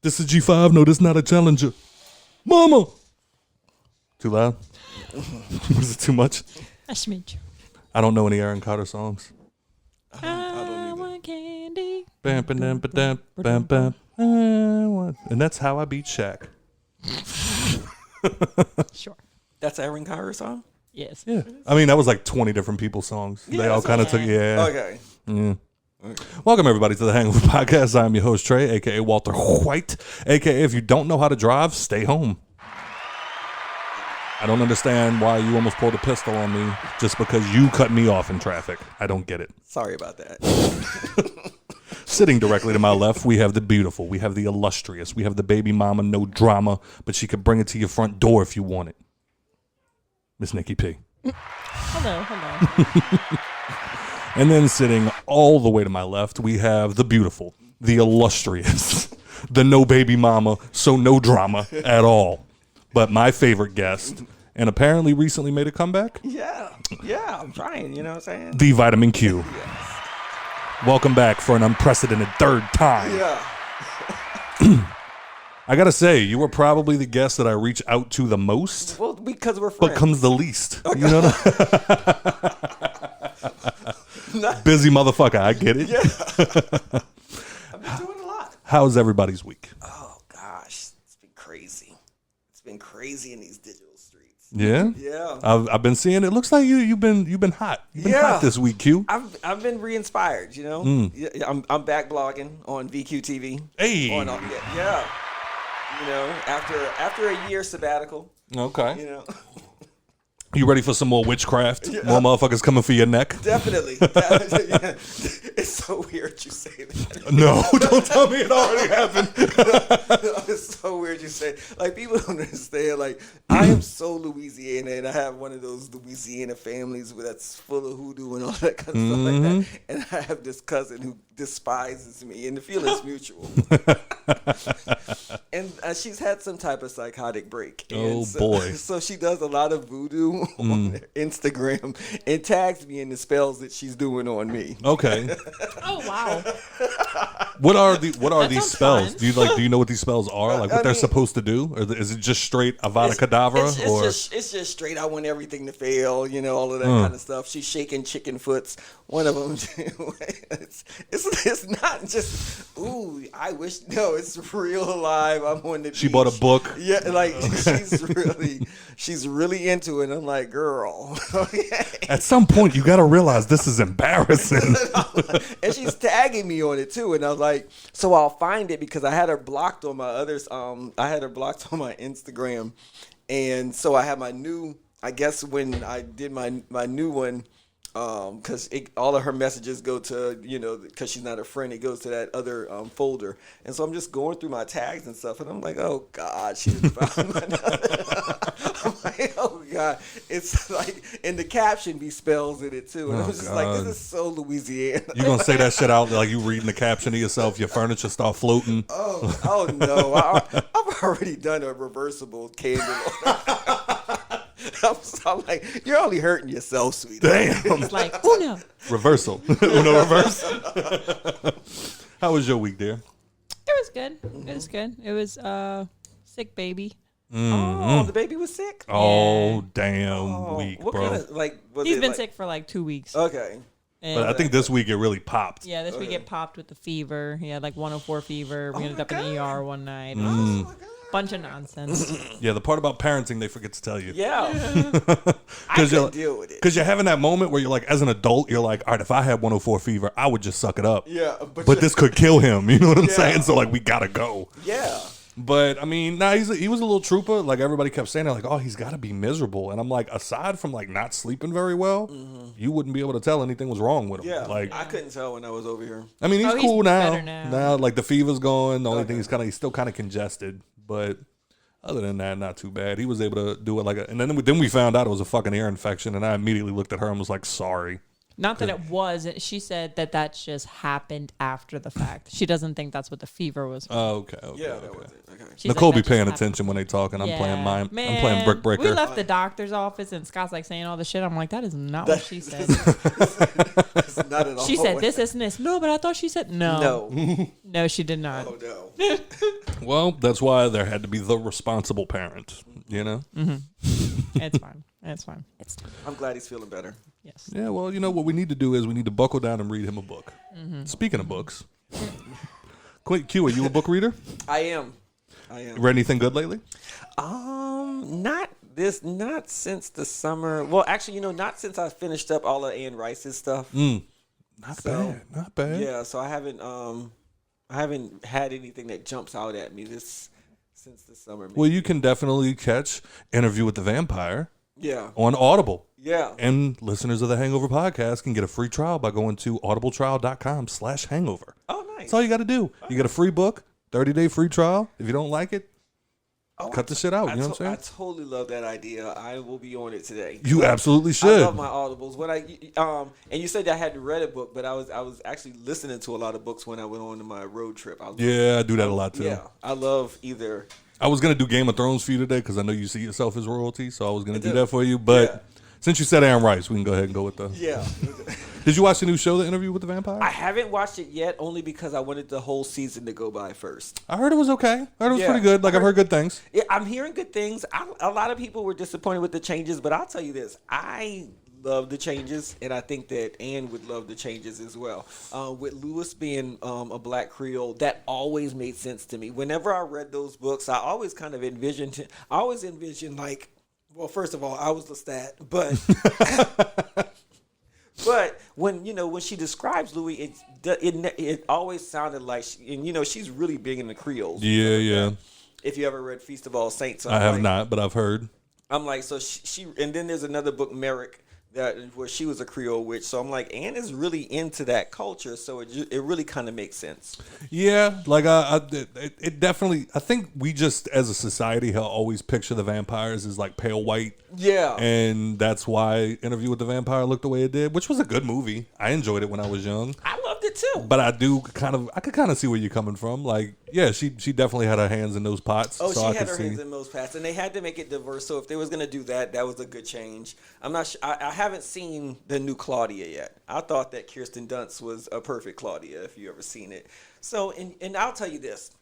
This is G5. No, this is not a challenger. Mama. Too loud? Was it too much? A smidge. I don't know any Aaron Carter songs. I want candy. Bam, bam, bam, bam, bam. And that's how I beat Shaq. Sure. That's Aaron Carter song? Yes. Yeah. I mean, that was like 20 different people's songs. Yeah, They all kind of took, yeah. Okay. Yeah. Okay. Welcome, everybody, to the Hangover Podcast. I'm your host, Trey, a.k.a. Walter White, a.k.a. if you don't know how to drive, stay home. I don't understand why you almost pulled a pistol on me just because you cut me off in traffic. I don't get it. Sorry about that. Sitting directly to my left, we have the beautiful, we have the illustrious, we have the baby mama, no drama, but she could bring it to your front door if you want it. Miss Nikki P. Hello. And then sitting all the way to my left, we have the beautiful, the illustrious, the no baby mama, so no drama at all. But my favorite guest, and apparently recently made a comeback. Yeah, I'm trying, you know what I'm saying? The Vitamin Q. Yes. Welcome back for an unprecedented third time. Yeah. I gotta say, you were probably the guest that I reach out to the most. Well, because we're friends. But comes the least. Okay. You know Busy motherfucker, I get it. Yeah. I've been doing a lot. How's everybody's week? Oh, gosh. It's been crazy. It's been crazy in these digital streets. Yeah? Yeah. I've been seeing it. Looks like you've been hot. You've been hot this week, Q. I've been re-inspired, you know? Yeah, I'm back blogging on VQTV. Hey. Yeah. You know, after a year sabbatical. Okay. You know. You ready for some more witchcraft? Yeah. More motherfuckers coming for your neck? Definitely. Yeah. It's so weird you say that. No, don't tell me it already happened. No, it's so weird you say. Like, people don't understand. Like, I am so Louisiana, and I have one of those Louisiana families that's full of hoodoo and all that kind of stuff like that. And I have this cousin who despises me, and the feeling's mutual. And she's had some type of psychotic break. And boy. So she does a lot of voodoo on Instagram and tags me in the spells that she's doing on me. Okay. Oh wow. What are these spells? Fun. Do you know what these spells are? Like what they're supposed to do? Or is it just straight Avada Kedavra? It's just straight. I want everything to fail. You know, all of that kind of stuff. She's shaking chicken foots. One of them. It's not just I wish. No, it's real alive. I'm on the. She bought a book. Yeah, like she's really into it. I'm like, girl. At some point, you got to realize this is embarrassing. And she's tagging me on it too, and I was like, so I'll find it because I had her blocked on my others. I had her blocked on my Instagram, and so I have my new. I guess when I did my new one. Because all of her messages go to, you know, because she's not a friend, it goes to that other folder. And so I'm just going through my tags and stuff, and I'm like, oh, God, she just found my I'm like, oh, God. It's like, and the caption be spells in it, too. And I was just like, this is so Louisiana. You going to say that shit out like you reading the caption to yourself, your furniture start floating? Oh no. I've already done a reversible candle. I'm like, you're only hurting yourself, sweetheart. Damn. It's like, Uno. Reversal. Uno reverse. How was your week, dear? It was good. It was good. It was sick baby. Oh, the baby was sick? Oh, damn week, what bro. Kind of, like, He's been sick for like 2 weeks. Okay. And but I think this week it really popped. Yeah, this week it popped with the fever. He had like 104 fever. We ended up in the ER one night. Oh, my God. Bunch of nonsense. Yeah, the part about parenting they forget to tell you. Yeah. I couldn't deal with it. Because you're having that moment where you're like, as an adult, you're like, all right, if I had 104 fever, I would just suck it up. Yeah. But this could kill him. You know what I'm saying? So, like, we got to go. Yeah. But, I mean, he was a little trooper. Like, everybody kept saying, like, oh, he's got to be miserable. And I'm like, aside from, like, not sleeping very well, you wouldn't be able to tell anything was wrong with him. Yeah. Like, I couldn't tell when I was over here. I mean, he's cool now. better now. Like, the fever's going. The only thing he's still kind of congested. But other than that, not too bad. He was able to do it and then we found out it was a fucking ear infection, and I immediately looked at her and was like, sorry. Not that it was. She said that just happened after the fact. She doesn't think that's what the fever was. Oh, okay. Yeah, that was it. Okay. She's Nicole like, be "That just paying happened." attention when they talking. I'm playing mime. Man, I'm playing Brick Breaker. We left the doctor's office and Scott's like saying all the shit. I'm like, that is not what she said. It's not at all. She said this and this. No, but I thought she said no. No, she did not. Oh no. Well, that's why there had to be the responsible parent. You know. It's fine. It's fine. I'm glad he's feeling better. Yes. Yeah. Well, you know what we need to do is we need to buckle down and read him a book. Speaking of books, Q, are you a book reader? I am. Read anything good lately? Not since the summer. Well, actually, not since I finished up all of Anne Rice's stuff. Not bad. Yeah, so I haven't had anything that jumps out at me since the summer. Well, you can definitely catch Interview with the Vampire. Yeah. On Audible. Yeah. And listeners of the Hangover podcast can get a free trial by going to audibletrial.com/hangover. Oh, nice. That's all you got to do. You get a free book, 30-day free trial. If you don't like it, cut the shit out. You know what I'm saying? I totally love that idea. I will be on it today. You absolutely should. I love my audibles. When and you said I hadn't read a book, but I was actually listening to a lot of books when I went on my road trip. I do that a lot too. Yeah, I love either. I was gonna do Game of Thrones for you today because I know you see yourself as royalty, so I was gonna do that for you. But since you said Aaron Rice, we can go ahead and go with the. Yeah. Did you watch the new show, The Interview with the Vampire? I haven't watched it yet, only because I wanted the whole season to go by first. I heard it was okay. I heard it was pretty good. I've heard good things. Yeah, I'm hearing good things. A lot of people were disappointed with the changes, but I'll tell you this: I love the changes, and I think that Anne would love the changes as well. With Lewis being a Black Creole, that always made sense to me. Whenever I read those books, I always kind of envisioned like, well, first of all, I was Lestat, but. But when she describes Louis, it always sounded like she's really big in the Creoles. Yeah. If you ever read Feast of All Saints, I have not, but I've heard. I'm like, so she and then there's another book, Merrick, where she was a Creole witch. So I'm like, Anne is really into that culture, so it really kind of makes sense. Yeah, like it definitely. I think we just as a society have always picture the vampires as like pale white. Yeah, and that's why Interview with the Vampire looked the way it did, which was a good movie. I enjoyed it when I was young. I loved it too. But I could kind of see where you're coming from. Like, yeah, she definitely had her hands in those pots. Oh, so she had her hands in those pots, and they had to make it diverse. So if they was gonna do that, that was a good change. I'm not sure. I haven't seen the new Claudia yet. I thought that Kirsten Dunst was a perfect Claudia. If you ever seen it, so and I'll tell you this.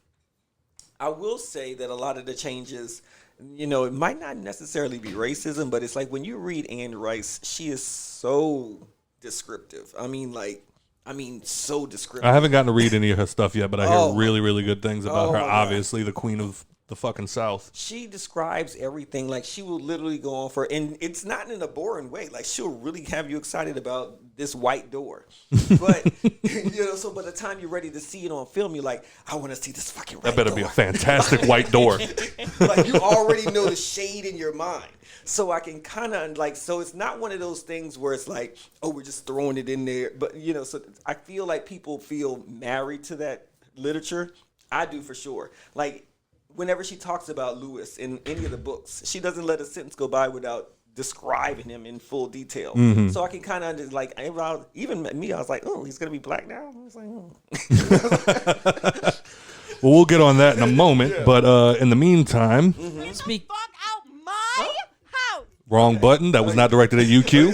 I will say that a lot of the changes. It might not necessarily be racism, but it's like when you read Anne Rice, she is so descriptive. So descriptive. I haven't gotten to read any of her stuff yet, but I hear really, really good things about her. Obviously, the queen of the fucking South. She describes everything. Like, she will literally go on for, and it's not in a boring way. Like, she'll really have you excited about this white door. But, so by the time you're ready to see it on film, you're like, I want to see this fucking white door. That better be a fantastic white door. Like, you already know the shade in your mind. So I can kind of so it's not one of those things where it's like, oh, we're just throwing it in there. But, so I feel like people feel married to that literature. I do for sure. Like, whenever she talks about Lewis in any of the books, she doesn't let a sentence go by without describing him in full detail. Mm-hmm. So I can kind of even me, I was like, oh, he's going to be black now? I was like, oh. Well, we'll get on that in a moment. Yeah. But in the meantime... Mm-hmm. Speak fuck out my house. Wrong button. That was not directed at you, Q.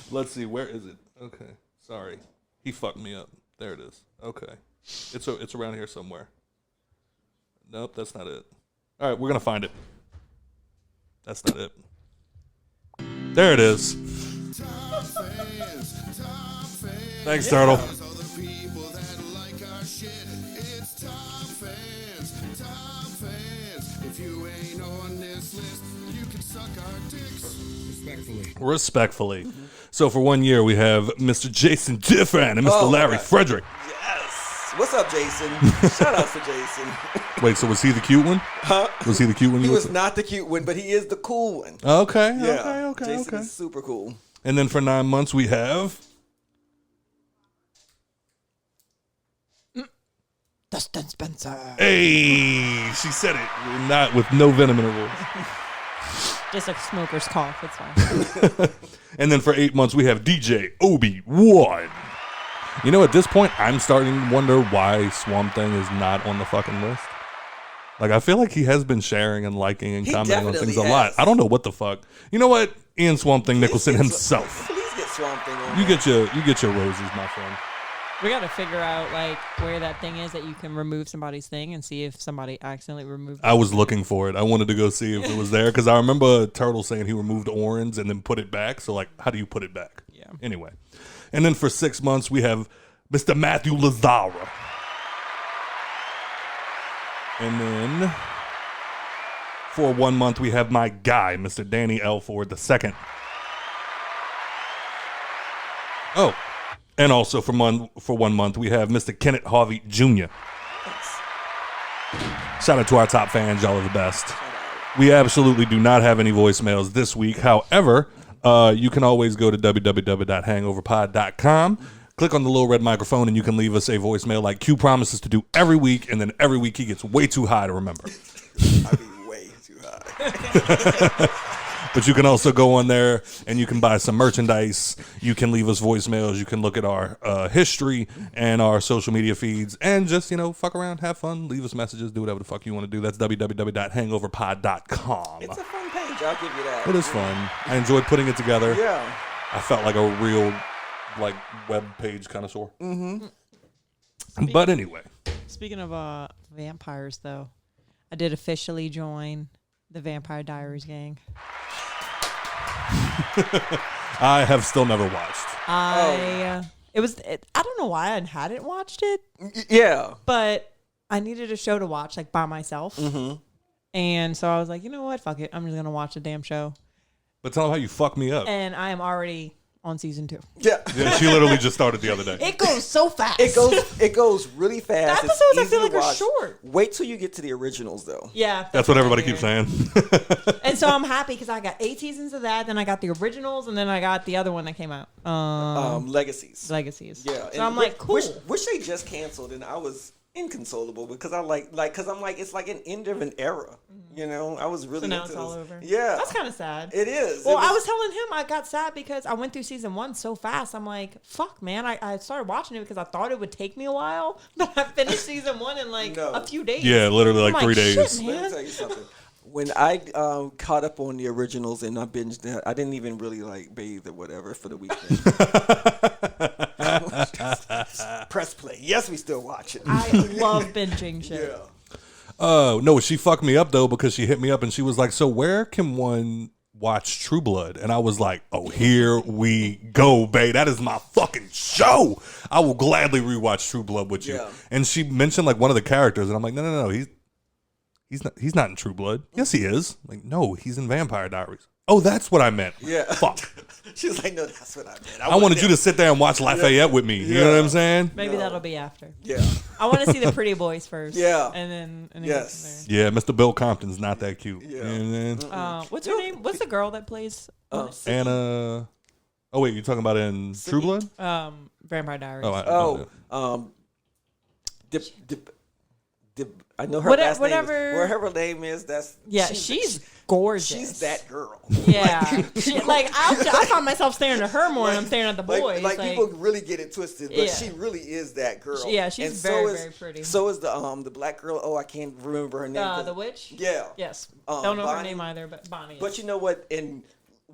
Let's see. Where is it? Okay. Sorry. He fucked me up. There it is. Okay. It's around here somewhere. Nope, that's not it. All right, we're going to find it. That's not it. There it is. Thanks, Turtle. Respectfully. Mm-hmm. So for 1 year, we have Mr. Jason Diffan and Mr. Larry Frederick. Yes. What's up, Jason? Shout out to Jason. Wait, so was he the cute one? Huh? Was he the cute one? He was not the cute one, but he is the cool one. Okay. Yeah. Okay. Jason is super cool. And then for 9 months, we have... Dustin Spencer. Hey, she said it. Not with no venom in her voice. Just a smoker's cough. It's fine. And then for 8 months, we have DJ Obi-Wan. You know, at this point, I'm starting to wonder why Swamp Thing is not on the fucking list. Like, I feel like he has been sharing and liking and commenting on things a lot. I don't know what the fuck. You know what? Ian Swamp Thing Nicholson himself. Please get Swamp Thing on. You get your roses, my friend. We got to figure out like where that thing is that you can remove somebody's thing and see if somebody accidentally removed it. I was looking for it. I wanted to go see if it was there because I remember Turtle saying he removed orange and then put it back. So, like, how do you put it back? Yeah. Anyway. And then for 6 months, we have Mr. Matthew Lazara. And then for 1 month, we have my guy, Mr. Danny Elford II. Oh. And also for 1 month, we have Mr. Kenneth Harvey Jr. Shout out to our top fans. Y'all are the best. We absolutely do not have any voicemails this week. However, you can always go to www.hangoverpod.com, click on the little red microphone, and you can leave us a voicemail like Q promises to do every week, and then every week he gets way too high to remember. I be way too high. But you can also go on there and you can buy some merchandise. You can leave us voicemails. You can look at our history and our social media feeds and just, fuck around, have fun, leave us messages, do whatever the fuck you want to do. That's www.hangoverpod.com. It's a fun page. I'll give you that. It is fun. I enjoyed putting it together. Yeah. I felt like a real, web page connoisseur. Mm-hmm. But anyway. Speaking of vampires, though, I did officially join the Vampire Diaries gang. I have still never watched. I don't know why I hadn't watched it. Yeah. But I needed a show to watch, by myself. Mm-hmm. And so I was like, you know what? Fuck it. I'm just going to watch the damn show. But tell them how you fucked me up. And I am already on season 2. Yeah. She literally just started the other day. It goes so fast. It goes really fast. The episodes I feel like are short. Wait till you get to the originals, though. Yeah. That's what everybody keeps saying. And so I'm happy because I got 8 seasons of that. Then I got the originals, and then I got the other one that came out. Legacies. Yeah. So I'm like, cool. Wish they just canceled, and I was inconsolable because I because I'm like, it's like an end of an era. I was really so now into it's all this. over. Yeah. That's kind of sad. It is. Well, I was telling him I got sad because I went through season 1 so fast. I'm like, fuck, man. I started watching it because I thought it would take me a while, but I finished season 1 in a few days. Yeah, literally I'm 3 days. Shit, man. Let me tell you something. When I caught up on the originals and I binged that, I didn't even really bathe or whatever for the weekend. Press play. Yes, we still watch it. I love binging shit. Yeah. No, she fucked me up though because she hit me up and she was like, "So where can one watch True Blood?" And I was like, "Oh, here we go, babe. That is my fucking show. I will gladly rewatch True Blood with you." Yeah. And she mentioned one of the characters, and I'm like, "No, he's not in True Blood. Yes, he is." Like, no, he's in Vampire Diaries. Oh, that's what I meant. Yeah. Fuck. She was like, "No, that's what I meant. I wanted you to sit there and watch Lafayette with me. You know what I'm saying? Maybe that'll be after. Yeah. I want to see the Pretty Boys first. Yeah. And then Yes. go from there. Yeah, Mr. Bill Compton's not that cute. Yeah. And then What's her name? What's the girl that plays Anna. Oh wait, you're talking about in True Blood? Vampire Diaries? I know her last name. Whatever name is, she's gorgeous. She's that girl. Yeah. I found myself staring at her more than I'm staring at the boys. People really get it twisted, but she really is that girl. Yeah, she's very pretty. So is the black girl. Oh, I can't remember her name. The witch? Yeah. Yes. Don't know her name either, but Bonnie. But you know what? And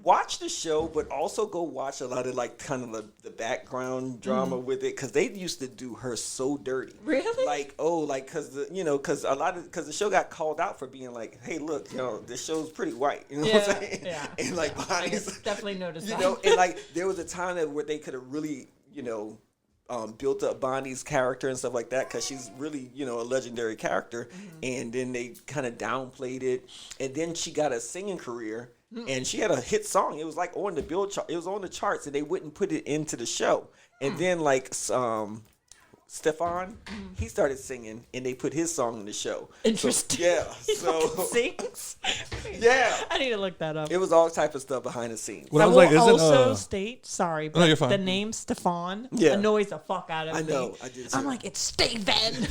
watch the show, but also go watch a lot of the background drama with it because they used to do her so dirty. Really? Because the show got called out for being like, hey, look, this show's pretty white. You know what I'm saying? Yeah. And Bonnie's definitely noticed that. And there was a time where they could have really, built up Bonnie's character and stuff like that because she's really, a legendary character. Mm-hmm. And then they kind of downplayed it. And then she got a singing career. And she had a hit song. It was on the Bill chart. It was on the charts, and they wouldn't put it into the show. And then Stefan, he started singing, and they put his song in the show. Interesting. He sings. Yeah. I need to look that up. It was all type of stuff behind the scenes. Well, I will also state, sorry, but you're fine. the name Stefan annoys the fuck out of me. I know. I did. I'm like, it's Steven.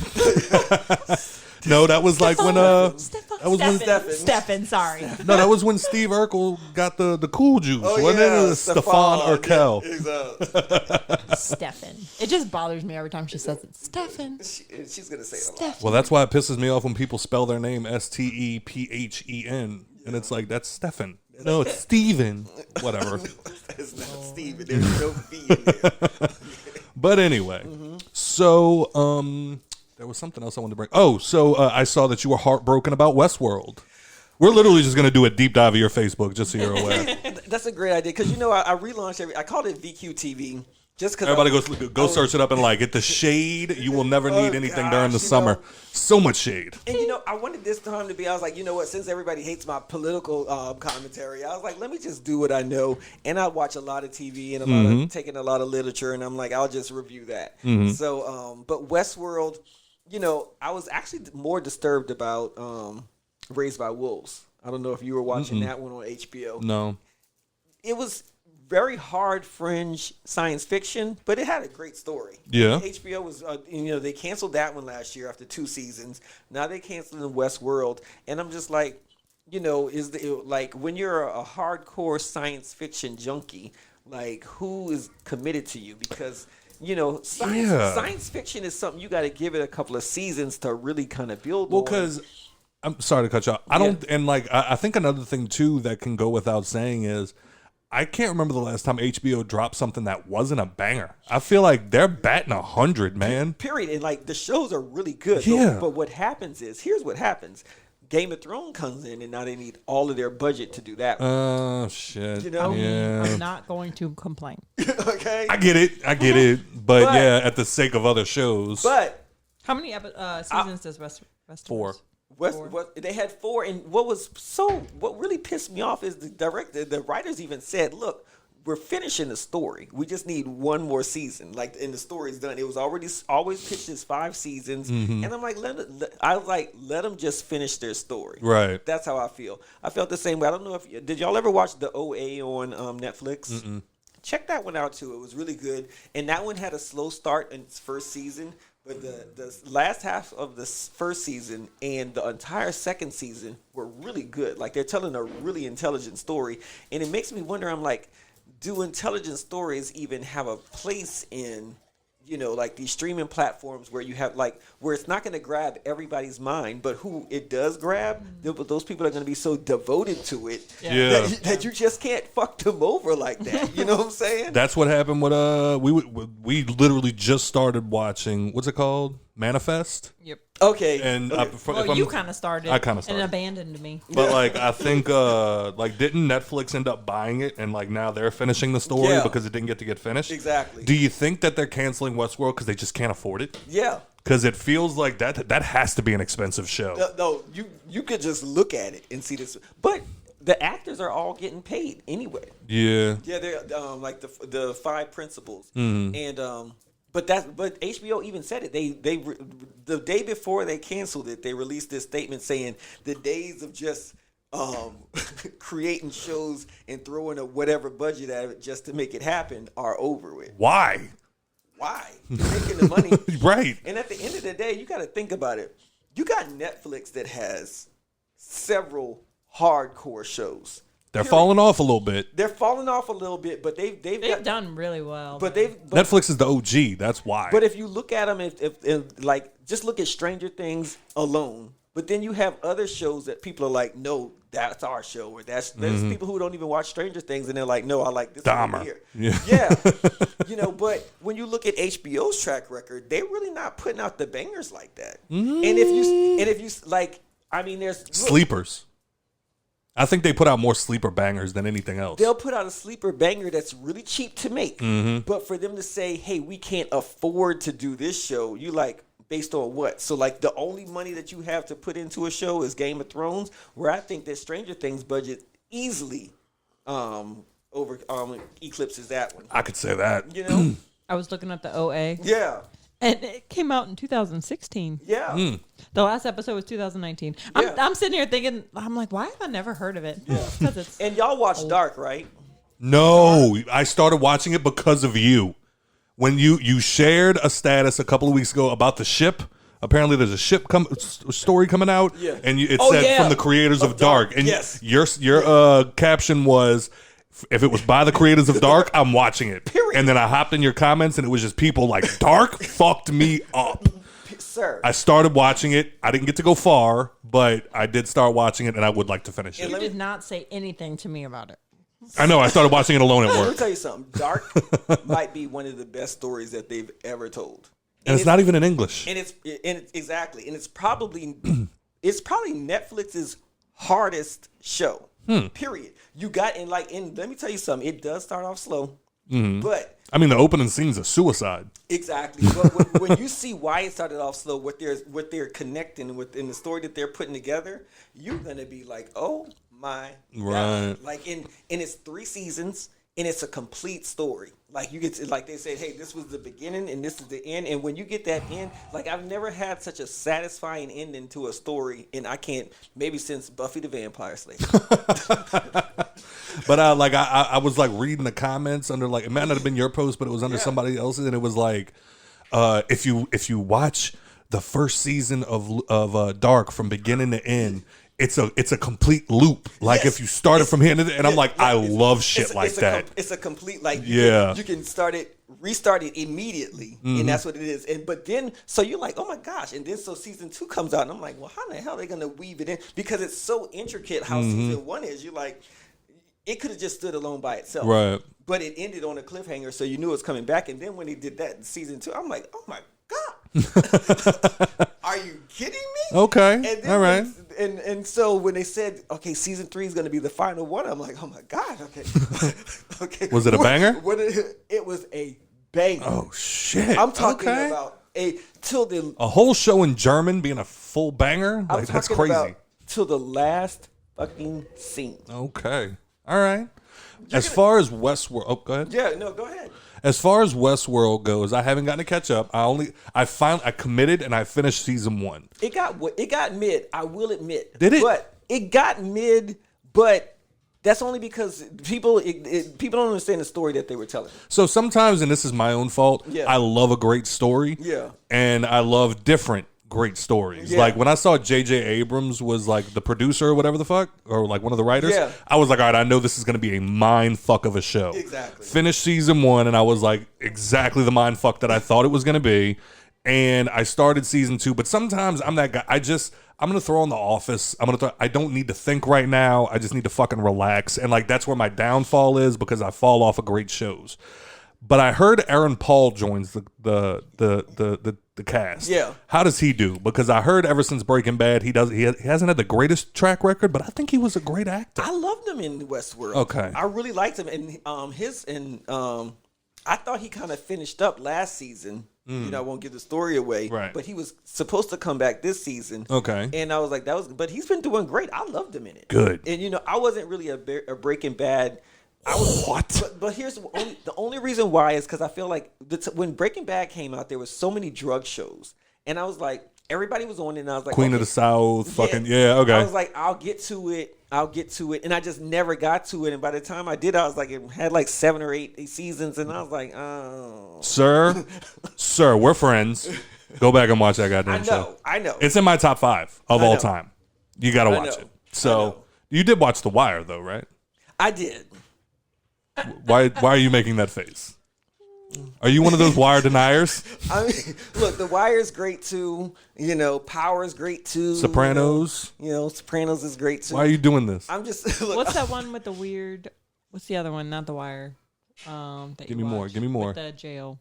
No, that was like when Stefan, sorry. No, that was when Steve Urkel got the cool juice. Wasn't it Stefan Urkel? Stefan. It just bothers me every time she says it. Stefan. She's gonna say it a lot. Well, that's why it pisses me off when people spell their name Stephen, and it's like that's Stefan. No, it's Steven. Whatever. It's not Steven. There's no V in there. But anyway, so there was something else I wanted to bring. Oh, so I saw that you were heartbroken about Westworld. We're literally just going to do a deep dive of your Facebook, just so you're aware. That's a great idea because I relaunched I called it VQTV. Just because everybody go search it up and get the shade. You will never need anything during the summer. So much shade. And I wanted this time to be. I was like, you know what? Since everybody hates my political commentary, I was like, let me just do what I know. And I watch a lot of TV and taking a lot of literature, and I'm like, I'll just review that. So, but Westworld, I was actually more disturbed about Raised by Wolves. I don't know if you were watching that one on HBO. No, it was very hard fringe science fiction, but it had a great story. Yeah. HBO was, they canceled that one last year after 2 seasons. Now they canceled in Westworld, and I'm just like, when you're a hardcore science fiction junkie, who is committed to you? Because science fiction is something you got to give it a couple of seasons to really kind of build. Well, because I'm sorry to cut you off. I think another thing too that can go without saying is, I can't remember the last time HBO dropped something that wasn't a banger. I feel like they're batting 100, man. Period. And the shows are really good. Yeah. But what happens is, here's what happens. Game of Thrones comes in, and now they need all of their budget to do that. Oh, shit. I'm not going to complain. Okay. I get it. But yeah, at the sake of other shows. But how many seasons does Westworld? 4. They had 4, and what really pissed me off is the writers even said, look, we're finishing the story. We just need one more season. And the story's done. It was always pitched as 5 seasons. And I'm like, let them just finish their story. Right. That's how I feel. I felt the same way. I don't know did y'all ever watch the OA on Netflix? Mm-mm. Check that one out too. It was really good. And that one had a slow start in its first season. But the last half of the first season and the entire second season were really good. They're telling a really intelligent story. And it makes me wonder, I'm like, do intelligent stories even have a place in, these streaming platforms where you have, where it's not going to grab everybody's mind, but who it does grab, those people are going to be so devoted to it that you just can't fuck them over like that. You know what I'm saying? That's what happened with, we literally just started watching, what's it called? Manifest? Yep. Okay. And you kind of started. I kind of started. And abandoned me. But I think didn't Netflix end up buying it and now they're finishing the story because it didn't get finished? Exactly. Do you think that they're canceling Westworld because they just can't afford it? Yeah. Because it feels like that has to be an expensive show. No, you could just look at it and see this, but the actors are all getting paid anyway. Yeah. Yeah, they're the 5 principals and But HBO even said it. They the day before they canceled it, they released this statement saying the days of just creating shows and throwing a whatever budget at it just to make it happen are over with. Why? You're making the money. Right. And at the end of the day, you got to think about it. You got Netflix that has several hardcore shows. They're falling off a little bit. But they've done really well. But Netflix is the OG. That's why. But if you look at them, if just look at Stranger Things alone. But then you have other shows that people are like, no, that's our show. Or there's people who don't even watch Stranger Things, and they're like, no, I like this one here. Yeah. But when you look at HBO's track record, they're really not putting out the bangers like that. And if you there's sleepers. I think they put out more sleeper bangers than anything else. They'll put out a sleeper banger that's really cheap to make. But for them to say, hey, we can't afford to do this show, you based on what? So the only money that you have to put into a show is Game of Thrones, where I think that Stranger Things budget easily eclipses that one. I could say that. I was looking at the OA. Yeah. And it came out in 2016. Yeah. The last episode was 2019. Yeah. I'm sitting here thinking, I'm like, why have I never heard of it? Yeah. And y'all watch Dark, right? No, I started watching it because of you. When you shared a status a couple of weeks ago about the ship, apparently there's a ship story coming out, and it said from the creators of Dark, and your caption was, if it was by the creators of Dark, I'm watching it. Period. And then I hopped in your comments, and it was just people like, Dark fucked me up. Sir. I started watching it. I didn't get to go far, but I did start watching it, and I would like to finish it. You did not say anything to me about it. I know. I started watching it alone at work. Let me tell you something. Dark might be one of the best stories that they've ever told. And it's not even in English. And exactly. And it's probably Netflix's hardest show. Period. You got let me tell you something. It does start off slow, but I mean, the opening scene's a suicide. Exactly. But when you see why it started off slow, what they're connecting with in the story that they're putting together, you're gonna be like, oh my God. Like and it's 3 seasons and it's a complete story. Like you get to, like they said, hey, this was the beginning and this is the end. And when you get that end, like I've never had such a satisfying ending to a story, and I can't maybe since Buffy the Vampire Slayer. But I was like reading the comments under it might not have been your post, but it was under somebody else's, and it was like, if you watch the first season of Dark from beginning to end, it's a complete loop. Like if you started from here, and I'm like, I love shit like that. It's a complete you can restart it immediately, and that's what it is. But then so you're like, oh my gosh, and then so season 2 comes out, and I'm like, well, how the hell are they gonna weave it in? Because it's so intricate how season 1 is. You're like, it could have just stood alone by itself, right? But it ended on a cliffhanger, so you knew it was coming back. And then when they did that in season 2, I'm like, oh my God. Are you kidding me? Okay. All right. And so when they said, okay, season 3 is going to be the final one, I'm like, oh my God. Okay. Okay. Was it a banger? It was a banger. Oh shit. I'm talking about a whole show in German being a full banger. Like that's crazy. Till the last fucking scene. Okay. All right. As far as Westworld, go ahead. Yeah, no, go ahead. As far as Westworld goes, I haven't gotten to catch up. I committed and I finished season 1. It got mid. I will admit. Did it? But it got mid. But that's only because people don't understand the story that they were telling. So sometimes, and this is my own fault. Yeah. I love a great story. Yeah. And I love different great stories. Yeah. Like when I saw J.J. Abrams was like the producer or whatever the fuck, or like one of the writers, I was like, all right, I know this is going to be a mind fuck of a show. Exactly. Finished season 1 and I was like, exactly the mind fuck that I thought it was going to be. And I started season 2, but sometimes I'm that guy. I'm going to throw on The Office. I don't need to think right now. I just need to fucking relax. And like, that's where my downfall is because I fall off of great shows. But I heard Aaron Paul joins the cast. Yeah. How does he do? Because I heard ever since Breaking Bad, he hasn't had the greatest track record, but I think he was a great actor. I loved him in Westworld. Okay. I really liked him, and I thought he kind of finished up last season. You know, I won't give the story away. Right. But he was supposed to come back this season. Okay. And I was like, but he's been doing great. I loved him in it. Good. And you know, I wasn't really a Breaking Bad. But here's the only reason why is because I feel like when Breaking Bad came out, there was so many drug shows, and I was like, everybody was on it, and I was like, Queen of the South, fucking okay. I was like, I'll get to it, and I just never got to it, and by the time I did, I was like, it had like 7 or 8 seasons, and I was like, oh, sir, we're friends. Go back and watch that goddamn show. I know. It's in my top 5 of all time. You got to watch it. So you did watch The Wire, though, right? I did. Why are you making that face? Are you one of those Wire deniers? I mean, look, The Wire is great too. You know, Power is great too. Sopranos. You know, Sopranos is great too. Why are you doing this? I'm just. Look, what's that one with the weird? What's the other one? Not The Wire. Give me more. Give me more. With the jail.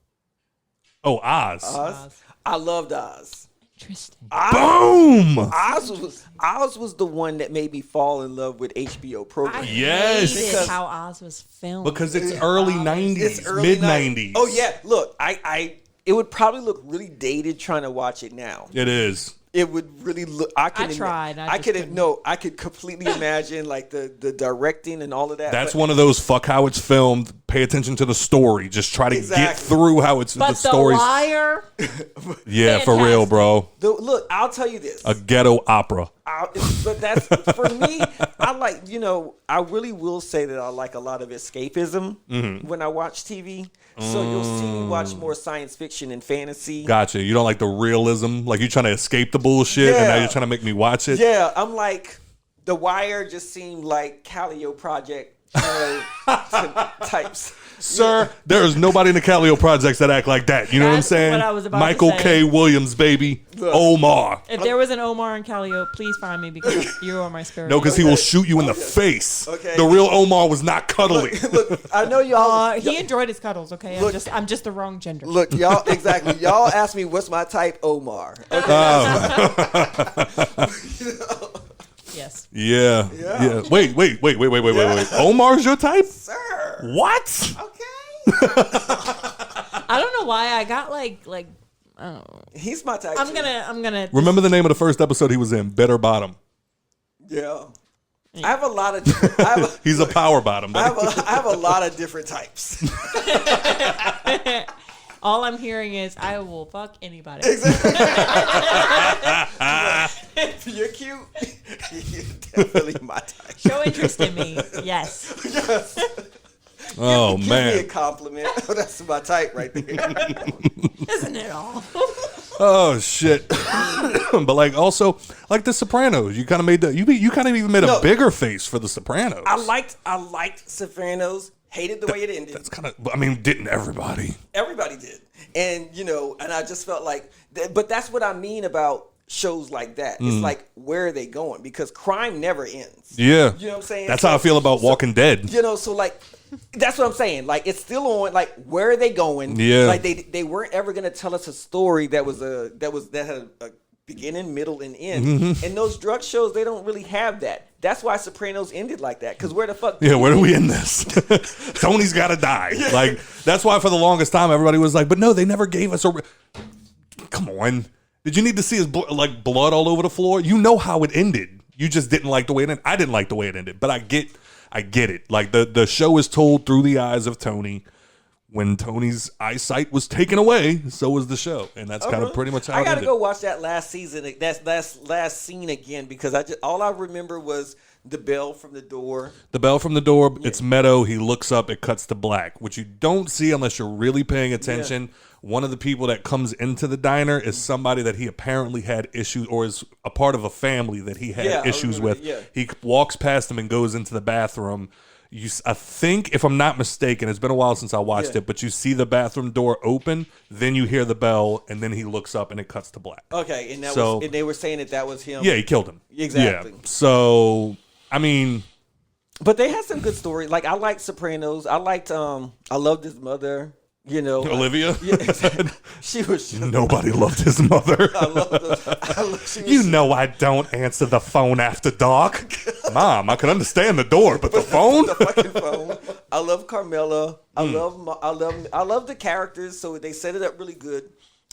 Oh, Oz. I loved Oz. Interesting. Boom! Oz was the one that made me fall in love with HBO programming. Yes, because how Oz was filmed. Because it's early 90s, mid 90s. Oh yeah, look, it would probably look really dated trying to watch it now. It is. It would really look. I could completely imagine like the directing and all of that. That's one of those fuck how it's filmed pay attention to the story. Just try to get through how it's the story. But The Wire. Yeah, for real, bro. Look, I'll tell you this. A ghetto opera. But that's for me. I like, I really will say that I like a lot of escapism when I watch TV. So you'll see me watch more science fiction and fantasy. Gotcha. You don't like the realism? Like, you're trying to escape the bullshit, and now you're trying to make me watch it? Yeah, I'm like, The Wire just seemed like Calio Project types. Sir, there is nobody in the Calio projects that act like that. You know what I'm saying? What I was about Michael to say. K. Williams, baby. Look, Omar. If there was an Omar and Calio, please find me because you are my spirit. No, because he will shoot you in the face. Okay. The real Omar was not cuddly. Look, I know y'all. He enjoyed his cuddles. Okay, I'm just the wrong gender. Look, y'all. Exactly. Y'all asked me what's my type, Omar. Okay. Yes. Yeah. Wait. Omar's your type? Sir. What? Okay. I don't know why I got like I don't know. He's my type. I'm gonna Remember the name of the first episode he was in? Better Bottom. Yeah. I have a lot of different. He's a power bottom. I have a lot of different types. All I'm hearing is I will fuck anybody. Exactly. You're cute. You're definitely my type. Show interest in me. Yes. Yes. Oh, Give man. me a compliment. That's my type right there. Isn't it all? Oh shit! But like also like The Sopranos, you kind of made you kind of even made a bigger face for The Sopranos. I liked Sopranos. Hated the way it ended. That's kind of. I mean, didn't everybody? Everybody did, and and I just felt like, but that's what I mean about shows like that. It's like, where are they going? Because crime never ends. Yeah, you know what I'm saying. That's how I feel about Walking Dead. So like. That's what I'm saying. Like, it's still on. Like, where are they going? Yeah. Like they weren't ever gonna tell us a story that had a beginning, middle, and end. Mm-hmm. And those drug shows, they don't really have that. That's why Sopranos ended like that. Because where the fuck? Yeah, where do we end this? Tony's got to die. Yeah. Like, that's why for the longest time everybody was like, but no, they never gave us a. Come on, did you need to see his blood all over the floor? You know how it ended. You just didn't like the way it ended. I didn't like the way it ended, but I get it. Like, the show is told through the eyes of Tony. When Tony's eyesight was taken away, so was the show, and that's kind of pretty much how it ended. I gotta go watch that last season. That's last scene again because all I remember was the bell from the door. The bell from the door. Yeah. It's Meadow. He looks up. It cuts to black, which you don't see unless you're really paying attention. Yeah. One of the people that comes into the diner is somebody that he apparently had issues, or is a part of a family that he had issues with. Yeah. He walks past him and goes into the bathroom. I think, if I'm not mistaken, it's been a while since I watched it, but you see the bathroom door open, then you hear the bell, and then he looks up and it cuts to black. Okay, and they were saying that was him. Yeah, he killed him. Exactly. Yeah. So, I mean, but they had some good stories. Like, I liked Sopranos. I loved his mother. Olivia. Yeah, she was. Nobody loved his mother. I don't answer the phone after dark. Mom, I can understand the door, but the phone. The fucking phone. I love Carmela. I love the characters. So they set it up really good.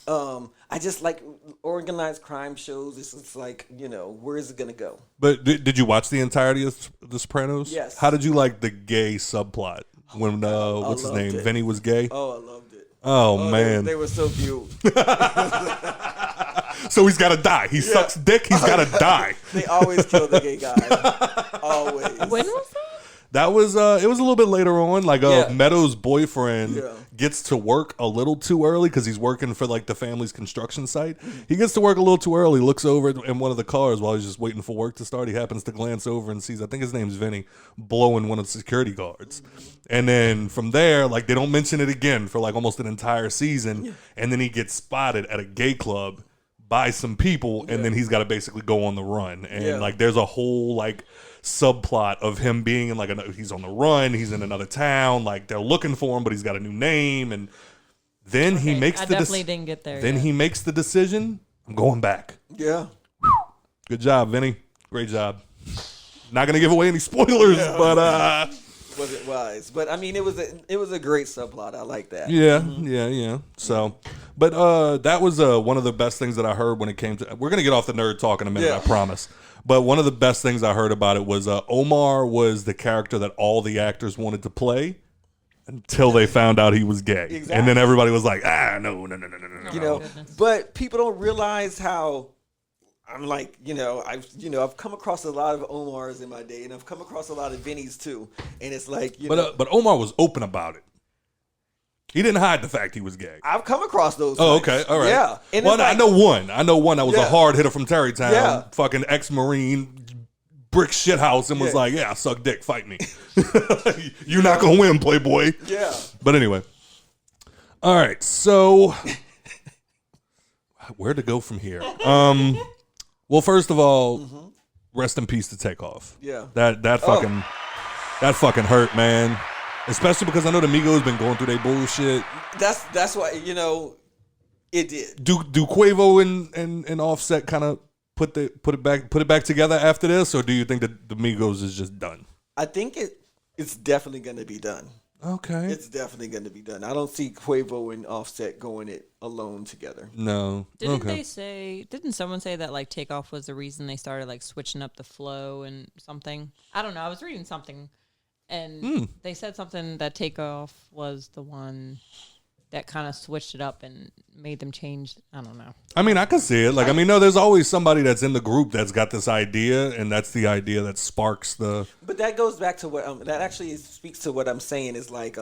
I just like organized crime shows. It's just like, where is it gonna go? But did you watch the entirety of The Sopranos? Yes. How did you like the gay subplot? When what's his name? Vinny was gay. Oh, I loved it. Oh man, they were so cute. So he's got to die. He sucks dick. He's got to die. They always kill the gay guy. Always. When was that? That was it was a little bit later on. Like Meadows' boyfriend gets to work a little too early because he's working for like the family's construction site. He gets to work a little too early, looks over in one of the cars while he's just waiting for work to start. He happens to glance over and sees, I think his name's Vinny, blowing one of the security guards. And then from there, like, they don't mention it again for like almost an entire season. And then he gets spotted at a gay club by some people, and then he's got to basically go on the run. And like, there's a whole like subplot of him being in like he's on the run, he's in another town, like they're looking for him, but he's got a new name, and then he makes didn't get there. Then he makes the decision, I'm going back. Yeah. Good job, Vinny. Great job. Not gonna give away any spoilers, but was it wise? But I mean, it was a great subplot. I like that. Yeah. So, but that was one of the best things that I heard when it came to. We're gonna get off the nerd talk in a minute, I promise. But one of the best things I heard about it was Omar was the character that all the actors wanted to play, until they found out he was gay. Exactly. And then everybody was like, no. You know, but people don't realize how I'm like, I've come across a lot of Omars in my day, and I've come across a lot of Vinnies too. And it's like, but Omar was open about it. He didn't hide the fact he was gay. I've come across those. Oh, things. okay, all right. Yeah. And well, I know one. I know one that was a hard hitter from Terrytown, Yeah. fucking ex-Marine, brick shithouse, and was like, I suck dick, fight me. You're not going to win, playboy. Yeah. But anyway. All right, so where to go from here? Well, first of all, rest in peace to TakeOff. Yeah. That fucking hurt, man. Especially because I know the Migos been going through their bullshit. That's why, it did. Do Quavo and Offset kind of put it back together after this, or do you think that the Migos is just done? I think it's definitely going to be done. Okay. It's definitely going to be done. I don't see Quavo and Offset going it alone together. No. Didn't someone say that like TakeOff was the reason they started like switching up the flow and something? I don't know. I was reading something and they said something that TakeOff was the one that kind of switched it up and made them change. I don't know. I mean, I can see it. Like, I mean, no, there's always somebody that's in the group that's got this idea, and that's the idea that sparks the. But that goes back to what that actually speaks to what I'm saying is like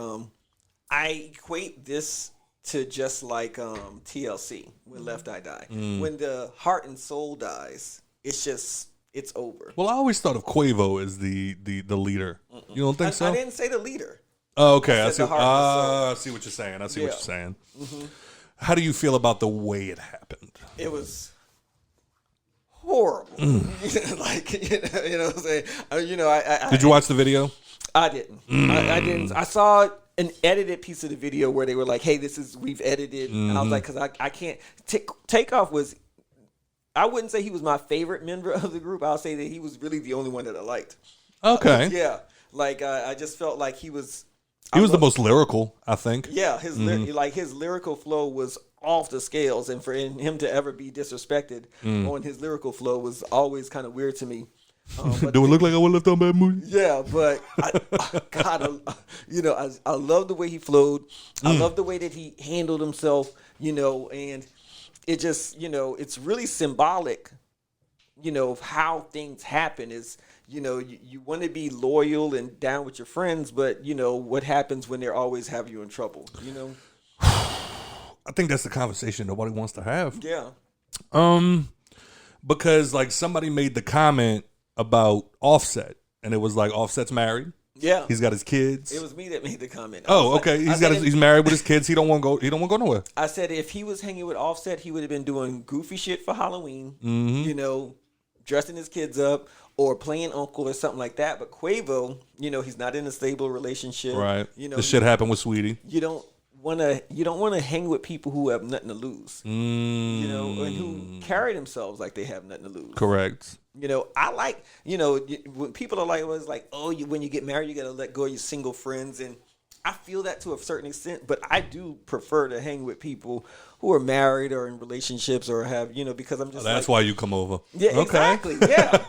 I equate this to just like TLC when Left Eye Die. When the heart and soul dies, it's over. Well, I always thought of Quavo as the leader. You don't think so? I didn't say the leader. Oh, okay. I see what you're saying. What you're saying. Mm-hmm. How do you feel about the way it happened? It was horrible. Like, you know what I'm saying? Did you watch the video? I didn't. I didn't. I saw an edited piece of the video where they were like, hey, we've edited. And I was like, because I can't. TakeOff was, I wouldn't say he was my favorite member of the group. I'll say that he was really the only one that I liked. Okay. Yeah. Like, I just felt like he was. He was the most lyrical, I think. Yeah, his lyrical flow was off the scales, and for him to ever be disrespected on his lyrical flow was always kind of weird to me. Do it look like I would have left on bad movie? Yeah, but I love the way he flowed. I love the way that he handled himself. And it just it's really symbolic. Of how things happen is. You want to be loyal and down with your friends, but what happens when they always have you in trouble, I think that's the conversation nobody wants to have. Yeah. Because like somebody made the comment about Offset, and it was like Offset's married. Yeah. He's got his kids. It was me that made the comment. Oh, okay. He's married with his kids. He don't want to go nowhere. I said if he was hanging with Offset, he would have been doing goofy shit for Halloween. Dressing his kids up. Or playing uncle or something like that. But Quavo, he's not in a stable relationship. Right. The shit happened with Sweetie. You don't want to hang with people who have nothing to lose. And who carry themselves like they have nothing to lose. Correct. I like, when people are like, it's like, oh, when you get married, you got to let go of your single friends. And I feel that to a certain extent, but I do prefer to hang with people who are married or in relationships or have, because I'm just that's why you come over. Yeah, okay. Exactly. Yeah.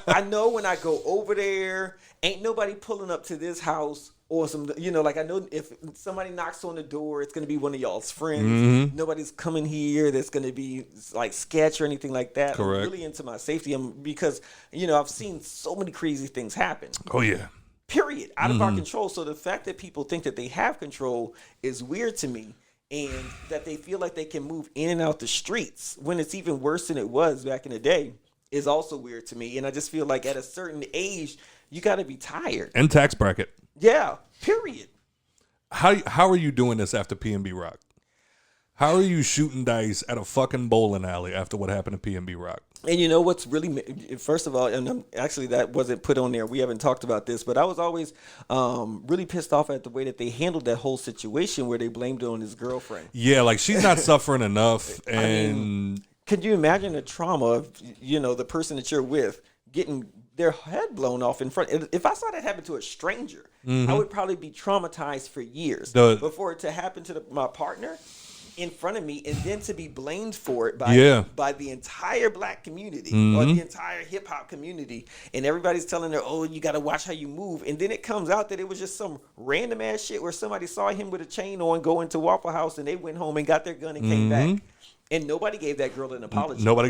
I know when I go over there, ain't nobody pulling up to this house or some, like I know if somebody knocks on the door, it's going to be one of y'all's friends. Nobody's coming here that's going to be like sketch or anything like that. Correct. I'm really into my safety because, I've seen so many crazy things happen. Oh, yeah. Period. Out of our control. So the fact that people think that they have control is weird to me. And that they feel like they can move in and out the streets when it's even worse than it was back in the day is also weird to me. And I just feel like at a certain age, you got to be tired. And tax bracket. Yeah, period. How are you doing this after P&B Rock? How are you shooting dice at a fucking bowling alley after what happened to P&B Rock? And what's really, first of all, and actually that wasn't put on there. We haven't talked about this, but I was always really pissed off at the way that they handled that whole situation where they blamed it on his girlfriend. Yeah, like she's not suffering enough. And I mean, could you imagine the trauma of, the person that you're with getting their head blown off in front? If I saw that happen to a stranger, I would probably be traumatized for years. Before it to happen to my partner, in front of me, and then to be blamed for it by the entire black community or the entire hip hop community, and everybody's telling her, "Oh, you got to watch how you move," and then it comes out that it was just some random ass shit where somebody saw him with a chain on going to Waffle House, and they went home and got their gun and came back. And nobody gave that girl an apology. Nobody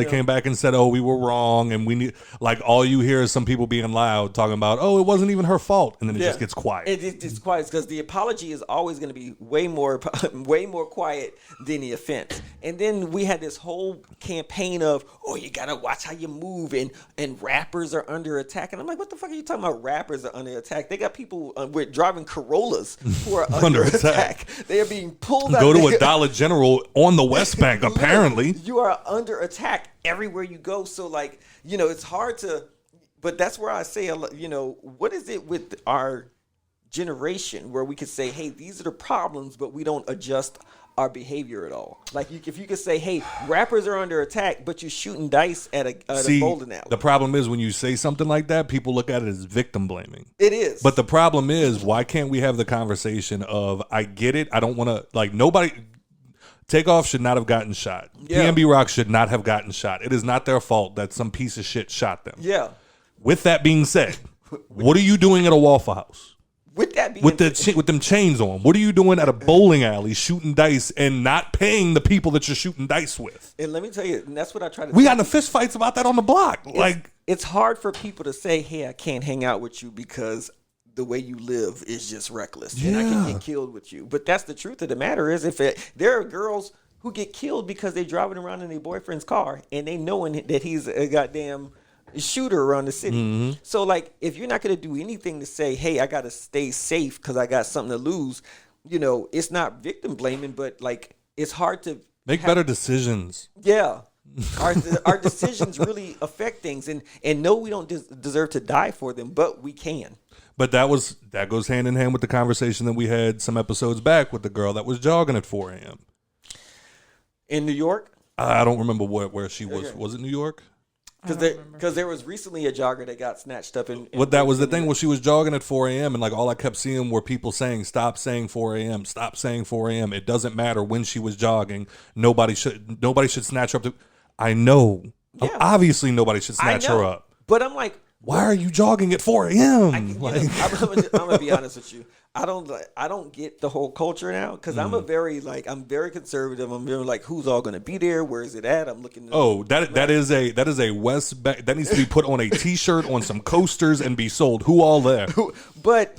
came back and said, "Oh, we were wrong," and we need. Like, all you hear is some people being loud talking about, "Oh, it wasn't even her fault," and then it just gets quiet. It's quiet because the apology is always going to be way more quiet than the offense. And then we had this whole campaign of, "Oh, you gotta watch how you move," and rappers are under attack. And I'm like, what the fuck are you talking about? Rappers are under attack. They got people with driving Corollas who are under attack. They are being pulled out. Go to a Dollar General on the West Bank, apparently. You are under attack everywhere you go. So, like, it's hard to, but that's where I say, what is it with our generation where we could say, hey, these are the problems, but we don't adjust our behavior at all? Like, if you could say, hey, rappers are under attack, but you're shooting dice at a bowling alley. The problem is when you say something like that, people look at it as victim blaming. It is. But the problem is, why can't we have the conversation of, I get it, I don't want to, like, nobody... TakeOff should not have gotten shot. Yeah. PNB Rock should not have gotten shot. It is not their fault that some piece of shit shot them. Yeah. With that being said, what are you doing at a Waffle House? With that being with them chains on, what are you doing at a bowling alley shooting dice and not paying the people that you're shooting dice with? And let me tell you, and that's what I try to. We got into fist fights about that on the block. It's hard for people to say, "Hey, I can't hang out with you because the way you live is just reckless, and I can get killed with you." But that's the truth of the matter is, there are girls who get killed because they're driving around in their boyfriend's car and they knowing that he's a goddamn shooter around the city. So, like, if you're not going to do anything to say, hey, I got to stay safe because I got something to lose, it's not victim blaming, but, like, it's hard to make better decisions. Yeah. Our decisions really affect things, and no, we don't deserve to die for them, but we can. But that goes hand in hand with the conversation that we had some episodes back with the girl that was jogging at 4 a.m. in New York. I don't remember where she was. Okay. Was it New York? Because there was recently a jogger that got snatched up. That was the thing, where she was jogging at 4 a.m. and, like, all I kept seeing were people saying, "Stop saying 4 a.m. Stop saying 4 a.m. It doesn't matter when she was jogging. Nobody should snatch her up." I know. Yeah. Obviously, nobody should snatch her up. But I'm like, why are you jogging at 4 a.m.? I'm gonna be honest with you. I don't get the whole culture now because I'm very conservative. I'm very like, who's all gonna be there? Where is it at? I'm looking. That is a West Bank. That needs to be put on a T-shirt, on some coasters, and be sold. Who all there? But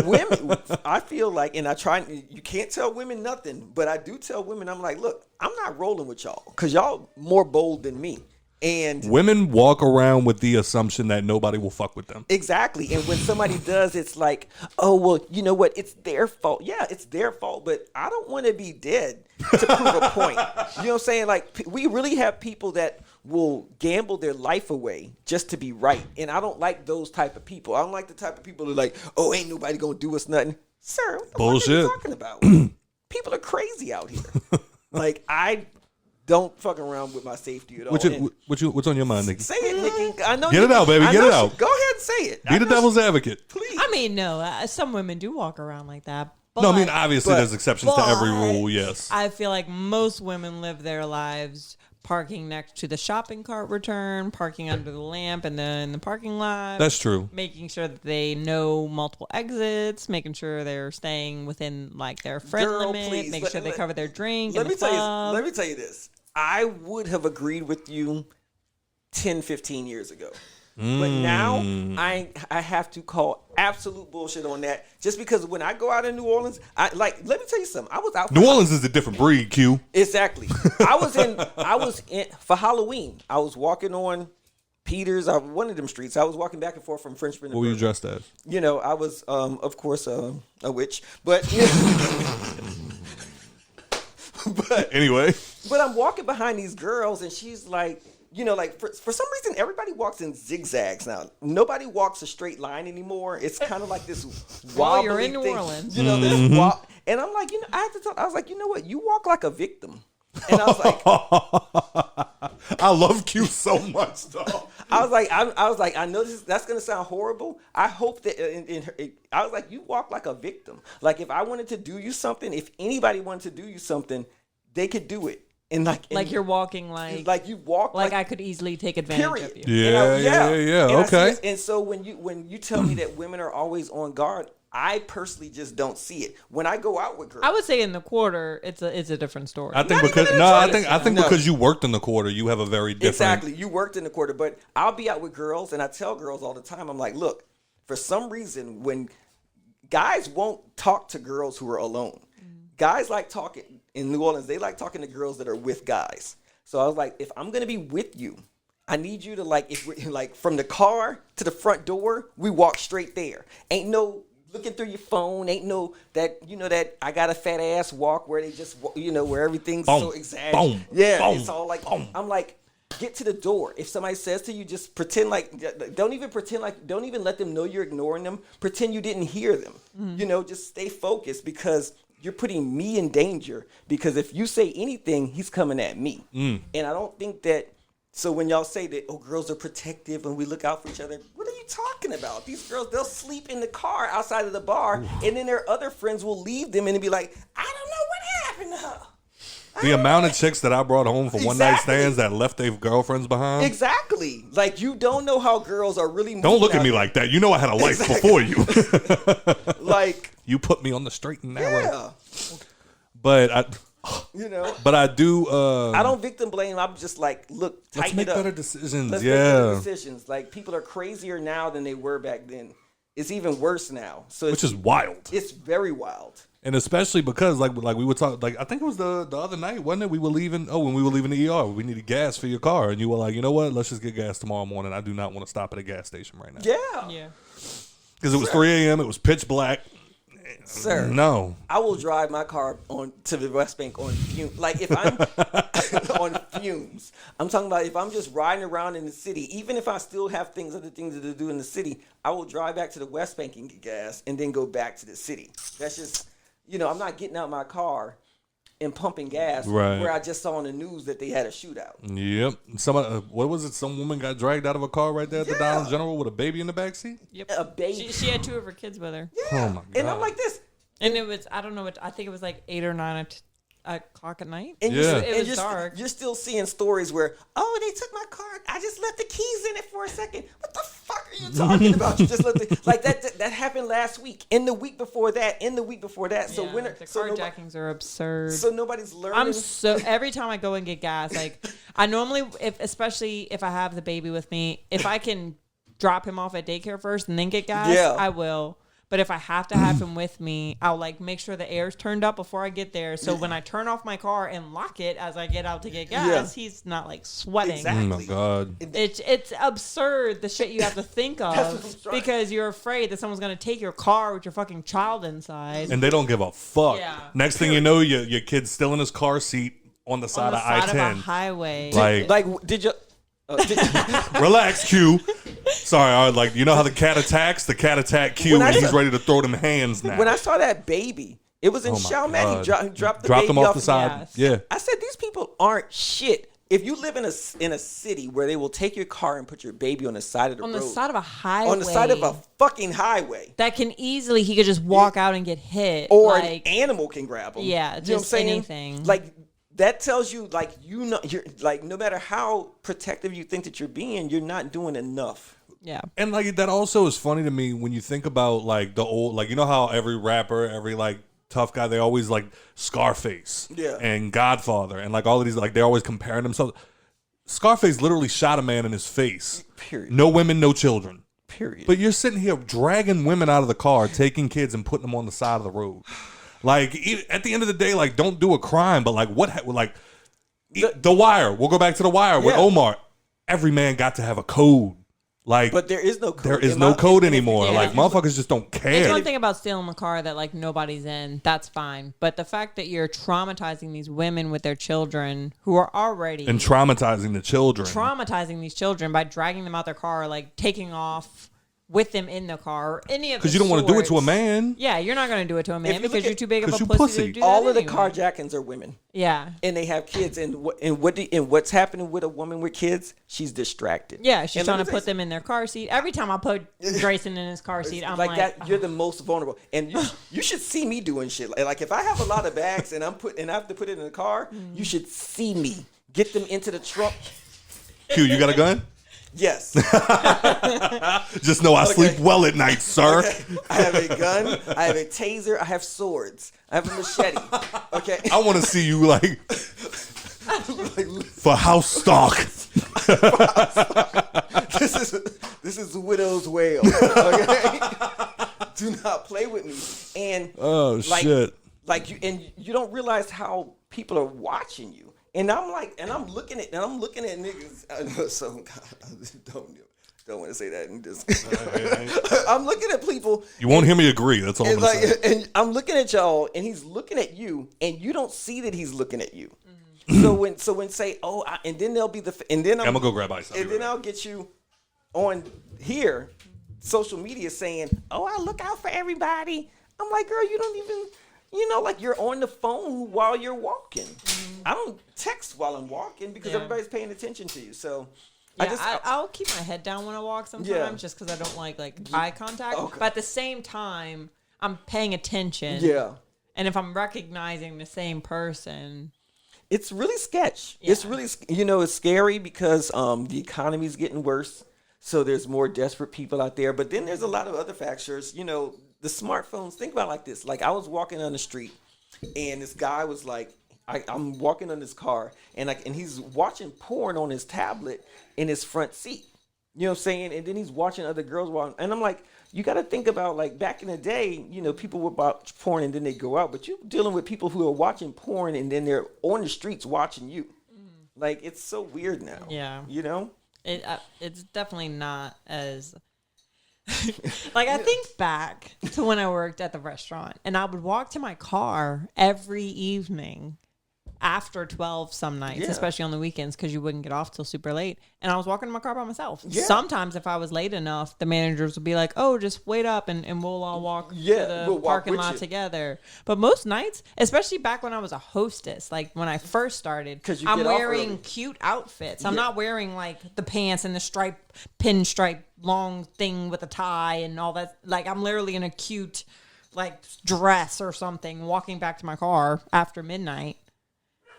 women, I feel like, and I try. You can't tell women nothing, but I do tell women. I'm like, look, I'm not rolling with y'all because y'all more bold than me. And women walk around with the assumption that nobody will fuck with them. Exactly. And when somebody does, it's like, oh, well, you know what? It's their fault. Yeah, it's their fault. But I don't want to be dead to prove a point. You know what I'm saying? Like, we really have people that will gamble their life away just to be right. And I don't like those type of people. I don't like the type of people who are like, oh, ain't nobody going to do us nothing. Sir, what the fuck are you talking about? People are crazy out here. Like, I don't fuck around with my safety at all. What's on your mind, Nikki? Say it, Nikki. I know. Get it out, baby. Get it out. Go ahead and say it. Be the devil's advocate. Please. I mean, no. Some women do walk around like that. But, no, I mean, obviously there's exceptions to every rule, yes. I feel like most women live their lives parking next to the shopping cart return, parking under the lamp and then the parking lot. That's true. Making sure that they know multiple exits, making sure they're staying within, like, their friend limit, making sure they cover their drink. Let me tell you this. I would have agreed with you 10, 15 years ago. But now I have to call absolute bullshit on that. Just because when I go out in New Orleans, let me tell you something. I was out. New Orleans is a different breed, Q. Exactly. I was in for Halloween. I was walking on Peters, one of them streets. I was walking back and forth from Frenchman. What were you dressed as? I was, of course, a witch. But anyway. But I'm walking behind these girls, and she's like, for some reason, everybody walks in zigzags now. Nobody walks a straight line anymore. It's kind of like this wobbly you're in New thing. Orleans. This and I'm like, I have to tell. I was like, you know what? You walk like a victim. And I was like, I love Q so much, though. I know that's gonna sound horrible. I hope that I was like, you walk like a victim. Like if I wanted to do you something, if anybody wanted to do you something, they could do it. And like you're walking like you walk like I could easily take advantage of you. Yeah. Okay. And so when you tell me that women are always on guard, I personally just don't see it. When I go out with girls, I would say in the quarter, it's a different story. I think because you worked in the quarter, you have a very different. Exactly, you worked in the quarter, but I'll be out with girls, and I tell girls all the time, I'm like, look, for some reason, when guys won't talk to girls who are alone, guys like talking in New Orleans. They like talking to girls that are with guys. So I was like, if I'm gonna be with you, I need you to if we're like from the car to the front door, we walk straight there. Ain't no looking through your phone. Ain't no that I got a fat ass walk where they just where everything's so exaggerated. It's all like I'm like, get to the door. If somebody says to you, just pretend don't even let them know you're ignoring them. Pretend you didn't hear them. Just stay focused because you're putting me in danger. Because if you say anything, he's coming at me. And I don't think that. So when y'all say that, girls are protective and we look out for each other, what are you talking about? These girls, they'll sleep in the car outside of the bar, and then their other friends will leave them and be like, I don't know what happened to her. The amount of chicks that I brought home for one night stands that left their girlfriends behind. Exactly. Like, you don't know how girls are really moving. Don't look at me like that. You know I had a life before you. Like, you put me on the straight and narrow. Yeah. But I do. I don't victim blame. I'm just like, look, tighten let's make it up. better decisions. Let's make better decisions. Like, people are crazier now than they were back then. It's even worse now. Which is wild. It's very wild. And especially because like we were talking, like I think it was the other night, wasn't it? We were leaving. Oh, when we were leaving the ER, we needed gas for your car, and you were like, you know what? Let's just get gas tomorrow morning. I do not want to stop at a gas station right now. Yeah. Because it was 3 a.m. It was pitch black. Sir, no. I will drive my car to the West Bank on fumes. Like if I'm on fumes, I'm talking about if I'm just riding around in the city, even if I still have other things to do in the city, I will drive back to the West Bank and get gas and then go back to the city. That's just, I'm not getting out my car and pumping gas where I just saw on the news that they had a shootout. Yep. What was it? Some woman got dragged out of a car right there at the Dollar General with a baby in the backseat? Yep. A baby. She had 2 of her kids with her. Yeah. Oh my God. And I'm like this. And it was, I don't know, I think it was like 8 or 9 o'clock at night. And it was dark. You're still seeing stories where, they took my car. I just left the keys in it for a second. What the fuck are you talking about? You just left that happened last week. In the week before that. So the carjackings are absurd. So nobody's learning. Every time I go and get gas, like I normally, especially if I have the baby with me, if I can drop him off at daycare first and then get gas, I will. But if I have to have him with me, I'll make sure the air's turned up before I get there. So when I turn off my car and lock it as I get out to get gas, he's not sweating. Exactly. Oh my God. It's absurd the shit you have to think of because you're afraid that someone's going to take your car with your fucking child inside. And they don't give a fuck. Yeah. Next thing you know, your kid's still in his car seat on the side of I-10. On the highway. Did you... Relax, Q. Sorry, you know how the cat attacks? The cat attacked Q and he's ready to throw them hands now. When I saw that baby, it was in Chalmette. He dropped the baby them off the side. Yes. Yeah. I said, these people aren't shit. If you live in a city where they will take your car and put your baby on the side of the road. On the side of a highway. On the side of a fucking highway. That can easily, he could just walk out and get hit. Or an animal can grab him. Yeah, you know what I'm saying? Anything. That tells you, you're no matter how protective you think that you're being, you're not doing enough. Yeah. And that also is funny to me when you think about the old, you know how every rapper, every tough guy, they always Scarface and Godfather and all of these, they're always comparing themselves. Scarface literally shot a man in his face. Period. No women, no children. Period. But you're sitting here dragging women out of the car, taking kids and putting them on the side of the road. At the end of the day, don't do a crime, but The Wire. We'll go back to The Wire with Omar. Every man got to have a code. But there is no code. There is no code anymore. Motherfuckers just don't care. It's one thing about stealing a car that nobody's in. That's fine. But the fact that you're traumatizing these women with their children who are already and traumatizing the children, traumatizing these children by dragging them out their car, taking off with them in the car. Or any of because you don't want to do it to a man. Yeah, you're not going to do it to a man because you're too big of a pussy. pussy to do All that of the anyway. carjackings are women. Yeah. And they have kids. And what's happening with a woman with kids? She's distracted. Yeah, she's And trying let to me put them in their car seat. Every time I put Grayson in his car seat, I'm like that. You're the most vulnerable, and you should see me doing shit. Like if I have a lot of bags and I have to put it in the car, you should see me get them into the trunk. Q, you got a gun? Yes. Just know I sleep well at night, sir. Okay. I have a gun. I have a taser. I have swords. I have a machete. Okay. I want to see you like for house stock. This is widow's wail. Okay. Do not play with me. And shit. Like you don't realize how people are watching you. And I'm looking at niggas. I know, so don't want to say that. And just, I'm looking at people. You won't hear me agree. That's all I'm gonna say. And I'm looking at y'all, and he's looking at you, and you don't see that he's looking at you. So when say, and then there'll be and then I'm gonna go grab ice. And then I'll get you on here, social media saying, "Oh, I look out for everybody." I'm like, girl, you don't even. Like you're on the phone while you're walking. I don't text while I'm walking because everybody's paying attention to you. So I'll keep my head down when I walk sometimes just because I don't like eye contact. Okay. But at the same time, I'm paying attention. Yeah. And if I'm recognizing the same person, it's really sketch. Yeah. It's really, it's scary because the economy's getting worse. So there's more desperate people out there. But then there's a lot of other factors, the smartphones. Think about it like this. Like I was walking on the street and this guy was like, I'm walking on his car and he's watching porn on his tablet in his front seat. You know what I'm saying? And then he's watching other girls walking. And I'm like, you got to think about like back in the day, people would watch porn and then they go out. But you're dealing with people who are watching porn and then they're on the streets watching you. Like it's so weird now. Yeah. It's definitely not as I think back to when I worked at the restaurant and I would walk to my car every evening after 12 some nights, especially on the weekends because you wouldn't get off till super late. And I was walking to my car by myself. Yeah. Sometimes if I was late enough, the managers would be like, oh, just wait up and we'll all walk to the parking lot together. But most nights, especially back when I was a hostess, like when I first started, I'm wearing cute outfits. I'm not wearing like the pants and the pinstripe long thing with a tie and all that. Like I'm literally in a cute like dress or something walking back to my car after midnight.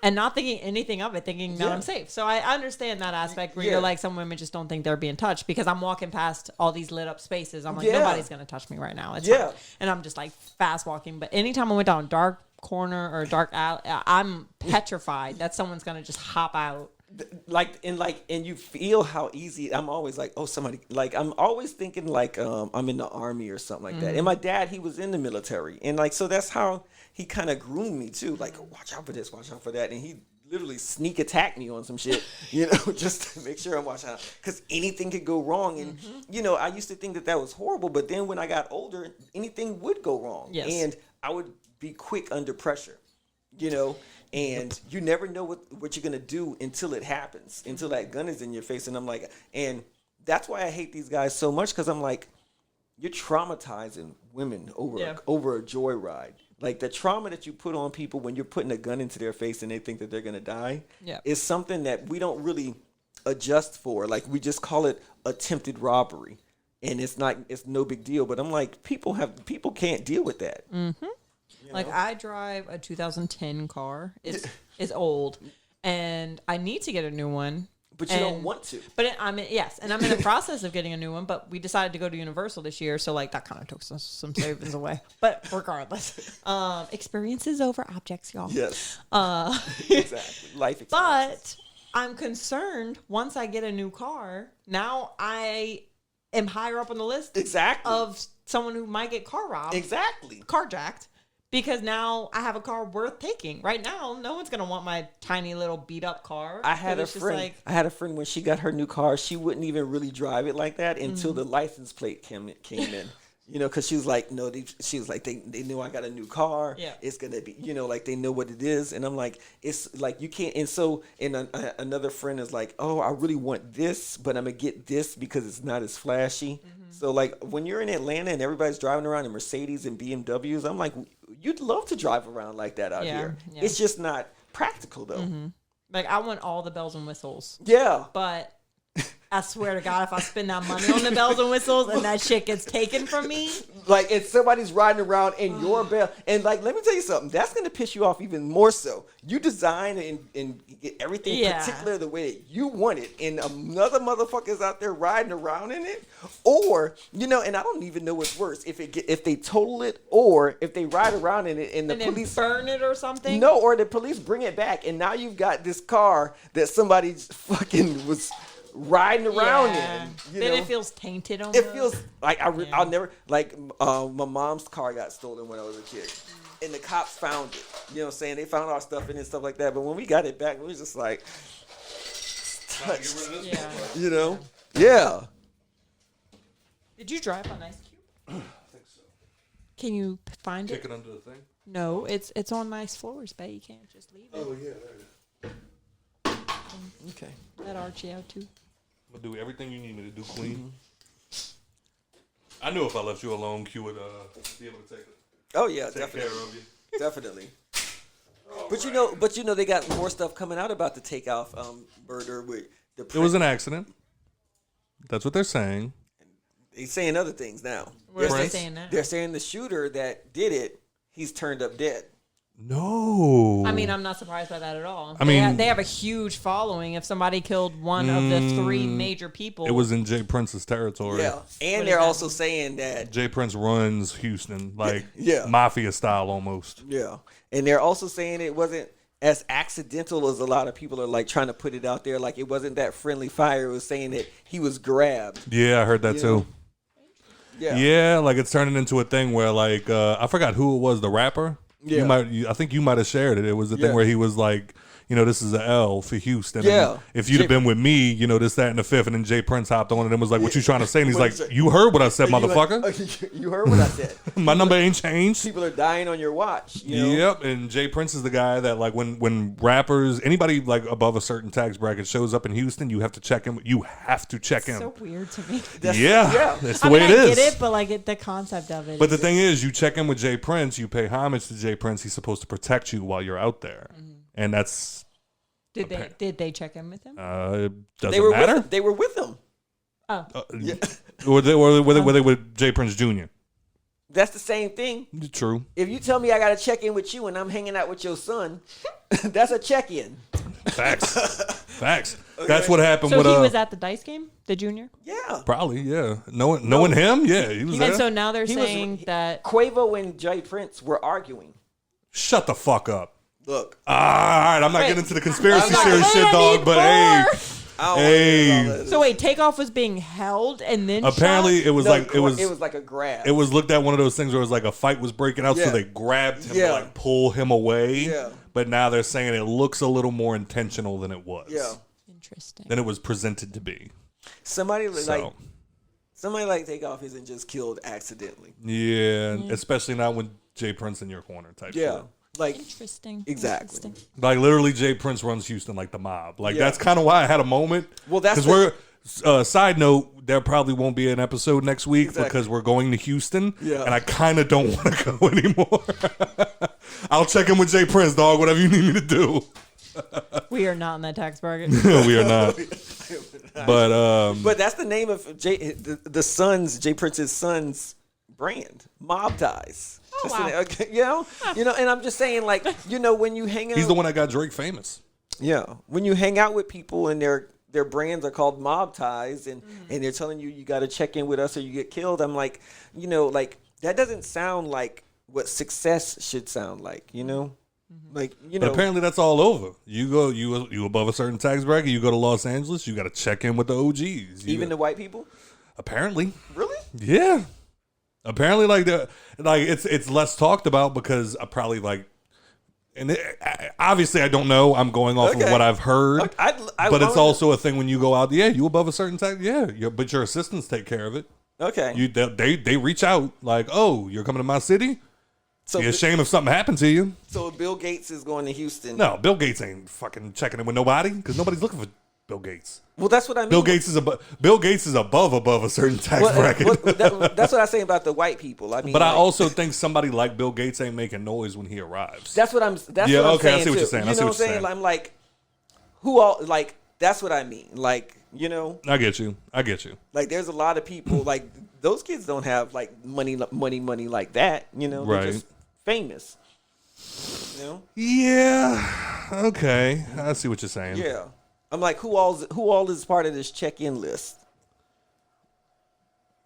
And not thinking anything of it, thinking that I'm safe. So I understand that aspect where you're like, some women just don't think they're being touched because I'm walking past all these lit up spaces. I'm like, nobody's going to touch me right now. It's fine. And I'm just like fast walking. But anytime I went down a dark corner or a dark alley, I'm petrified that someone's going to just hop out. And you feel how easy. I'm always like, oh, somebody. Like I'm always thinking like I'm in the army or something like that. And my dad, he was in the military, and like so that's how he kind of groomed me too. Like, watch out for this, watch out for that, and he literally sneak attack me on some shit, just to make sure I'm watching out because anything could go wrong. And I used to think that was horrible, but then when I got older, anything would go wrong, and I would be quick under pressure, And you never know what you're going to do until it happens, until that gun is in your face. And I'm like, and that's why I hate these guys so much because I'm like, you're traumatizing women over a joyride. Like the trauma that you put on people when you're putting a gun into their face and they think that they're going to die is something that we don't really adjust for. Like we just call it attempted robbery. And it's no big deal. But I'm like, people can't deal with that. Mm-hmm. Like I drive a 2010 car. It's old, and I need to get a new one. But you don't want to. But I'm in the process of getting a new one. But we decided to go to Universal this year, so like that kind of took some savings away. But regardless, experiences over objects, y'all. Yes. Exactly. Life experiences. But I'm concerned once I get a new car. Now I am higher up on the list. Exactly. Of someone who might get car robbed. Exactly. Carjacked. Because now I have a car worth taking. Right now, no one's gonna want my tiny little beat up car. I had a friend when she got her new car. She wouldn't even really drive it like that until the license plate came in. You know, because she was like, no, she was like, they knew I got a new car. Yeah. It's going to be, you know, like they know what it is. And I'm like, it's like you can't. And so, another friend is like, oh, I really want this, but I'm going to get this because it's not as flashy. Mm-hmm. So, like, when you're in Atlanta and everybody's driving around in Mercedes and BMWs, I'm like, you'd love to drive around like that out here. Yeah. It's just not practical, though. Mm-hmm. Like, I want all the bells and whistles. Yeah. But I swear to God, if I spend that money on the bells and whistles and that shit gets taken from me. Like, if somebody's riding around in your bell, and like, let me tell you something, that's going to piss you off even more so. You design and get everything particular the way that you want it, and another motherfucker's out there riding around in it, or, you know, and I don't even know what's worse, if they total it, or if they ride around in it and the police burn it or something. No, or the police bring it back, and now you've got this car that somebody fucking was riding around in. Then it feels tainted on it feels like I'll never, like, my mom's car got stolen when I was a kid, and the cops found it. You know what I'm saying? They found our stuff in it and stuff like that, but when we got it back, we was just like, touched. You know? Yeah. Did you drive on Ice Cube? I think so. Can you find it? Kick it under the thing? No, it's on nice floors, babe. You can't just leave it. Oh, yeah, there it is. Okay. That Archie out too. I'll do everything you need me to do clean. I knew if I left you alone, Q would be able to take it. Oh yeah, take definitely. care of you. Definitely. But you know they got more stuff coming out about the takeoff murder with the. It was an accident. That's what they're saying. They're saying other things now. What are they saying now? They're saying the shooter that did it, he's turned up dead. No. I mean, I'm not surprised by that at all. I mean, they have a huge following. If somebody killed one of the three major people, it was in Jay Prince's territory. Yeah, and they're also saying that Jay Prince runs Houston, like yeah. mafia style almost. Yeah, and they're also saying it wasn't as accidental as a lot of people are like trying to put it out there. Like it wasn't that friendly fire. It was saying that he was grabbed. Yeah, I heard that too. Know? Yeah, yeah, like it's turning into a thing where like I forgot who it was, the rapper. Yeah, I think you might have shared it. It was the thing where he was like, you know, this is an L for Houston. Yeah. And if you'd have been with me, you know, this, that, and the fifth, and then Jay Prince hopped on and was like, what you trying to say? And he's like, you heard what I said, motherfucker. Like, you heard what I said. My number ain't changed. People are dying on your watch. You know? Yep, and Jay Prince is the guy that like when rappers, anybody like above a certain tax bracket shows up in Houston, you have to check in. You have to check in. So weird to me. That's the way it is. I get it, but like the concept of it. But the thing is, you check in with Jay Prince, you pay homage to Jay Prince. He's supposed to protect you while you're out there, and that's. Did they check in with him? It doesn't matter. They were with him. Oh, yeah. Were they with Jay Prince Jr.? That's the same thing. True. If you tell me I got to check in with you and I'm hanging out with your son, that's a check-in. Facts. Okay. That's what happened so with. So he was at the dice game, the junior. Yeah. Probably. Yeah. Knowing him, yeah, he was there. And so now they're saying that Quavo and Jay Prince were arguing. Shut the fuck up. Look. All right, I'm not getting into the conspiracy theory shit, dog. But hey. So wait, TakeOff was being held and then apparently shot? it was it was like a grab. It was looked at one of those things where it was like a fight was breaking out, so they grabbed him to like pull him away. Yeah. But now they're saying it looks a little more intentional than it was. Yeah. Interesting. Than it was presented to be. Somebody like TakeOff isn't just killed accidentally. Yeah, especially not with Jay Prince in your corner type. Yeah. Shit. Like interesting. Exactly. Interesting. Like literally, Jay Prince runs Houston like the mob. Like that's kind of why I had a moment. Well, that's because side note, there probably won't be an episode next week because we're going to Houston. Yeah. And I kind of don't want to go anymore. I'll check in with Jay Prince, dog. Whatever you need me to do. We are not in that tax bracket. We are not. But that's the name of the son's Jay Prince's son's brand, Mob Ties. Oh, wow. You know, and I'm just saying, like, you know, when you hang out, he's the one that got Drake famous. Yeah, when you hang out with people and their brands are called Mob Ties, and they're telling you got to check in with us or you get killed. I'm like, you know, like that doesn't sound like what success should sound like, you know. Like, you know, but apparently that's all over. You above a certain tax bracket, you go to Los Angeles, you got to check in with the OGs. Even the white people. Apparently. Really? Yeah. Apparently, it's less talked about because I probably obviously I don't know. I'm going off of what I've heard, but it's also a thing when you go out. Yeah, you above a certain tax. Yeah, but your assistants take care of it. Okay. They reach out like, oh, you're coming to my city? So Be ashamed if something happened to you. So if Bill Gates is going to Houston. No, Bill Gates ain't fucking checking in with nobody because nobody's looking for Bill Gates. Well, that's what I mean. Bill Gates is above a certain tax bracket. That's what I say about the white people. I mean, but I also think somebody like Bill Gates ain't making noise when he arrives. That's what I'm. That's yeah, what I'm okay, saying I see what too. you're saying. You know what I'm saying? I'm like, who all like? That's what I mean. Like, you know. I get you. Like, there's a lot of people like those kids don't have like money like that. You know, right? They're just famous. You know. Yeah. Okay. I see what you're saying. Yeah. I'm like, who all is part of this check-in list?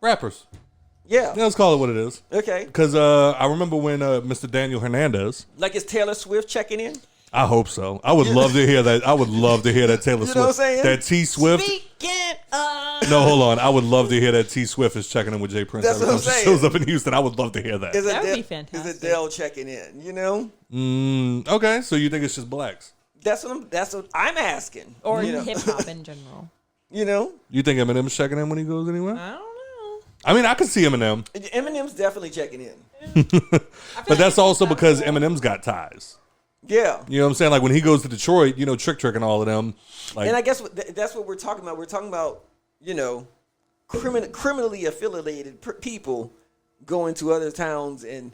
Rappers. Yeah. Let's call it what it is. Okay. Because I remember when Mr. Daniel Hernandez. Like, is Taylor Swift checking in? I hope so. I would love to hear that. I would love to hear that Taylor Swift. You know what I'm saying? That T Swift. Speaking of. No, hold on. I would love to hear that T Swift is checking in with Jay Prince. That's every what I'm time she saying. shows up in Houston. I would love to hear that. That would be fantastic. Is Adele checking in? You know? Okay, so you think it's just blacks? That's what I'm asking. Or you know? hip hop in general. You know? You think Eminem's checking in when he goes anywhere? I don't know. I mean, I could see Eminem. Eminem's definitely checking in. But that's also because Eminem's got ties. Yeah. You know what I'm saying? Like when he goes to Detroit, you know, Trick and all of them. Like, And I guess that's what we're talking about. We're talking about, you know, criminally affiliated people going to other towns and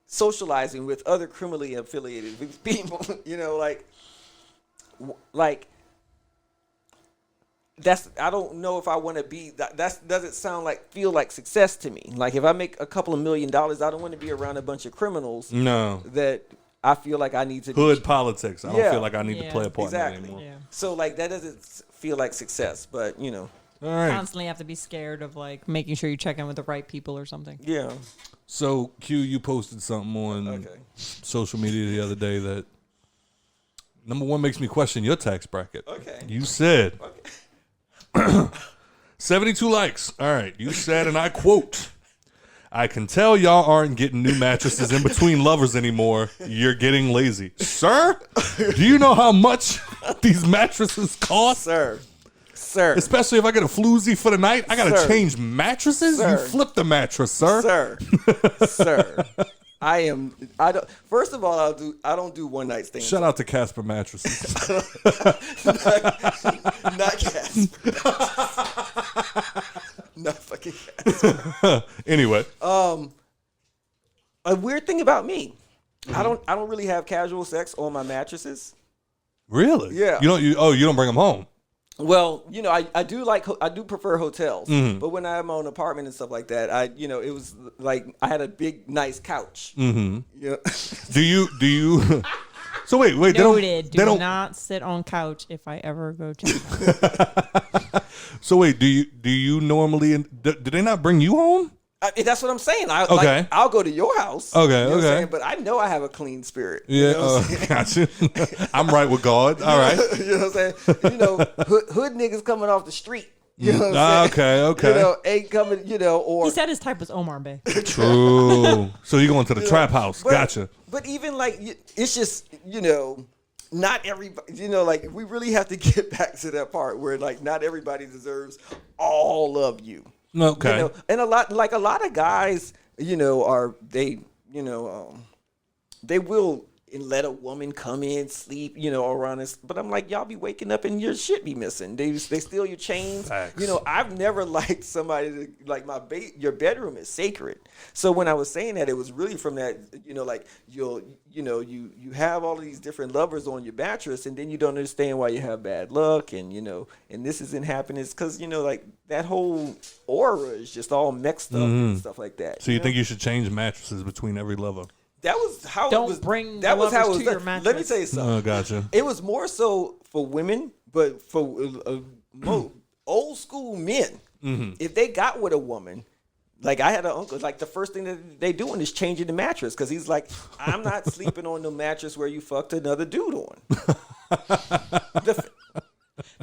socializing with other criminally affiliated people. You know, like that's, I don't know if I want to be that. Doesn't feel like success to me. Like if I make a couple of $1 million, I don't want to be around a bunch of criminals. No. That I feel like I need to hood politics. I don't feel like I need to Yeah. play a part in that Exactly. anymore. Yeah. So like that doesn't feel like success, but you know. All right. Constantly have to be scared of like making sure you check in with the right people or something. Yeah. So Q, you posted something on social media the other day that number one makes me question your tax bracket. Okay. You said 72 likes. All right. You said, and I quote, I can tell y'all aren't getting new mattresses in between lovers anymore. You're getting lazy. Sir, do you know how much these mattresses cost? Sir. Especially if I get a floozy for the night, I gotta change mattresses. Sir. You flip the mattress, sir. Sir. I don't. First of all, I don't do one night stands. Shout out to Casper mattresses. Not Casper. Not fucking Casper. Anyway, a weird thing about me, I don't really have casual sex on my mattresses. really? Yeah. You don't bring them home. Well, you know, I do prefer hotels, but when I have my own apartment and stuff like that, it was like I had a big nice couch. Mm-hmm. Yeah. Do you? So wait. Noted. They Do don't. not sit on couch if I ever go to. So wait. Do you normally? Do they not bring you home? That's what I'm saying. Okay. I'll go to your house. Okay, you know what I'm okay. saying? But I know I have a clean spirit. Yeah. You know what I'm saying? Gotcha. I'm right with God. All right. You know what I'm saying? You know, hood niggas coming off the street. You know what I'm saying? Okay. You know, ain't coming, you know, or. He said his type was Omar, babe. True. So you going to the trap house? Gotcha. But even like, it's just, you know, not everybody, you know, like we really have to get back to that part where like not everybody deserves all of you. Okay. You know, and a lot of guys, you know, they will let a woman come in, sleep, you know, around us. But I'm like, y'all be waking up and your shit be missing. They steal your chains. Facts. You know, I've never liked somebody to, like your bedroom is sacred. So when I was saying that, it was really from that, you know, like you have all of these different lovers on your mattress, and then you don't understand why you have bad luck, and you know, and this isn't happening. It's because, you know, like that whole aura is just all mixed up and stuff like that. So you think you should change mattresses between every lover? That was how Don't it was. bring That the was how it lovers was. to your Let me mattress. tell you something. Oh, gotcha. It was more so for women, but for old school men, if they got with a woman, like I had an uncle, like the first thing that they doing is changing the mattress because he's like, I'm not sleeping on the mattress where you fucked another dude on.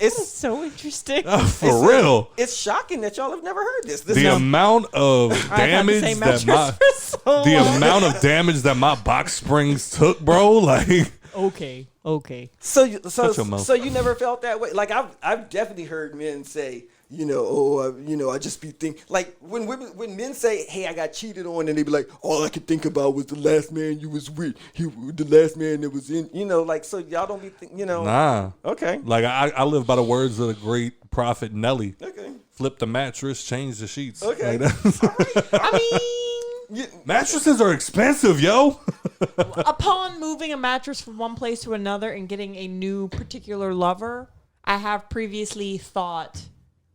It's So interesting. For real. It's shocking that y'all have never heard this. The amount of damage the amount of damage that my box springs took, bro. Like, Okay. So your mouth. you never felt that way? Like I've definitely heard men say, I just be thinking, like, when men say, hey, I got cheated on, and they be like, all I could think about was the last man you was with, the last man that was in, like, so y'all don't be thinking, Nah. Okay. Like, I live by the words of the great prophet Nelly. Okay. Flip the mattress, change the sheets. Okay. Like I mean, mattresses are expensive, yo. upon moving a mattress from one place to another and getting a new particular lover, I have previously thought,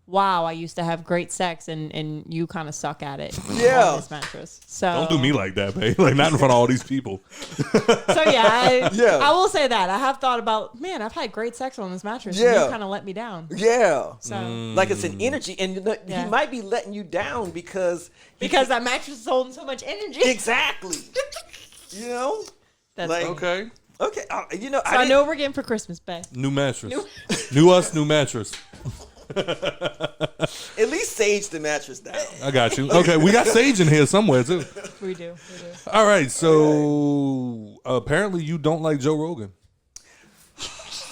wow, I used to have great sex and you kind of suck at it. Yeah. On this mattress. So Don't do me like that, babe. Like, not in front of all these people. So yeah, Yeah. I will say that. I have thought about, man, I've had great sex on this mattress. Yeah. And you kind of let me down. Yeah. So Like, it's an energy, and Yeah. he might be letting you down because that mattress is holding so much energy. exactly. That's like, Okay. Okay, So I know what we're getting for Christmas, babe. New mattress. New us, new mattress. at least sage the mattress down. I got you. Okay, we got Sage in here somewhere, too. We do. All right, so apparently you don't like Joe Rogan.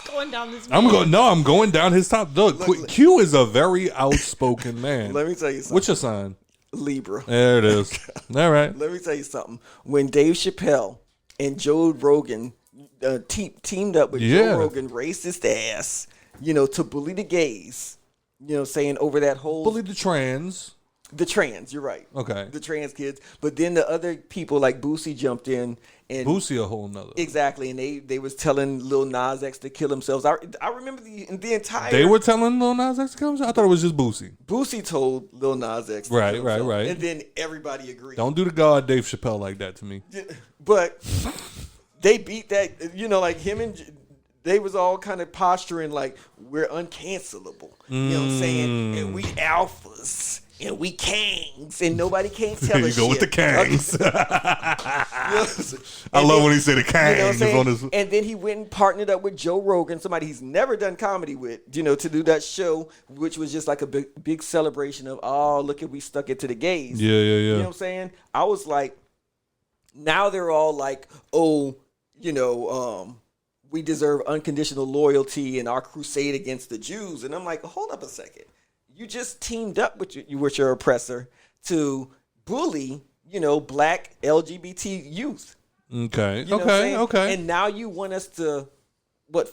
Going down this. I'm going down his top. Look, Q is a very outspoken man. Let me tell you something. What's your sign? Libra. There it is. All right. Let me tell you something. When Dave Chappelle and Joe Rogan teamed up with Joe Rogan, racist ass, to bully the gays, saying over that whole Bully the trans. the trans. You're right. Okay. The trans kids, but then the other people like Boosie jumped in and Boosie a whole nother. exactly, and they was telling Lil Nas X to kill themselves. I remember the entire. They were telling Lil Nas X to come. I thought it was just Boosie. Boosie told Lil Nas X. To Right, kill right, himself, right. And then everybody agreed. Don't do the God Dave Chappelle like that to me. But they beat that. Like him and. They was all kind of posturing like we're uncancelable. You know what I'm saying? And we alphas and we kangs and nobody can't tell You us go shit. with the kangs. I And love then- when he said the You know what I'm kangs. saying? On his, And then he went and partnered up with Joe Rogan, somebody he's never done comedy with, to do that show, which was just like a big celebration of, oh, look at we stuck it to the gays. yeah. You know what I'm saying? I was like, now they're all like, oh, we deserve unconditional loyalty in our crusade against the Jews. And I'm like, hold up a second. You just teamed up with your oppressor to bully, black LGBT youth. Okay. You know what I'm saying? Okay. And now you want us to,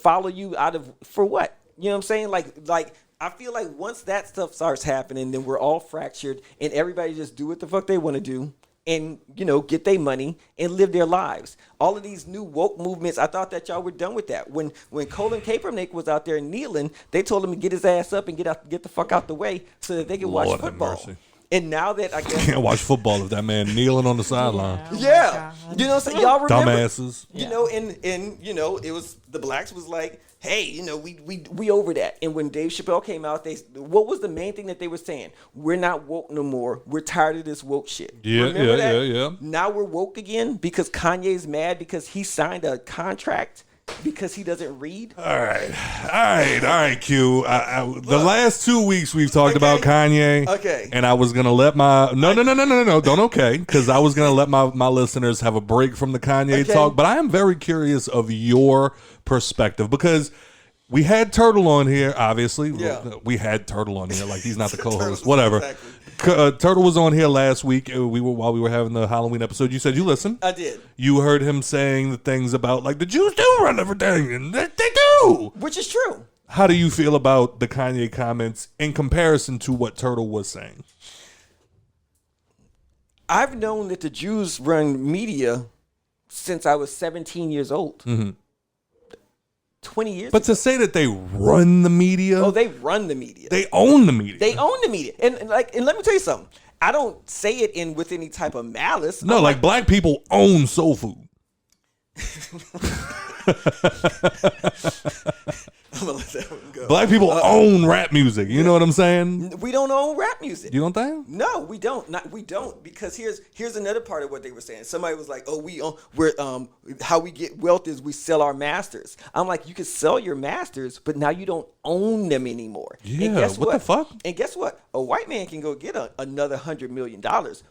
follow you out of, for what? You know what I'm saying? Like I feel like once that stuff starts happening, then we're all fractured and everybody just do what the fuck they want to do. And, get their money and live their lives. All of these new woke movements, I thought that y'all were done with that. When Colin Kaepernick was out there kneeling, they told him to get his ass up and get the fuck out the way so that they could watch Lord have football. mercy. And now that I guess... Can't watch football if that man kneeling on the sideline. Oh my Yeah. God. You know what I'm saying? Y'all remember... Dumbasses. And it was... The blacks was like, hey, we over that. And when Dave Chappelle came out, what was the main thing that they were saying? We're not woke no more. We're tired of this woke shit. Remember that? Yeah. Now we're woke again because Kanye's mad because he signed a contract because he doesn't read. All right, Q. The last 2 weeks we've talked about Kanye. Okay. And I was gonna let my no, don't because I was gonna let my listeners have a break from the Kanye talk. But I am very curious of your perspective because we had Turtle on here. Obviously, we had Turtle on here. Like he's not the co-host. Whatever. Exactly. Turtle was on here last week. While we were having the Halloween episode. You said you listened. I did. You heard him saying the things about like the Jews do run everything, and they do. Which is true. How do you feel about the Kanye comments in comparison to what Turtle was saying? I've known that the Jews run media since I was 17 years old. 20 years But to say that they run the media, Oh, they run the media. they own the media. They own the media. And let me tell you something. I don't say it with any type of malice. No, I'm like black people own soul food. I'm gonna let that one go. Black people own rap music. You know what I'm saying? We don't own rap music. You don't think? No, we don't. We don't, because here's another part of what they were saying. Somebody was like, "Oh, how we get wealth is we sell our masters." I'm like, you can sell your masters, but now you don't own them anymore. Yeah, And guess what the fuck? And guess what? A white man can go get another $100 million,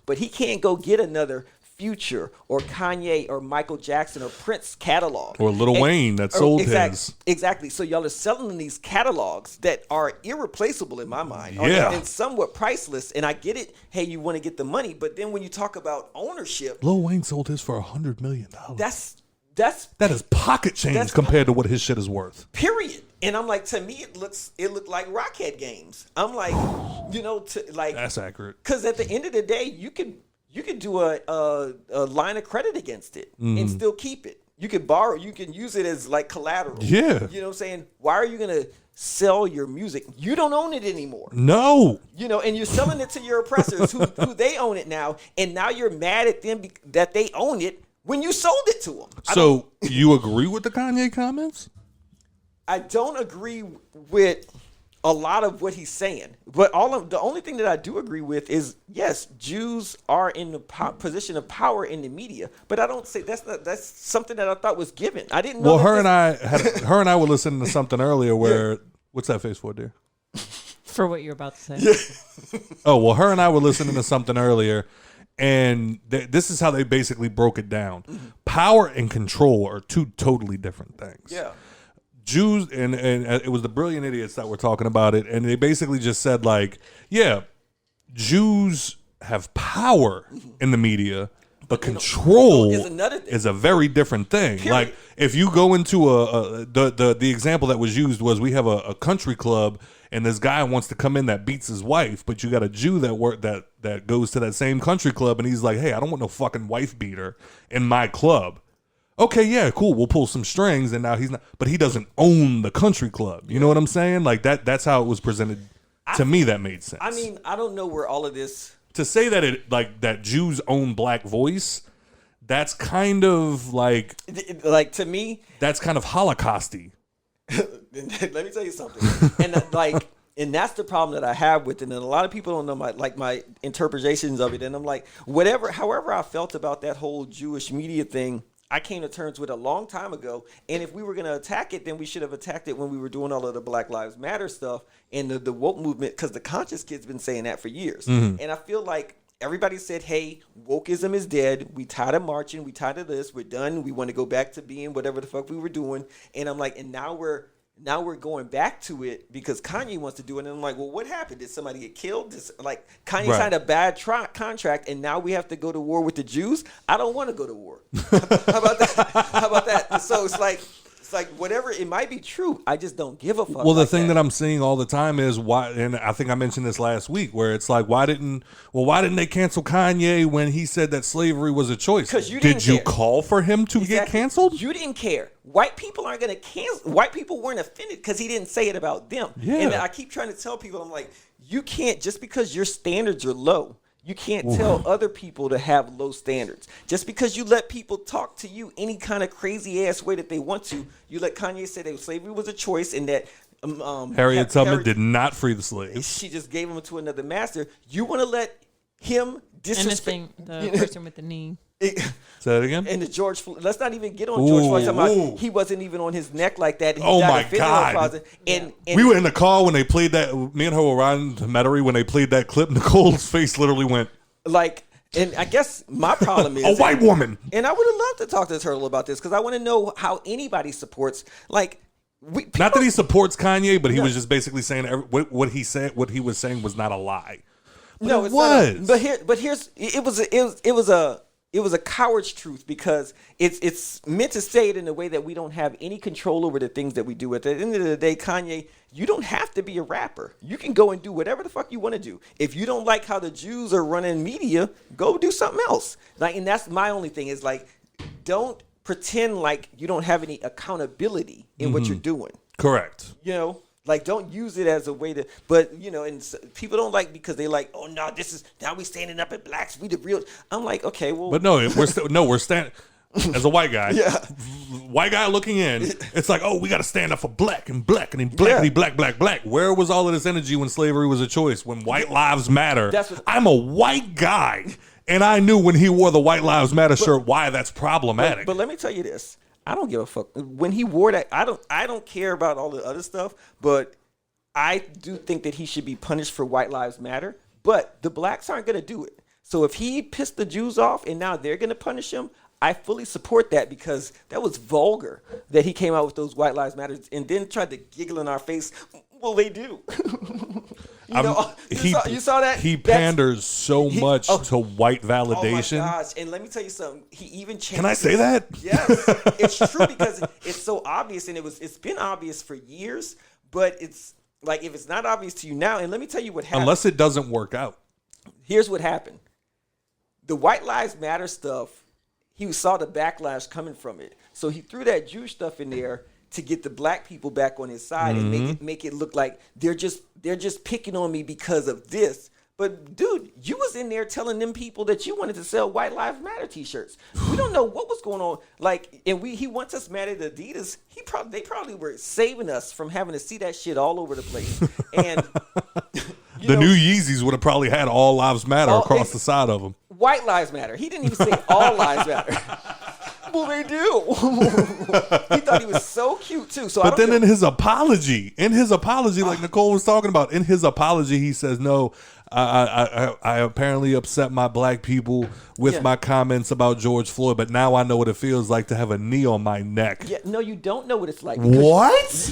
but he can't go get another Future or Kanye or Michael Jackson or Prince catalog. Or Lil Wayne that sold his. Exactly. So y'all are selling these catalogs that are irreplaceable in my mind. Yeah. And somewhat priceless. And I get it. Hey, you want to get the money. But then when you talk about ownership. Lil Wayne sold his for $100 million. That is pocket change compared to what his shit is worth. Period. And I'm like, to me, it looked like Rockhead games. I'm like, That's accurate. Because at the end of the day, you could do a line of credit against it and still keep it. You could borrow. You can use it as like collateral. Yeah. You know what I'm saying? Why are you gonna sell your music? You don't own it anymore. No. And you're selling it to your oppressors who they own it now, and now you're mad at them that they own it when you sold it to them. So you agree with the Kanye comments? I don't agree with a lot of what he's saying, but the only thing that I do agree with is yes, Jews are in the position of power in the media, but I don't say that's something that I thought was given. I didn't know. Well, her and I were listening to something earlier where what's that face for, dear? For what you're about to say. Oh, well, her and I were listening to something earlier. And this is how they basically broke it down. Mm-hmm. Power and control are two totally different things. Yeah. Jews, and it was the Brilliant Idiots that were talking about it, and they basically just said, like, yeah, Jews have power in the media, but control is a very different thing. Period. Like, if you go into the example that was used was we have a country club, and this guy wants to come in that beats his wife, but you got a Jew that goes to that same country club, and he's like, hey, I don't want no fucking wife beater in my club. Okay, yeah, cool. We'll pull some strings, and now he's not, but he doesn't own the country club. You know what I'm saying? Like that's how it was presented to me. That made sense. I mean, I don't know where all of this to say that that Jews own Black voice. That's kind of like to me. That's kind of Holocausty. Let me tell you something, and that's the problem that I have with it. And a lot of people don't know my interpretations of it. And I'm like, however I felt about that whole Jewish media thing, I came to terms with a long time ago. And if we were going to attack it, then we should have attacked it when we were doing all of the Black Lives Matter stuff and the woke movement, because the conscious kid's been saying that for years. Mm-hmm. And I feel like everybody said, hey, wokeism is dead. We tired of marching. We tired of this. We're done. We want to go back to being whatever the fuck we were doing. And I'm like, and now we're going back to it because Kanye wants to do it. And I'm like, well, what happened? Did somebody get killed? Kanye signed a bad contract, and now we have to go to war with the Jews? I don't want to go to war. How about that? So it's like whatever, it might be true. I just don't give a fuck. Well, the thing that I'm seeing all the time is why, and I think I mentioned this last week, where it's like, why didn't they cancel Kanye when he said that slavery was a choice? Because you didn't care. You call for him to get canceled? You didn't care. White people aren't going to cancel. White people weren't offended because he didn't say it about them. Yeah. And I keep trying to tell people, I'm like, you can't, just because your standards are low, you can't tell other people to have low standards. Just because you let people talk to you any kind of crazy ass way that they want to, you let Kanye say that slavery was a choice and that Harriet Tubman did not free the slaves. She just gave them to another master. You want to let him disrespect the person with the knee. Say that again? And the George Floyd. Let's not even get on George Floyd. About he wasn't even on his neck like that. Oh my God! And we were in the car when they played that. Me and her were riding to Metairie when they played that clip. Nicole's face literally went And I guess my problem is a white woman. And I would have loved to talk to Turtle about this because I want to know how anybody supports not that he supports Kanye, but he was just basically saying what he said. What he was saying was not a lie. But no, it was. It was a coward's truth because it's meant to say it in a way that we don't have any control over the things that we do. At the end of the day, Kanye, you don't have to be a rapper. You can go and do whatever the fuck you want to do. If you don't like how the Jews are running media, go do something else. And that's my only thing is don't pretend like you don't have any accountability in what you're doing. Correct. Don't use it as a way to, but and people don't because they oh no, now we standing up at blacks, we the real. I'm like, okay, well, but no, we're standing as a white guy, white guy looking in. It's like, oh, we got to stand up for black and black and black. Where was all of this energy when slavery was a choice? When white lives matter? I'm a white guy, and I knew when he wore the White Lives Matter shirt why that's problematic. But let me tell you this. I don't give a fuck. When he wore that, I don't care about all the other stuff, but I do think that he should be punished for White Lives Matter. But the blacks aren't going to do it. So if he pissed the Jews off and now they're going to punish him, I fully support that because that was vulgar that he came out with those White Lives Matter and then tried to giggle in our face. Well, they do. You saw that? He panders so much to white validation. Oh my gosh. And let me tell you something. He even changed. Can I say that? Yes. It's true because it's so obvious and it's been obvious for years, but it's like if it's not obvious to you now, and let me tell you what happened. Unless it doesn't work out. Here's what happened. The White Lives Matter stuff, he saw the backlash coming from it. So he threw that Jewish stuff in there to get the black people back on his side and make it look like they're just picking on me because of this. But dude, you was in there telling them people that you wanted to sell White Lives Matter t-shirts. We don't know what was going on. Like, and he wants us mad at Adidas. They probably were saving us from having to see that shit all over the place. And the new Yeezys would have probably had all lives matter across the side of them. White Lives Matter. He didn't even say all lives matter. Well, they do. He thought he was so cute too. So, but then in his apology, like Nicole was talking about, in his apology, he says, "No, I apparently upset my black people with my comments about George Floyd, but now I know what it feels like to have a knee on my neck." Yeah, no, you don't know what it's like. What?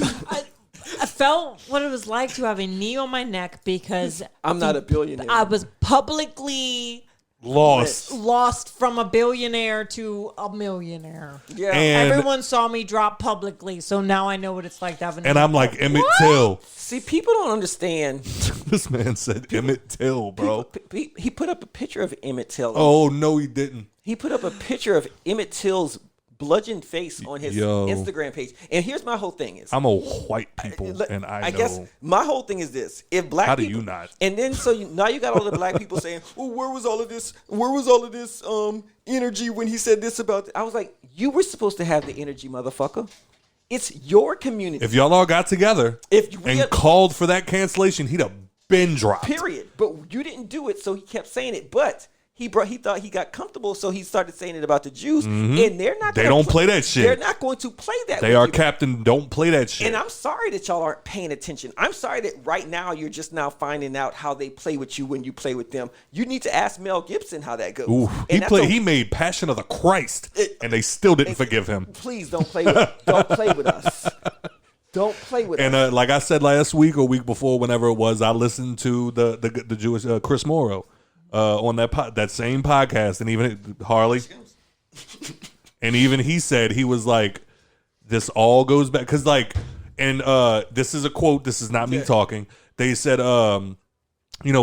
I felt what it was like to have a knee on my neck because I'm not a billionaire. I was publicly lost from a billionaire to a millionaire. Yeah, and everyone saw me drop publicly, so now I know what it's like to have a knee. And I'm like, Emmett Till. See, people don't understand. This man said Emmett Till, bro. He put up a picture of Emmett Till. Oh no, he didn't. He put up a picture of Emmett Till's bludgeoned face on his Instagram page. And here's my whole thing is, I'm a white people, and I know. guess my whole thing is this: if black how people, do you not? And then now you got all the black people saying, "Oh, where was all of this? Where was all of this energy when he said this about?" I was like, "You were supposed to have the energy, motherfucker. It's your community. If y'all all got together and called for that cancellation, he'd have been dropped. Period. But you didn't do it, so he kept saying it. But he thought he got comfortable, so he started saying it about the Jews, and they're not. They don't play that shit. They're not going to play that. They are Captain. Don't play that shit. And I'm sorry that y'all aren't paying attention. I'm sorry that right now you're just now finding out how they play with you when you play with them. You need to ask Mel Gibson how that goes. Ooh, he made Passion of the Christ, and they still didn't forgive him. Please don't play with us. Don't play with us. Don't play with us. And like I said last week or week before, whenever it was, I listened to the Jewish Chris Morrow. On that same podcast, and even Harley, and even he said, he was like, this all goes back, because this is a quote, this is not me talking, they said,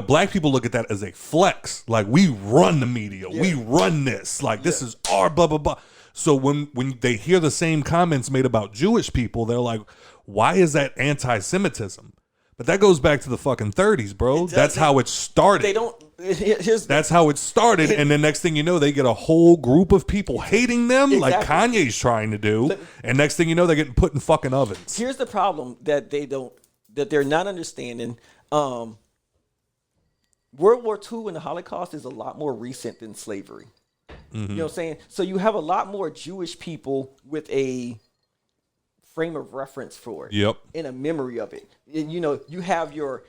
black people look at that as a flex, like, we run the media, we run this, like, this is our blah blah blah. So when they hear the same comments made about Jewish people, they're like, why is that anti-Semitism? But that goes back to the fucking 30s, bro. That's how it started. They don't. That's how it started, and the next thing you know, they get a whole group of people hating them, like Kanye's trying to do. And next thing you know, they're getting put in fucking ovens. Here's the problem that they're not understanding. World War II and the Holocaust is a lot more recent than slavery. You know what I'm saying? So you have a lot more Jewish people with a frame of reference for it, and a memory of it. And you have your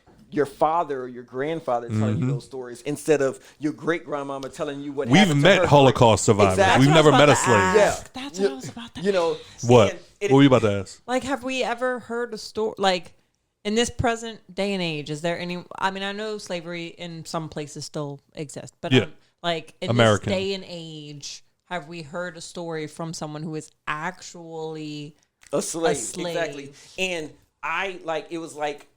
father or your grandfather telling you those stories instead of your great grandmama telling you what happened. We've met Holocaust survivors. Exactly. We've never met a slave. Yeah, that's what I was about to ask. What? What were you about to ask? Like, have we ever heard a story like in this present day and age? Is there any? I mean, I know slavery in some places still exists, but like in American. this day and age, have we heard a story from someone who is actually a slave. Exactly. And it was like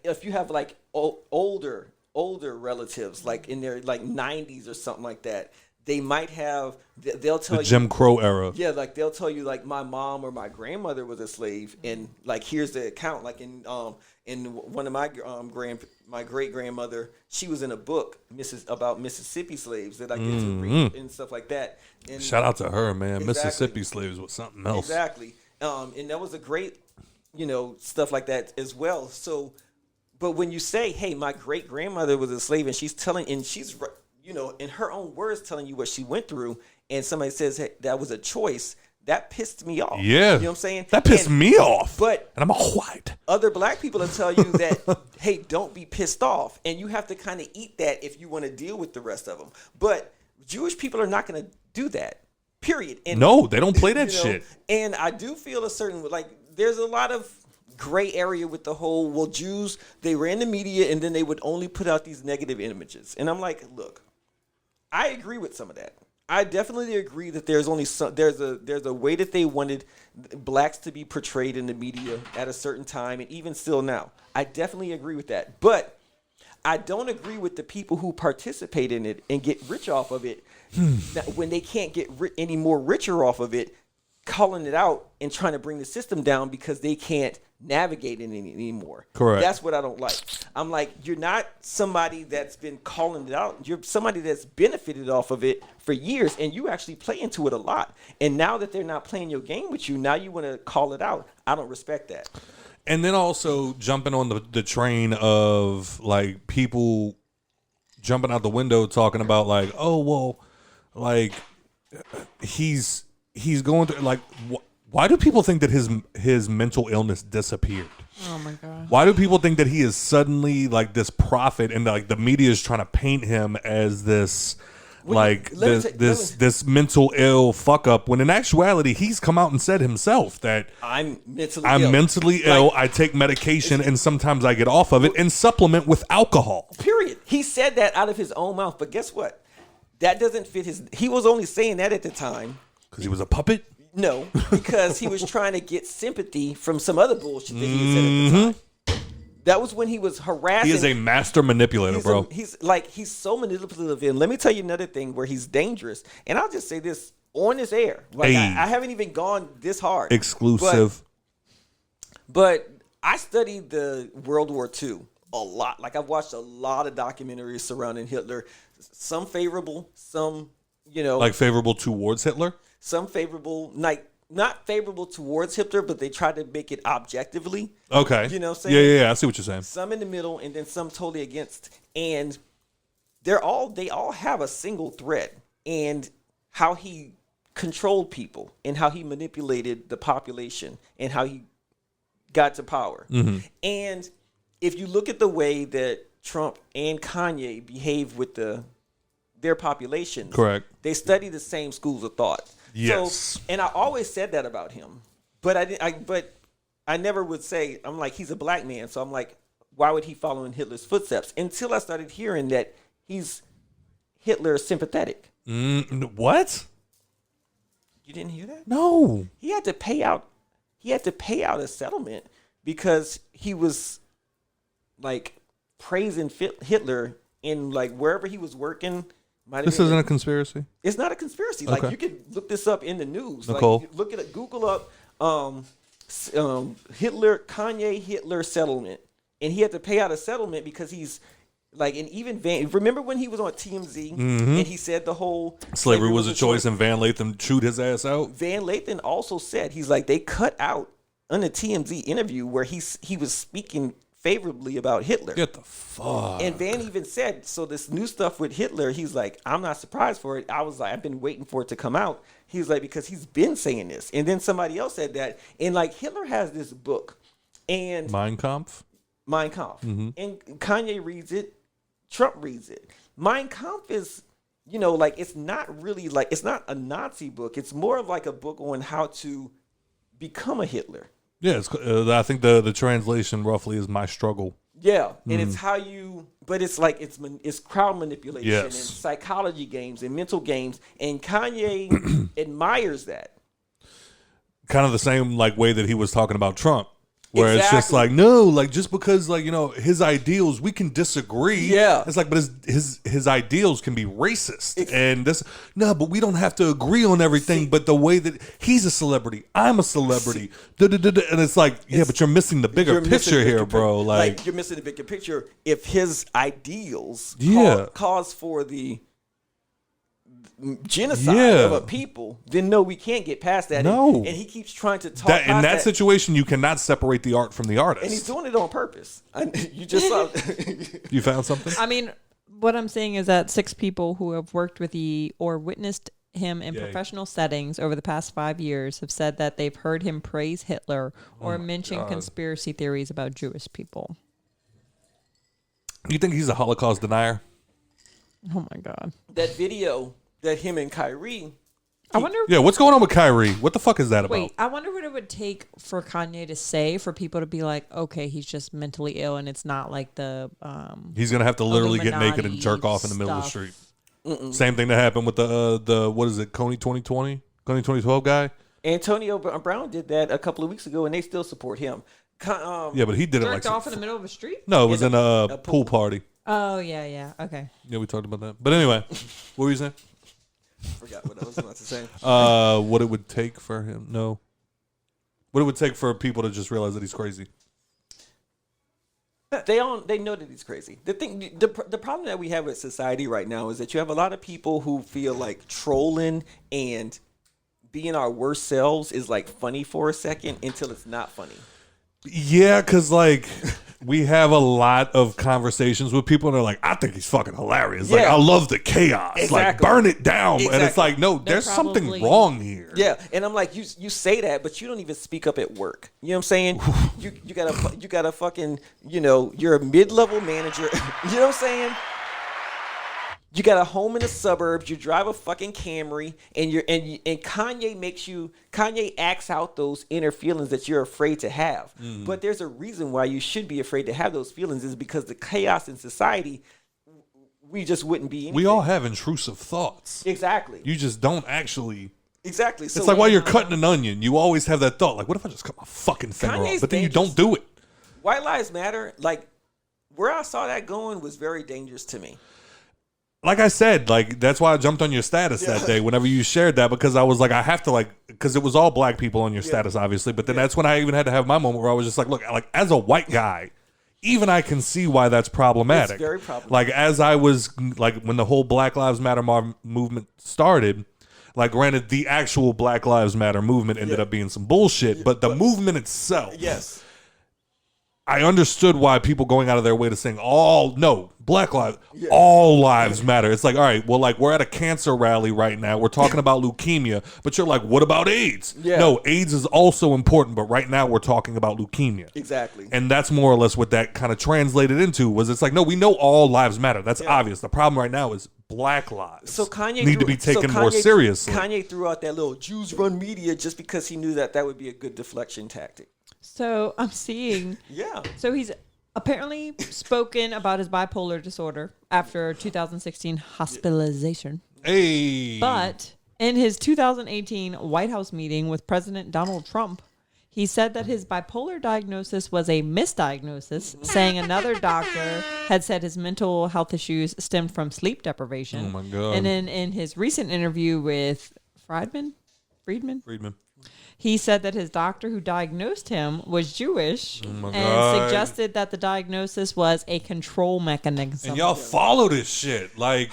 if you have like older relatives, like in their like 90s or something like that, they might have, they'll tell you the Jim Crow era. Yeah, like they'll tell you like my mom or my grandmother was a slave, and like here's the account. Like in one of my great grandmother, she was in a book about Mississippi slaves that I get to read and stuff like that. And shout out to her, man. Mississippi slaves was something else. Exactly. And that was a great, stuff like that as well. So, but when you say, hey, my great grandmother was a slave, and she's in her own words telling you what she went through, and somebody says, hey, that was a choice, that pissed me off. Yeah. You know what I'm saying? That pissed me off. But and I'm a white. Other black people will tell you that, hey, don't be pissed off. And you have to kind of eat that if you want to deal with the rest of them. But Jewish people are not going to do that, period. And, no, they don't play that shit. And I do feel a certain, like, there's a lot of gray area with the whole, well, Jews, they were in the media and then they would only put out these negative images. And I'm like, look, I agree with some of that. I definitely agree that there's only there's a way that they wanted blacks to be portrayed in the media at a certain time, and even still now. I definitely agree with that. But I don't agree with the people who participate in it and get rich off of it when they can't get any more richer off of it, calling it out and trying to bring the system down because they can't navigate it anymore. Correct. That's what I don't like. I'm like, you're not somebody that's been calling it out. You're somebody that's benefited off of it for years, and you actually play into it a lot. And now that they're not playing your game with you, now you want to call it out. I don't respect that. And then also jumping on the train of like people jumping out the window talking about like, oh, well, like he's going through like why do people think that his mental illness disappeared? Oh my god! Why do people think that he is suddenly like this prophet and like the media is trying to paint him as this this mental ill fuck up when in actuality he's come out and said himself that I'm mentally ill. I take medication and sometimes I get off of it and supplement with alcohol. Period. He said that out of his own mouth, but guess what? That doesn't fit his. He was only saying that at the time because he was a puppet. No, because he was trying to get sympathy from some other bullshit that he had said at the time. That was when he was harassing. He is a master manipulator, bro. He's so manipulative. And let me tell you another thing where he's dangerous. And I'll just say this on this air. Like, I haven't even gone this hard. Exclusive. But I studied the World War II a lot. Like, I've watched a lot of documentaries surrounding Hitler. Some favorable, some, like favorable towards Hitler? Some favorable, like not favorable towards Hitler, but they tried to make it objectively. Okay. You know what I'm saying? Yeah, I see what you're saying. Some in the middle and then some totally against. And they all have a single thread and how he controlled people and how he manipulated the population and how he got to power. Mm-hmm. And if you look at the way that Trump and Kanye behave with their populations, correct, they study the same schools of thought. Yes. So, and I always said that about him, but I never would say, I'm like, he's a black man. So I'm like, why would he follow in Hitler's footsteps? Until I started hearing that he's Hitler sympathetic. What? You didn't hear that? No. He had to pay out a settlement because he was like praising Hitler in like wherever he was working. This isn't a conspiracy? It's not a conspiracy. Okay. Like, you can look this up in the news. Nicole. Like, look at it. Google up Kanye Hitler settlement. And he had to pay out a settlement because he's like, and even remember when he was on TMZ and he said the whole slavery was a choice and Van Lathan chewed his ass out? Van Lathan also said, he's like, they cut out on the TMZ interview where he was speaking favorably about Hitler. Get the fuck. And Van even said, so this new stuff with Hitler, he's like, I'm not surprised for it. I was like, I've been waiting for it to come out. He's like, because he's been saying this. And then somebody else said that. And like, Hitler has this book. And Mein Kampf. Mm-hmm. And Kanye reads it. Trump reads it. Mein Kampf is, like, it's not really like, it's not a Nazi book. It's more of like a book on how to become a Hitler. Yeah, I think the translation roughly is My Struggle. Yeah, and it's how you, but it's like it's crowd manipulation and psychology games and mental games, and Kanye admires that. Kind of the same like way that he was talking about Trump. Where it's just like, no, like just because like, his ideals, we can disagree. Yeah. It's like, but his ideals can be racist. And but we don't have to agree on everything. But the way that he's a celebrity, I'm a celebrity. And it's like, but you're missing the bigger picture here, bro. Like, you're missing the bigger picture. If his ideals cause for the genocide of a people, then no, we can't get past that. No. And he keeps trying to talk in that situation, you cannot separate the art from the artist. And he's doing it on purpose. You just saw. You found something? I mean, what I'm saying is that 6 people who have worked with or witnessed him in professional settings over the past 5 years have said that they've heard him praise Hitler or mention conspiracy theories about Jewish people. You think he's a Holocaust denier? Oh my God. That video that him and Kyrie. I wonder. Yeah, what's going on with Kyrie? What the fuck is that about? Wait, I wonder what it would take for Kanye to say for people to be like, okay, he's just mentally ill and it's not like the he's gonna have to literally get naked and jerk off in the middle of the street. Same thing that happened with the what is it, Kanye 2012 guy. Antonio Brown did that a couple of weeks ago, and they still support him. Yeah, but he did it like off in the middle of a street. No, it was in a pool party. Oh yeah, okay. Yeah, we talked about that. But anyway, what were you saying? Forgot what I was about to say. What it would take for him? No. What it would take for people to just realize that he's crazy? They know that he's crazy. The problem that we have with society right now is that you have a lot of people who feel like trolling and being our worst selves is like funny for a second until it's not funny. Yeah, because like we have a lot of conversations with people and they're like, I think he's fucking hilarious. Like, I love the chaos. Exactly. Like, burn it down. Exactly. And it's like, no, there's something wrong here. Yeah, and I'm like, you say that, but you don't even speak up at work. You know what I'm saying? you gotta fucking, you're a mid-level manager. You know what I'm saying? You got a home in the suburbs. You drive a fucking Camry, and Kanye acts out those inner feelings that you're afraid to have. But there's a reason why you should be afraid to have those feelings, is because the chaos in society, we just wouldn't be anything. We all have intrusive thoughts. Exactly. You just don't actually. Exactly. So it's like while you're cutting an onion, you always have that thought, like, what if I just cut my fucking finger off? But then you don't do it. White Lives Matter, like, where I saw that going was very dangerous to me. Like I said, like, that's why I jumped on your status that day whenever you shared that, because I was like, I have to, like, because it was all black people on your status, obviously. But then that's when I even had to have my moment where I was just like, look, like, as a white guy, even I can see why that's problematic. It's very problematic. Like, as I was, like, when the whole Black Lives Matter movement started, like, granted, the actual Black Lives Matter movement ended up being some bullshit, but the movement itself. Yes. I understood why people going out of their way to saying Black lives, all lives matter. It's like, all right, well, like, we're at a cancer rally right now. We're talking about leukemia, but you're like, what about AIDS? Yeah. No, AIDS is also important, but right now we're talking about leukemia. Exactly. And that's more or less what that kind of translated into was it's like, no, we know all lives matter. That's obvious. The problem right now is Black lives need to be taken more seriously. Kanye threw out that little Jews run media just because he knew that would be a good deflection tactic. So I'm seeing. Yeah. So he's apparently spoken about his bipolar disorder after 2016 hospitalization. Hey. But in his 2018 White House meeting with President Donald Trump, he said that his bipolar diagnosis was a misdiagnosis, saying another doctor had said his mental health issues stemmed from sleep deprivation. Oh, my God. And then in his recent interview with Friedman, he said that his doctor who diagnosed him was Jewish and suggested that the diagnosis was a control mechanism. And y'all follow this shit. Like,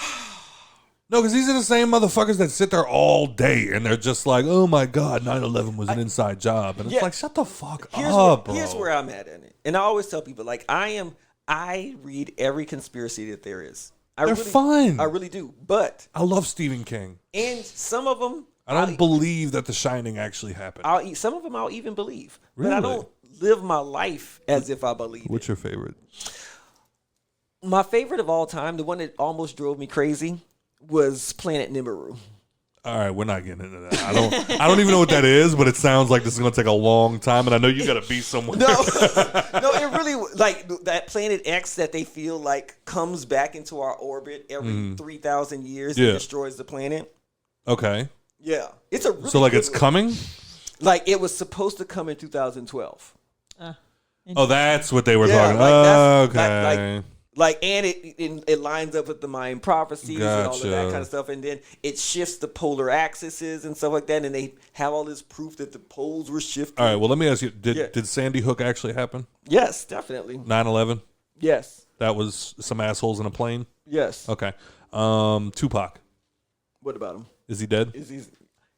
no, because these are the same motherfuckers that sit there all day and they're just like, oh my God, 9/11 was an inside job. And it's like, shut the fuck up, bro. Here's where I'm at in it. And I always tell people, like, I read every conspiracy that there is. They're fun. I really do. But I love Stephen King. And some of them, I don't believe that The Shining actually happened. Some of them I'll even believe. Really? But I don't live my life as if I believe What's your favorite? My favorite of all time, the one that almost drove me crazy, was Planet Nibiru. All right, we're not getting into that. I don't even know what that is, but it sounds like this is going to take a long time, and I know you got to be somewhere. No, it really, like, that Planet X that they feel like comes back into our orbit every 3,000 years and destroys the planet. Okay. Yeah, it's a really so like it's coming. Like it was supposed to come in 2012. Oh, that's what they were talking about. Okay. And it lines up with the Mayan prophecies and all of that kind of stuff, and then it shifts the polar axes and stuff like that, and they have all this proof that the poles were shifting. All right, well, let me ask you: Did Sandy Hook actually happen? Yes, definitely. 9/11. Yes. That was some assholes in a plane. Yes. Okay. Tupac. What about him? Is he dead?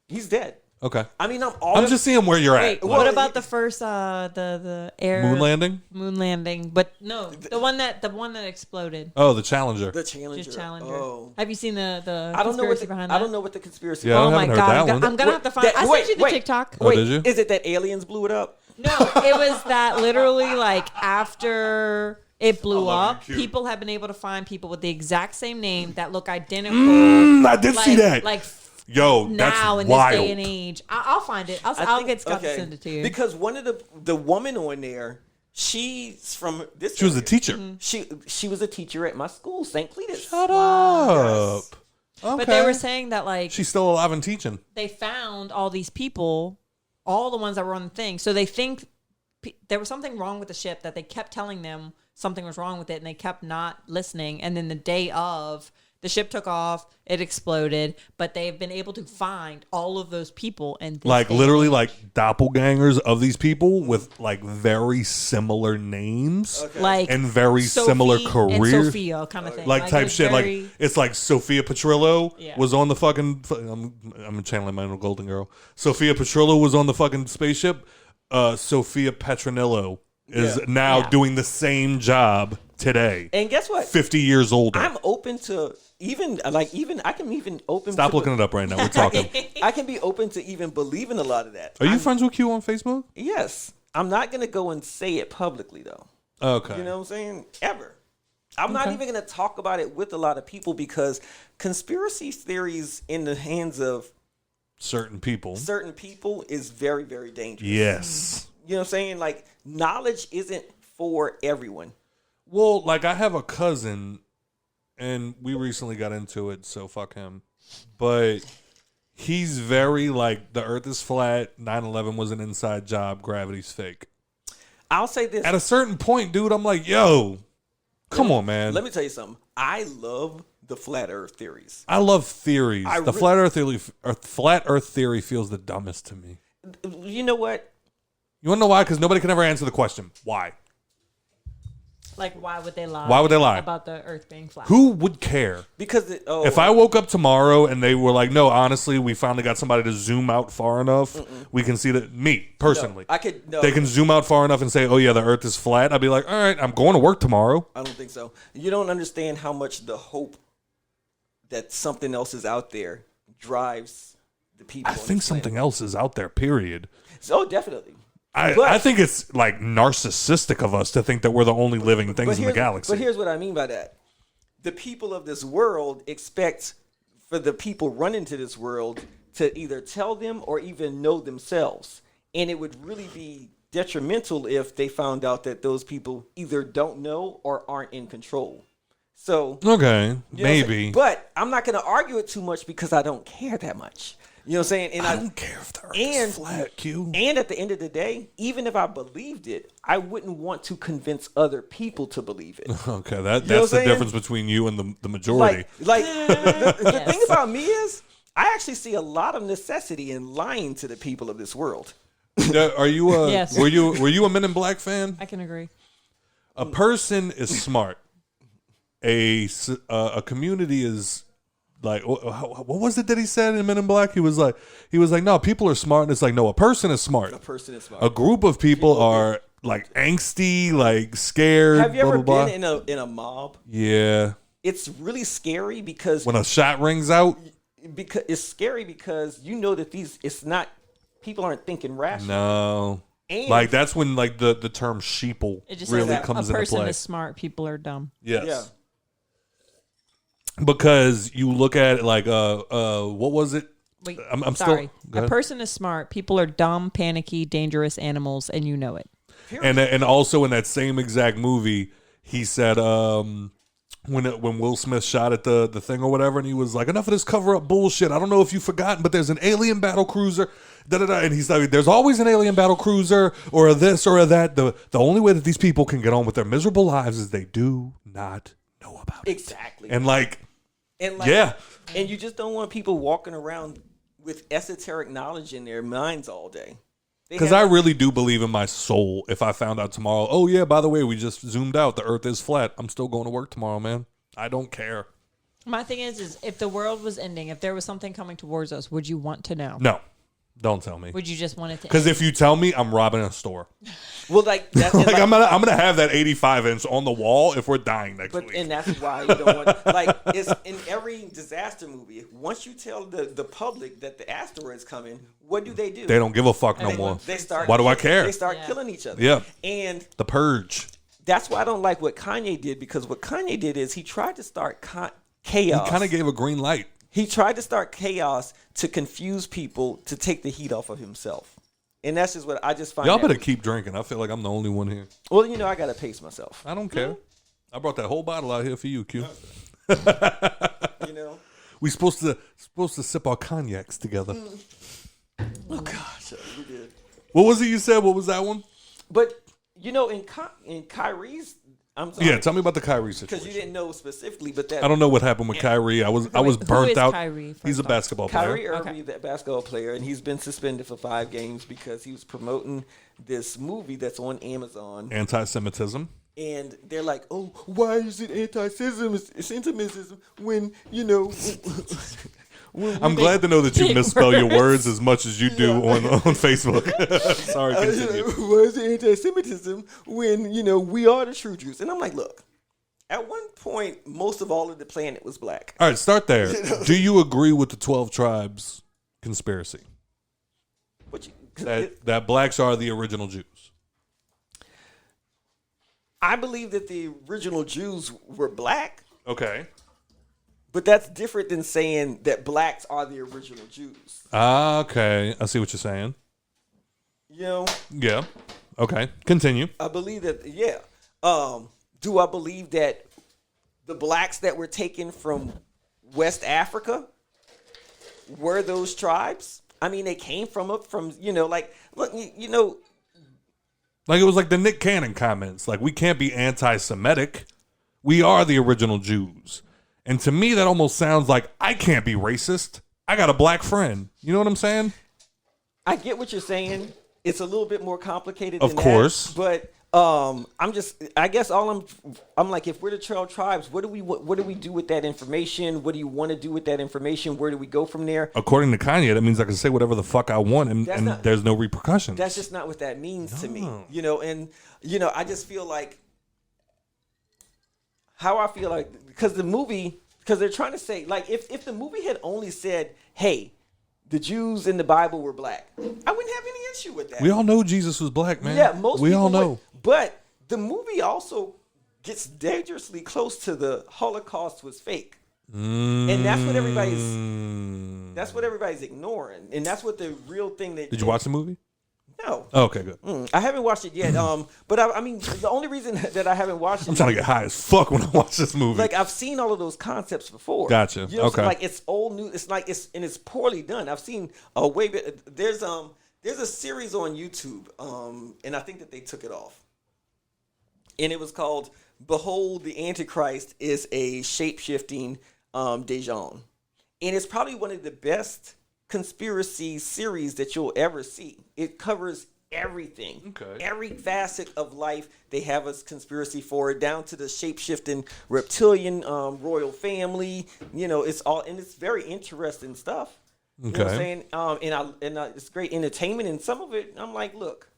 He's dead. Okay. I mean, I'm just seeing where you're Wait, at. what Like, about the first the air moon landing? Moon landing, but no, the one that exploded. Oh, the Challenger. The Challenger. Just Challenger. Oh. Have you seen the I don't know what conspiracy behind I that? don't know what the conspiracy. Yeah, I Oh my haven't heard god, that one. I'm gonna have to find. I sent you the TikTok. Oh, did you? Is it that aliens blew it up? No, it was that literally like after it blew love up, you, Q. people have been able to find people with the exact same name that look identical. I did see that. Like Yo, that's now in wild. this day and age, I'll find it. I'll get Scott to send it to you. Because one of the woman on there, she's from this. She was a area. teacher. She was a teacher at my school, St. Cletus. Shut up. Okay. But they were saying that like she's still alive and teaching. they found all these people, all the ones that were on the thing. So they think there was something wrong with the ship that they kept telling them something was wrong with it, and they kept not listening. And then the day of, the ship took off, it exploded, but they've been able to find all of those people and Like literally like doppelgangers of these people with like very similar names. Okay. like And very similar Sophie and careers. Sophia kind of thing. Like type it's shit. very- Like it's like Sophia Petrillo Yeah. was on the fucking. I'm channeling my own Golden Girl. Sophia Petrillo was on the fucking spaceship. Sophia Petronillo is now doing the same job today. And guess what? 50 years older. I'm open to even I can even open. Stop to looking it up right now. We're talking. I can be open to even believing a lot of that. Are you friends with Q on Facebook? Yes. I'm not gonna go and say it publicly though. Okay. You know what I'm saying? Ever. I'm not even going to talk about it with a lot of people because conspiracy theories in the hands of certain people is very, very dangerous. Yes. You know what I'm saying? Like, knowledge isn't for everyone. Well, like I have a cousin, and we recently got into it, so fuck him. But he's very like, the earth is flat, 9/11 was an inside job, gravity's fake. I'll say this. At a certain point, dude, I'm like, yo, come on, man. Let me tell you something. I love the flat earth theories. I love theories. Flat earth theory feels the dumbest to me. You know what? You want to know why? Because nobody can ever answer the question. Why? Like, why would they lie? Why would they lie? About the earth being flat? Who would care? Because if I woke up tomorrow and they were like, no, honestly, we finally got somebody to zoom out far enough, we can see that. Me, personally. They can zoom out far enough and say, oh, yeah, the earth is flat. I'd be like, all right, I'm going to work tomorrow. I don't think so. You don't understand how much the hope that something else is out there drives the people. I think something else is out there, period. So definitely. I think it's like narcissistic of us to think that we're the only living things in the galaxy. But here's what I mean by that. The people of this world expect for the people running to this world to either tell them or even know themselves. And it would really be detrimental if they found out that those people either don't know or aren't in control. So okay, maybe. But I'm not going to argue it too much because I don't care that much. You know what I'm saying? And I don't care if the earth is flat, Q. And at the end of the day, even if I believed it, I wouldn't want to convince other people to believe it. Okay, that's the difference between you and the majority. The thing about me is, I actually see a lot of necessity in lying to the people of this world. Are you Yes. were you a Men in Black fan? I can agree. A person is smart. A community is like, what was it that he said in Men in Black? He was like, no, people are smart, and it's like, no, a person is smart. A person is smart. A group of people are like angsty, like scared. Have you ever blah, been in a mob? Yeah. It's really scary because when a shot rings out. Because it's scary because you know that people aren't thinking rationally. No. And like that's when like the term sheeple really comes into play. A person is smart, people are dumb. Yes. Yeah. Because you look at it like what was it? Wait, I'm sorry. Still, a person is smart, people are dumb, panicky, dangerous animals, and you know it. And also in that same exact movie, he said when Will Smith shot at the thing or whatever, and he was like, enough of this cover up bullshit. I don't know if you've forgotten, but there's an alien battle cruiser. And he's like, there's always an alien battle cruiser or a this or a that. The only way that these people can get on with their miserable lives is they do not know about it. Exactly. And like, yeah. And you just don't want people walking around with esoteric knowledge in their minds all day. Because I really do believe in my soul. If I found out tomorrow, oh yeah, by the way, we just zoomed out, the earth is flat, I'm still going to work tomorrow, man. I don't care. My thing is if the world was ending, if there was something coming towards us, would you want to know? No. Don't tell me. Would you just want it to? Because if you tell me, I'm robbing a store. Well, like, that, like I'm gonna have that 85-inch on the wall if we're dying next week. And that's why you don't want. Like, it's in every disaster movie. Once you tell the public that the asteroid's coming, what do? They don't give a fuck no more. They start. Why do I care? They start killing each other. Yeah. And the purge. That's why I don't like what Kanye did, because what Kanye did is he tried to start chaos. He kind of gave a green light. He tried to start chaos to confuse people to take the heat off of himself. And that's just what I just find. Y'all better keep drinking. I feel like I'm the only one here. Well, I got to pace myself. I don't care. I brought that whole bottle out here for you, Q. We supposed to sip our cognacs together. Oh, gosh. We did. What was it you said? What was that one? But, in Kyrie's... I'm sorry. Yeah, tell me about the Kyrie situation. Because you didn't know specifically, but that... I don't know what happened with Kyrie. I was burnt out. Kyrie, he's a basketball player. Kyrie Irving, the basketball player, and he's been suspended for 5 games because he was promoting this movie that's on Amazon. Anti-Semitism. And they're like, oh, why is it anti-Semitism when, I'm glad to know that you misspell your words as much as you do on Facebook. Sorry, continue. Why is it anti-Semitism when, we are the true Jews? And I'm like, look, at one point, most of all of the planet was black. All right, start there. Do you agree with the 12 tribes conspiracy? That blacks are the original Jews? I believe that the original Jews were black. Okay. But that's different than saying that blacks are the original Jews. Okay. I see what you're saying. Yeah. Okay. Continue. I believe that, yeah. Do I believe that the blacks that were taken from West Africa were those tribes? I mean, they came from, look, like it was like the Nick Cannon comments. Like, we can't be anti-Semitic. We are the original Jews. And to me, that almost sounds like I can't be racist. I got a black friend. You know what I'm saying? I get what you're saying. It's a little bit more complicated than that. Of course. But I guess I'm like, if we're the 12 tribes, what do we do with that information? What do you want to do with that information? Where do we go from there? According to Kanye, that means I can say whatever the fuck I want and there's no repercussions. That's just not what that means to me. I just feel like because they're trying to say, like, if the movie had only said, hey, the Jews in the Bible were black, I wouldn't have any issue with that. We all know Jesus was black, man. Yeah, most we people all know. would. But the movie also gets dangerously close to the Holocaust was fake. And that's what everybody's ignoring. And that's what the real thing that... Did you watch the movie? No. Oh, okay, good. I haven't watched it yet. But I mean, the only reason that I haven't watched it... I'm trying to get high as fuck when I watch this movie. Like, I've seen all of those concepts before. Gotcha. Okay. Like, it's old news. It's like, it's poorly done. I've seen a way bit... There's a series on YouTube, and I think that they took it off. And it was called, Behold, the Antichrist is a Shape-Shifting Dejan. And it's probably one of the best conspiracy series that you'll ever see. It covers everything. Okay. Every facet of life, they have a conspiracy for it, down to the shape-shifting reptilian royal family. It's all, and it's very interesting stuff. Okay. You know what I'm saying? And it's great entertainment, and some of it, I'm like, look,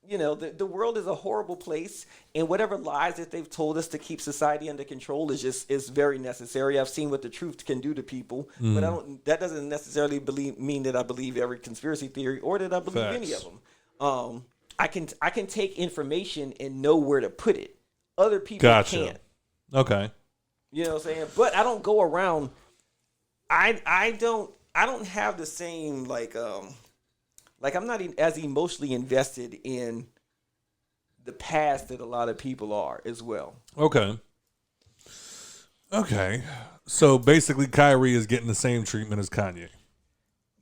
the world is a horrible place, and whatever lies that they've told us to keep society under control is very necessary. I've seen what the truth can do to people, but that doesn't necessarily mean that I believe every conspiracy theory or that I believe any of them. I can take information and know where to put it. Other people can't. Okay. You know what I'm saying? But I don't go around. I don't have the same like I'm not as emotionally invested in the past that a lot of people are as well. Okay. So basically, Kyrie is getting the same treatment as Kanye.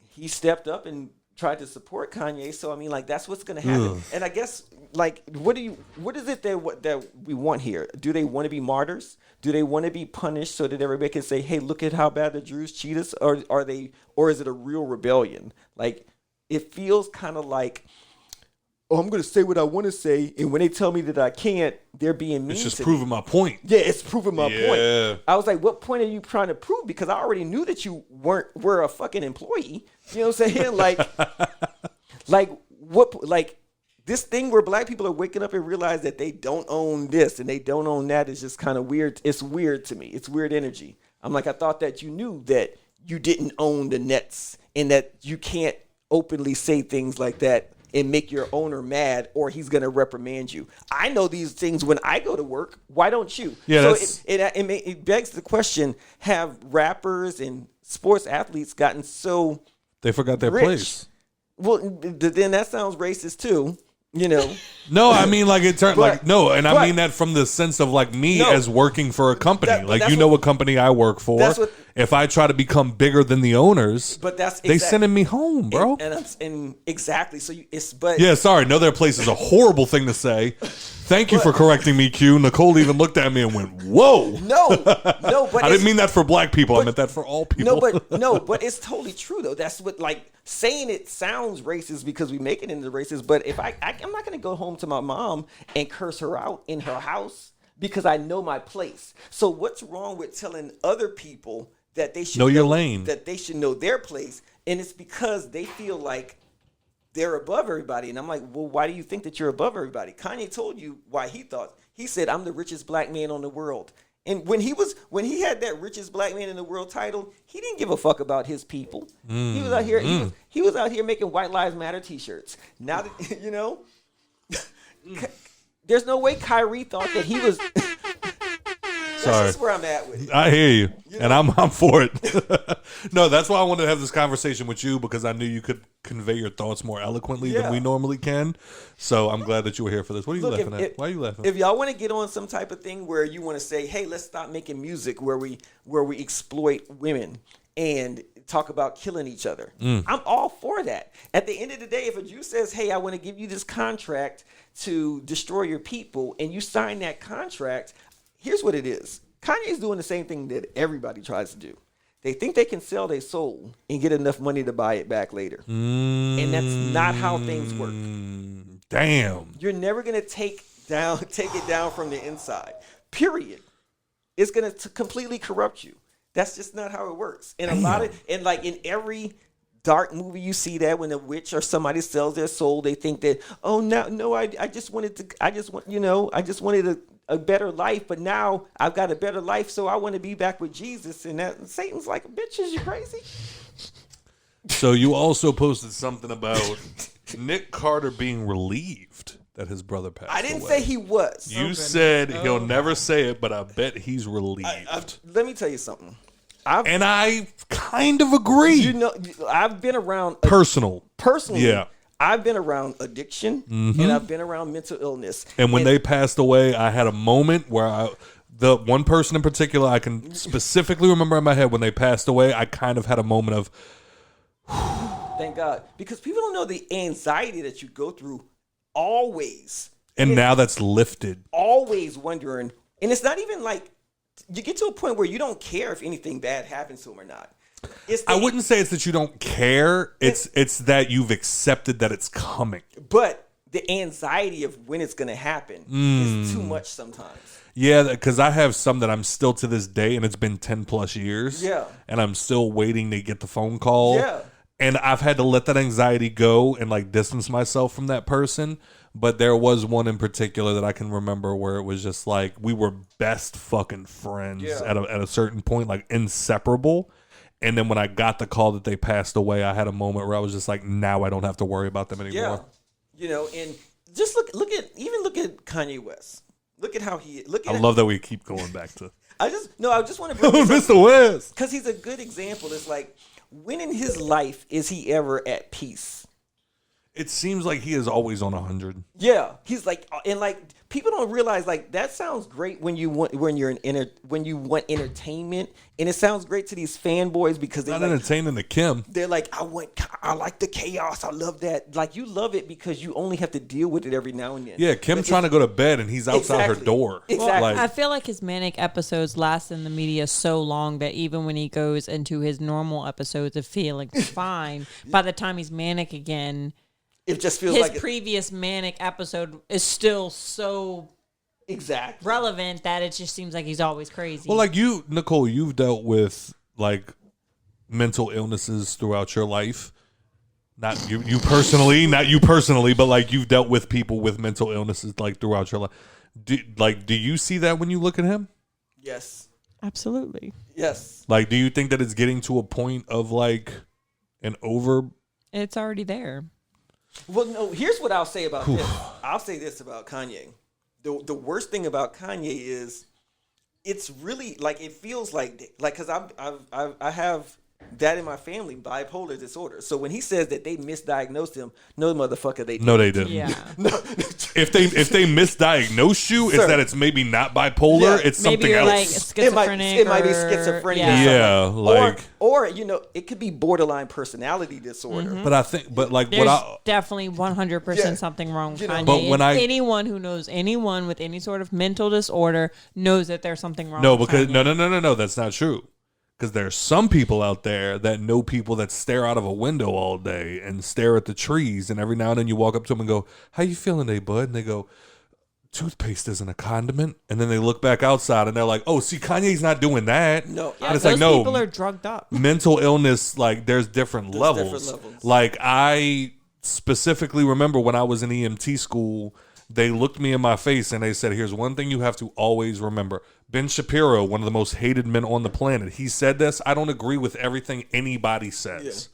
He stepped up and tried to support Kanye, so I mean, like, that's what's going to happen. And I guess, like, what is it that we want here? Do they want to be martyrs? Do they want to be punished so that everybody can say, "Hey, look at how bad the Jews cheat us"? Or is it a real rebellion? Like, it feels kind of like oh, I'm going to say what I want to say. And when they tell me that I can't, they're being mean. It's just to proving me. my point. Yeah, it's proving my point. I was like, what point are you trying to prove? Because I already knew that you were a fucking employee. You know what I'm saying? Like this thing where black people are waking up and realize that they don't own this and they don't own that is just kind of weird. It's weird to me. It's weird energy. I'm like, I thought that you knew that you didn't own the Nets and that you can't openly say things like that and make your owner mad or he's going to reprimand you. I know these things when I go to work. Why don't you? Yeah, so it begs the question, have rappers and sports athletes gotten so they forgot their rich? place? Well, then that sounds racist too. You know, no, I mean like it turned like no, and I mean that from the sense of like me as working for a company. What company I work for. If I try to become bigger than the owners, they sending me home, bro. And exactly. So sorry, know their place is a horrible thing to say. Thank you for correcting me, Q. Nicole even looked at me and went, "Whoa." No, but I didn't mean that for black people. I meant that for all people. But it's totally true though. That's what saying it sounds racist because we make it into racist. But if I'm not going to go home to my mom and curse her out in her house because I know my place. So what's wrong with telling other people that they should know your lane, that they should know their place? And it's because they feel like they're above everybody. And I'm like, well, why do you think that you're above everybody? Kanye told you why he thought. He said, I'm the richest black man on the world. And when he had that richest black man in the world title, he didn't give a fuck about his people. He was out here. He was out here making White Lives Matter T-shirts. Now that you know, there's no way Kyrie thought that he was. Sorry. That's where I'm at with it. I hear you, and I'm for it. No, that's why I wanted to have this conversation with you because I knew you could convey your thoughts more eloquently than we normally can. So I'm glad that you were here for this. What are you laughing at? Why are you laughing? If y'all want to get on some type of thing where you want to say, hey, let's stop making music where we exploit women and talk about killing each other. I'm all for that. At the end of the day, if a Jew says, hey, I want to give you this contract to destroy your people, and you sign that contract, here's what it is. Kanye's doing the same thing that everybody tries to do. They think they can sell their soul and get enough money to buy it back later. And that's not how things work. Damn. You're never going to take it down from the inside. Period. It's going to completely corrupt you. That's just not how it works. And in every dark movie you see that when a witch or somebody sells their soul, they think that, oh no, I just wanted a better life, but now I've got a better life, so I want to be back with Jesus. And that Satan's like, bitch, is you crazy? So you also posted something about Nick Carter being relieved that his brother passed away. I didn't say he was. You said he'll never say it, but I bet he's relieved. Let me tell you something. I kind of agree. You know, I've been around personally. Yeah. I've been around addiction and I've been around mental illness. And when they passed away, I had a moment where the one person in particular I can specifically remember in my head when they passed away, I kind of had a moment of thank God. Because people don't know the anxiety that you go through always. And now that's lifted. Always wondering. And it's not even like you get to a point where you don't care if anything bad happens to him or not. I wouldn't say it's that you don't care. It's that you've accepted that it's coming. But the anxiety of when it's going to happen is too much sometimes. Yeah, because I have some that I'm still to this day, and it's been 10 plus years. Yeah. And I'm still waiting to get the phone call. Yeah. And I've had to let that anxiety go and like distance myself from that person. But there was one in particular that I can remember where it was just like we were best fucking friends at a certain point, like inseparable. And then when I got the call that they passed away, I had a moment where I was just like, now I don't have to worry about them anymore. Yeah. You know, and just look at Kanye West. Look at how he I love that we keep going back to I just want to bring Mr. West. Because he's a good example. It's like, when in his life is he ever at peace? It seems like he is always on 100. Yeah, he's like, and like people don't realize like that sounds great when you want entertainment, and it sounds great to these fanboys because they're not entertaining the Kim. They're like, I like the chaos. I love that. Like you love it because you only have to deal with it every now and then. Yeah, Kim's trying to go to bed and he's outside her door. Exactly. Well, I feel like his manic episodes last in the media so long that even when he goes into his normal episodes of feeling fine, by the time he's manic again, it just feels his like previous manic episode is still so exactly relevant that it just seems like he's always crazy. Well, like you, Nicole, you've dealt with like mental illnesses throughout your life. Not you personally, but like you've dealt with people with mental illnesses like throughout your life. Do you see that when you look at him? Yes. Absolutely. Yes. Like, do you think that it's getting to a point of like an over? It's already there. Well, no, here's what I'll say about this. I'll say this about Kanye. The worst thing about Kanye is it's really like it feels like because I have that in my family, bipolar disorder. So when he says that they misdiagnosed him, no motherfucker, they didn't. No, they didn't. Yeah. No. If they misdiagnose you, it's Sir. that it's maybe not bipolar. Yeah. It's Maybe something you're else. like schizophrenic. It might be or- schizophrenia. Yeah, like- or it could be borderline personality disorder. But I think, but like There's what I definitely 100% Yeah. something wrong with You know, Kanye. But when And I- anyone who knows anyone with any sort of mental disorder knows that there's something wrong. no, with because Kanye. no, that's not true. Because there's some people out there that know people that stare out of a window all day and stare at the trees, and every now and then you walk up to them and go, "How you feeling, today, bud?" And they go, "Toothpaste isn't a condiment." And then they look back outside and they're like, "Oh, see, Kanye's not doing that." No. Yeah, And it's those like, no, people are drugged up. mental illness, like there's different levels. different levels. Like I specifically remember when I was in EMT school, they looked me in my face and they said, "Here's one thing you have to always remember." Ben Shapiro, one of the most hated men on the planet, he said this. I don't agree with everything anybody says.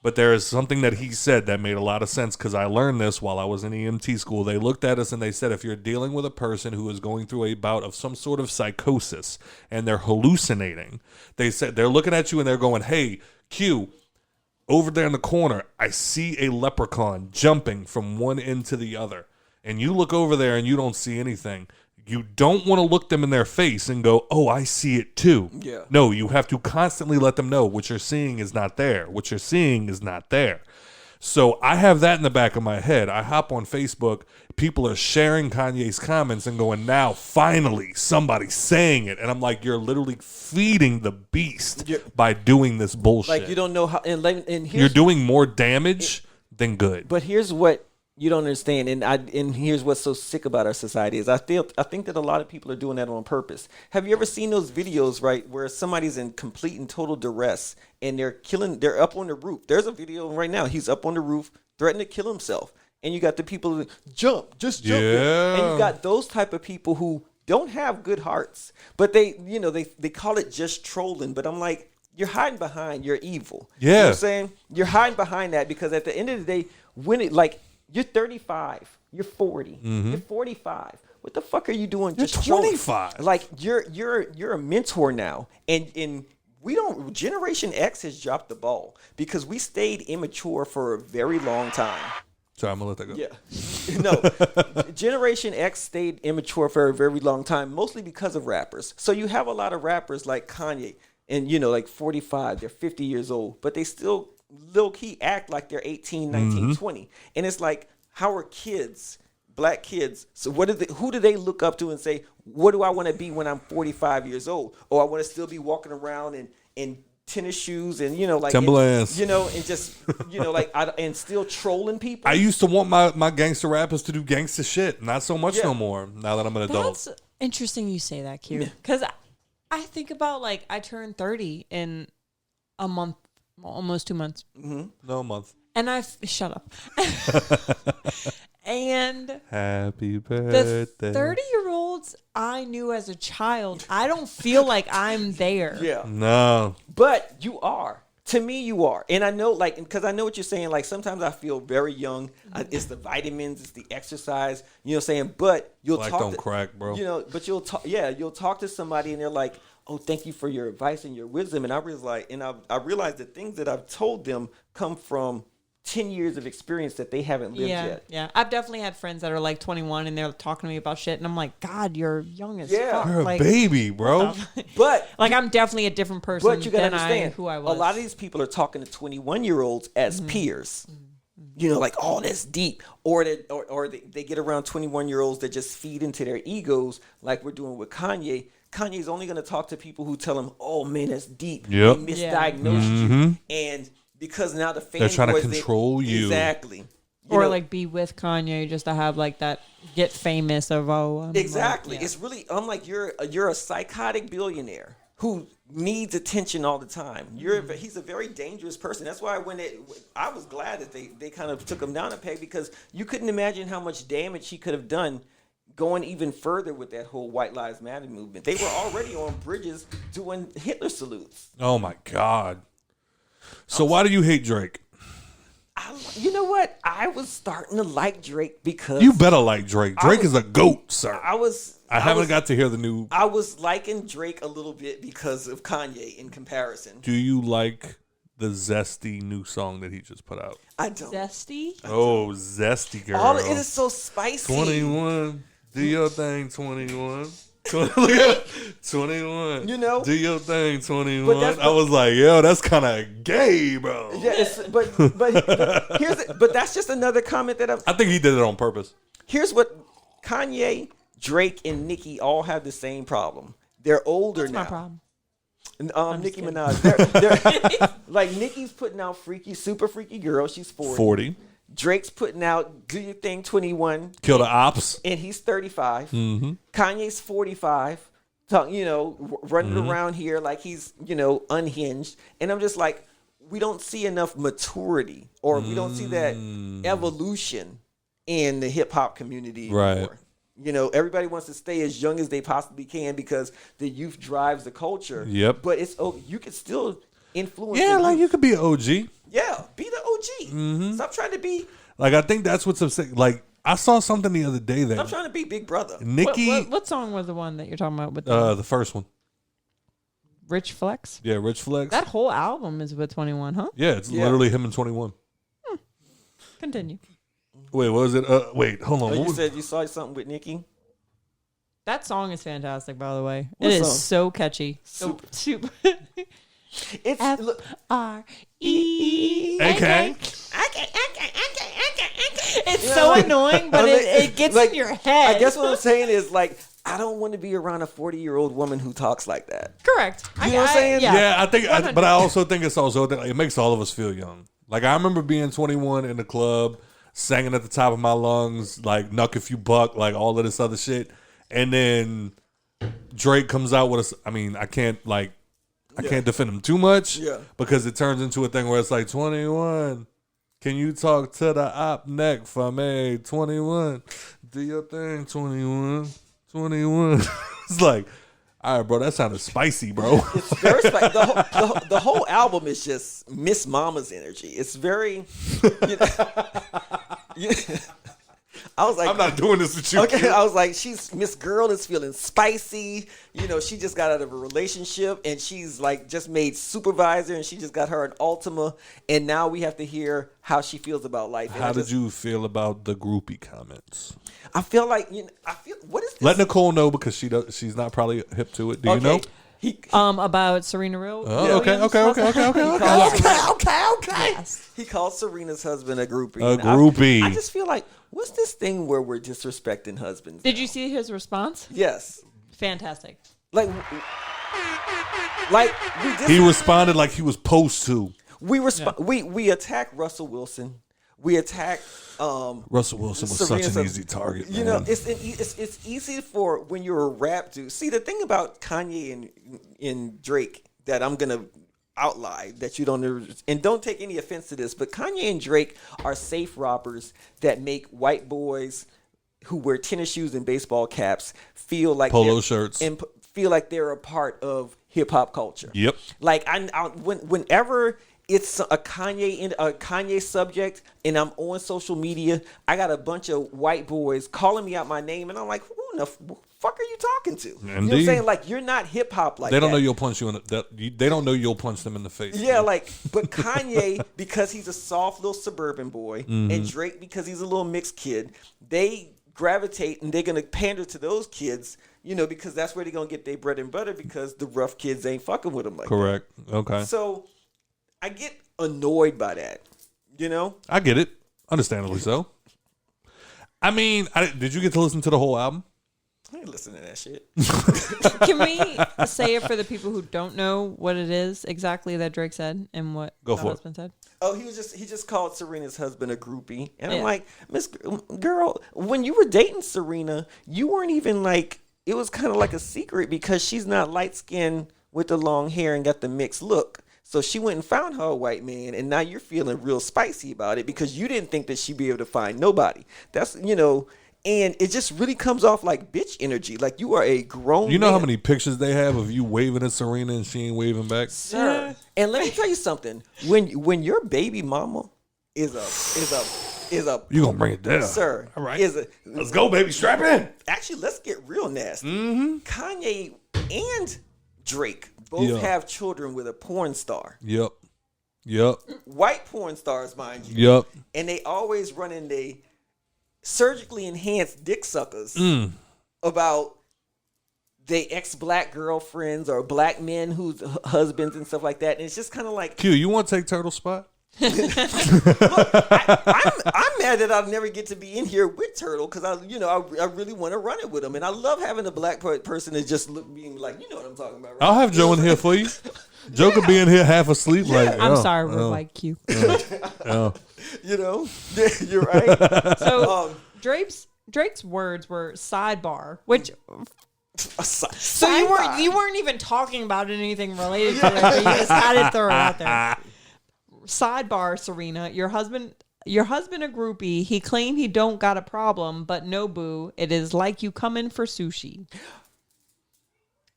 But there is something that he said that made a lot of sense because I learned this while I was in EMT school. They looked at us and they said, if you're dealing with a person who is going through a bout of some sort of psychosis and they're hallucinating, they said they're looking at you and they're going, "Hey, Q, over there in the corner, I see a leprechaun jumping from one end to the other." And you look over there and you don't see anything. You don't want to look them in their face and go, "Oh, I see it too." Yeah. No, you have to constantly let them know what you're seeing is not there. What you're seeing is not there. So I have that in the back of my head. I hop on Facebook. People are sharing Kanye's comments and going, "Now, finally, somebody's saying it." And I'm like, you're literally feeding the beast by doing this bullshit. Like you don't know how. And here's, You're doing more damage than good. But here's what you don't understand, and here's what's so sick about our society is I think that a lot of people are doing that on purpose. Have you ever seen those videos, right, where somebody's in complete and total duress and they're up on the roof? There's a video right now. He's up on the roof, threatening to kill himself, and you got the people who just jump, Yeah. and you got those type of people who don't have good hearts, but they call it just trolling. But I'm like, you're hiding behind your evil. Yeah. You know what I'm saying? You're hiding behind that because at the end of the day, when it like. You're 35. You're 40. You're 45. What the fuck are you doing? You're Just trolling? 25. Like you're a mentor now, and we don't. Generation X has dropped the ball because we stayed immature for a very long time. Sorry, I'm gonna let that go. Yeah, no. Generation X stayed immature for a very long time, mostly because of rappers. So you have a lot of rappers like Kanye, and like 45. They're 50 years old, but they still low key act like they're 18, 19, 20. And it's like, how are kids, black kids, so who do they look up to and say, what do I want to be when I'm 45 years old? Or I want to still be walking around in tennis shoes and like Timberlands. and just and still trolling people. I used to want my gangster rappers to do gangster shit. Not so much no more now that I'm an adult. That's interesting you say that, Q. Because I think about like I turned 30 in a month, almost 2 months. No, a month. And shut up. And Happy birthday. the 30-year-olds I knew as a child, I don't feel like I'm there. Yeah. No. But you are. To me, you are. And I know, because I know what you're saying. Like, sometimes I feel very young. It's the vitamins, it's the exercise. You know what I'm saying? But you'll Black talk. don't crack, bro. But you'll talk. Yeah, you'll talk to somebody and they're like, "Oh, thank you for your advice and your wisdom." And I realize the things that I've told them come from 10 years of experience that they haven't lived yet. Yeah. I've definitely had friends that are like 21 and they're talking to me about shit. And I'm like, God, you're young as fuck. You're a Like, baby, bro. But like, I'm definitely a different person But you gotta than understand, who I was. a lot of these people are talking to 21-year-olds as peers. Like, oh, that's deep. Or they get around 21-year-olds that just feed into their egos, like we're doing with Kanye. Kanye's only going to talk to people who tell him, "Oh man, that's deep. Yep. They misdiagnosed you," and because now the They're trying to fanboys, control you. Exactly. Or like be with Kanye just to have like that get famous of exactly. Like, yeah. It's really like you're a psychotic billionaire who needs attention all the time. He's a very dangerous person. That's why I was glad that they kind of took him down a peg, because you couldn't imagine how much damage he could have done going even further with that whole White Lives Matter movement. They were already on bridges doing Hitler salutes. Oh my God. So why do you hate Drake? You know what? I was starting to like Drake because You better like Drake. Drake is a goat, sir. I haven't got to hear the new. I was liking Drake a little bit because of Kanye in comparison. Do you like the zesty new song that he just put out? I don't. Zesty? Oh, zesty girl. All it is so spicy. 21. Do your thing, 21. 21. You know? Do your thing, 21. But I was like, yo, that's kind of gay, bro. Yeah, but that's just another comment that I think he did it on purpose. Here's what Kanye, Drake, and Nicki all have the same problem. They're older What's now. my problem? Nicki Minaj. They're like Nicki's putting out super freaky girl. She's 40. Drake's putting out Do Your Thing 21. Kill the Ops. And he's 35. Mm-hmm. Kanye's 45. Running around here like he's, unhinged. And I'm just like, we don't see enough maturity, or we don't see that evolution in the hip hop community anymore. Right. Everybody wants to stay as young as they possibly can because the youth drives the culture. Yep. But you could still influence. Yeah, like you could be an OG. Yeah, be the OG. Mm-hmm. Stop trying to be. Like, I think that's what's upsetting. Like, I saw something the other day that. Stop trying to be Big Brother. Nicki. What song was the one that you're talking about with the first one? Rich Flex? Yeah, Rich Flex. That whole album is with 21, huh? Yeah, it's literally him and 21. Continue. Wait, what was it? Wait, hold on. You said you saw something with Nicki? That song is fantastic, by the way. It is so catchy. Super. It's F-R-E. Okay. It's so annoying, but it gets in your head. I guess what I'm saying is, like, I don't want to be around a 40-year-old woman who talks like that. Correct. You know what I'm saying? Yeah, I think, but I also think it's also, it makes all of us feel young. Like, I remember being 21 in the club, singing at the top of my lungs, like, Knuck If You Buck, like, all of this other shit. And then Drake comes out with I can't defend him too much because it turns into a thing where it's like, 21, can you talk to the op neck for me? 21, do your thing, 21. It's like, all right, bro, that sounded spicy, bro. It's very spicy. The whole album is just Miss Mama's energy. It's very. I was like, I'm not doing this with you. Okay, kid. I was like, Miss Girl is feeling spicy. She just got out of a relationship and she's like just made supervisor and she just got her an Ultima, and now we have to hear how she feels about life. And how did you feel about the groupie comments? I feel like what is this? Let Nicole know because she's not probably hip to it. Do you know? About Serena Williams. Oh, okay. Yes. He called Serena's husband a groupie. A groupie. I just feel like, what's this thing where we're disrespecting husbands? Did you see his response? Yes. Fantastic. He responded like he was supposed to. We attacked Russell Wilson. We attacked Russell Wilson was Serena's such an easy target. Man. It's easy for when you're a rap dude. See, the thing about Kanye and Drake that I'm gonna outline that you don't, and don't take any offense to this, but Kanye and Drake are safe robbers that make white boys who wear tennis shoes and baseball caps feel like polo shirts and feel like they're a part of hip hop culture. Yep. Like whenever it's a Kanye subject and I'm on social media, I got a bunch of white boys calling me out my name, and I'm like, who in the fuck are you talking to? Indeed. You know what I'm saying? Like, you're not hip hop like that. They don't know you'll punch you they don't know you'll punch them in the face. Yeah, but Kanye, because he's a soft little suburban boy, and Drake, because he's a little mixed kid, they gravitate and they're gonna pander to those kids, because that's where they're gonna get their bread and butter, because the rough kids ain't fucking with them like Correct. that. Okay. So I get annoyed by that, I get it. Understandably so. I mean, did you get to listen to the whole album? I ain't listening to that shit. Can we say it for the people who don't know what it is exactly that Drake said and what the husband said? Oh, he just called Serena's husband a groupie. And I'm like, Miss Girl, when you were dating Serena, you weren't even like, it was kind of like a secret because she's not light-skinned with the long hair and got the mixed look. So she went and found her a white man, and now you're feeling real spicy about it because you didn't think that she'd be able to find nobody. That's, and it just really comes off like bitch energy. Like you are a grown You know man. how many pictures they have of you waving at Serena and she ain't waving back? Sir. And let me tell you something. When your baby mama is a You gonna bring it down. sir. All right. Let's go, baby. Strap in. Actually, let's get real nasty. Mm-hmm. Kanye and Drake both have children with a porn star. Yep. White porn stars, mind you. Yep. And they always run in they surgically enhanced dick suckers about they ex-black girlfriends or black men whose husbands and stuff like that. And it's just kind of like... Q, you want to take Turtle's spot? Look, I'm mad that I'll never get to be in here with Turtle because I really want to run it with him. And I love having a black person that just being like, you know what I'm talking about, right? I'll have Joe in here for you. Joe could be in here half asleep. Like, I'm sorry, we're like Q. You're right. So Drake's words were sidebar, which so you weren't even talking about anything related to it, but you just had to throw it out there. Sidebar, Serena, your husband a groupie. He claimed he don't got a problem, but no boo. It is like you come in for sushi.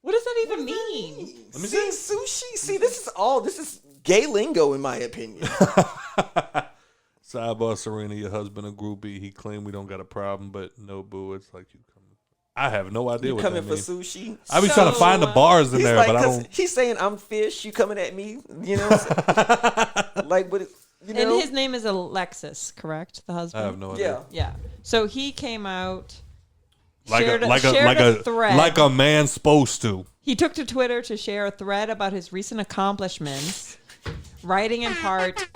What does that even mean? Let me see sushi. See, this is gay lingo in my opinion. Sidebar, Serena, your husband a groupie. He claimed we don't got a problem, but no boo. It's like you come. I have no idea what that means. Coming for sushi. I be trying to find the bars in there, but I don't. He's saying I'm fish. You coming at me? You know, what I'm saying? Like what? And his name is Alexis, correct? The husband. I have no idea. Yeah. So he came out. Shared a thread. like a man's supposed to. He took to Twitter to share a thread about his recent accomplishments, writing in part,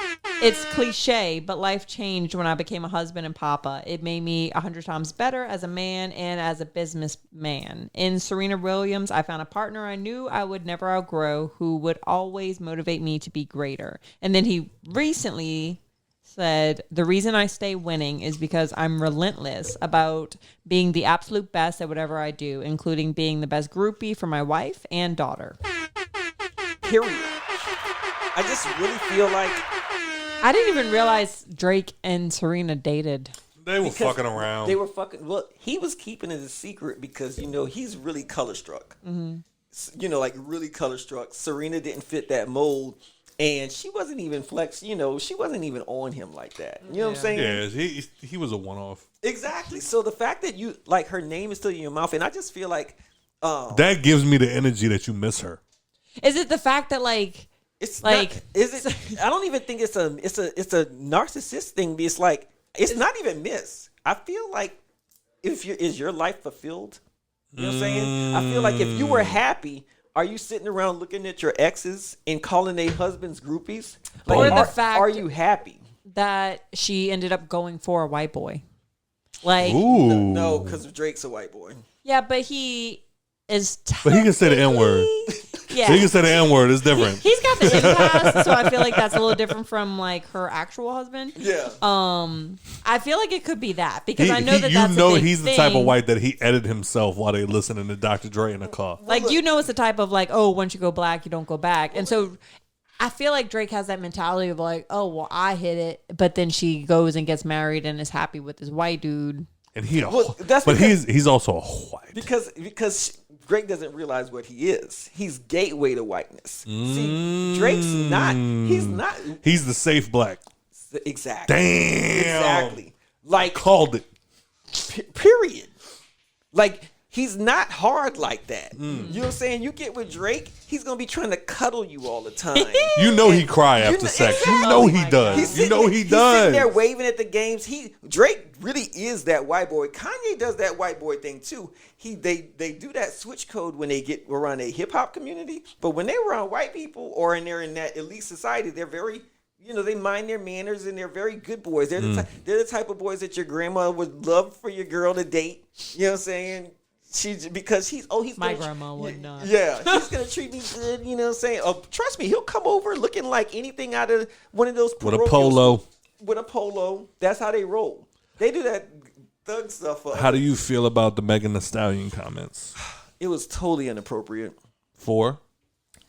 "It's cliche, but life changed when I became a husband and papa. It made me 100 times better as a man and as a businessman. In Serena Williams, I found a partner I knew I would never outgrow who would always motivate me to be greater." And then he recently said, "The reason I stay winning is because I'm relentless about being the absolute best at whatever I do, including being the best groupie for my wife and daughter." Period. I just really feel like I didn't even realize Drake and Serena dated. They were fucking around. They were fucking. Well, he was keeping it a secret because he's really color struck. Mm-hmm. Like really color struck. Serena didn't fit that mold. And she wasn't even she wasn't even on him like that. You know what I'm saying? Yeah, he was a one-off. Exactly. So the fact that you, like, her name is still in your mouth, and I just feel like... that gives me the energy that you miss her. Is it the fact that, like... It's like... Is it... I don't even think it's a narcissist thing. It's like... It's not even miss. I feel like is your life fulfilled? You know what I'm saying? I feel like if you were happy... Are you sitting around looking at your exes and calling their husbands groupies? Like, or the fact are you happy that she ended up going for a white boy? Like, ooh. No, because Drake's a white boy. Yeah, but he is. But he can say the N-word. Yeah, so he can say the N-word. It's different. He's got the impasse, so I feel like that's a little different from like her actual husband. Yeah. I feel like it could be that because I know that's a big he's thing. the type of white that he edited himself while they listening to Dr. Dre in the car. Like it's the type of like, oh, once you go black, you don't go back, and so. I feel like Drake has that mentality of like, oh, well, I hit it, but then she goes and gets married and is happy with this white dude. And he's also a white because Drake doesn't realize what he is. He's gateway to whiteness. See, Drake's not. He's not. He's the safe black. Exactly. Damn. Exactly. Like called it. Period. Like. He's not hard like that. You know what I'm saying? You get with Drake, he's going to be trying to cuddle you all the time. He cry after sex. Exactly. You know he does. He's sitting there waving at the games. Drake really is that white boy. Kanye does that white boy thing too. They do that switch code when they get around a hip hop community, but when they're around white people or they're in that elite society, they're very... they mind their manners and they're very good boys. They're the type of boys that your grandma would love for your girl to date. You know what I'm saying? because he's My gonna, grandma would not. Yeah, he's gonna treat me good. You know what I'm saying? Trust me, he'll come over looking like anything out of one of those with a polo. With a polo. That's how they roll. They do that thug stuff. How do you feel about the Megan Thee Stallion comments? It was totally inappropriate. For?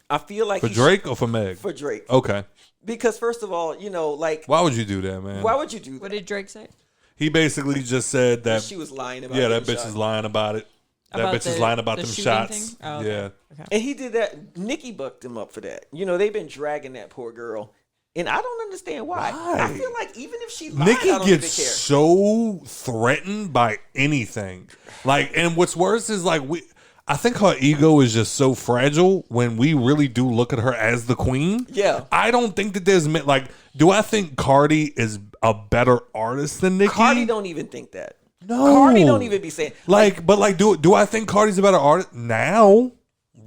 I feel like for Drake or for Meg? For Drake. Okay. Because first of all, you know, like, why would you do that, man? Why would you do that? What did Drake say? He basically just said that she was lying about. Yeah, that bitch is lying about it. That bitch is lying about them shots. Oh, okay. Yeah. Okay. And he did that. Nikki bucked him up for that. You know, they've been dragging that poor girl. And I don't understand why. I feel like even if she lied, Nikki I don't gets even care. so threatened by anything. Like, and what's worse is like I think her ego is just so fragile when we really do look at her as the queen. Yeah. I don't think that there's like, do I think Cardi is a better artist than Nikki? Cardi don't even think that. No. Cardi don't even be saying do I think Cardi's a better artist now?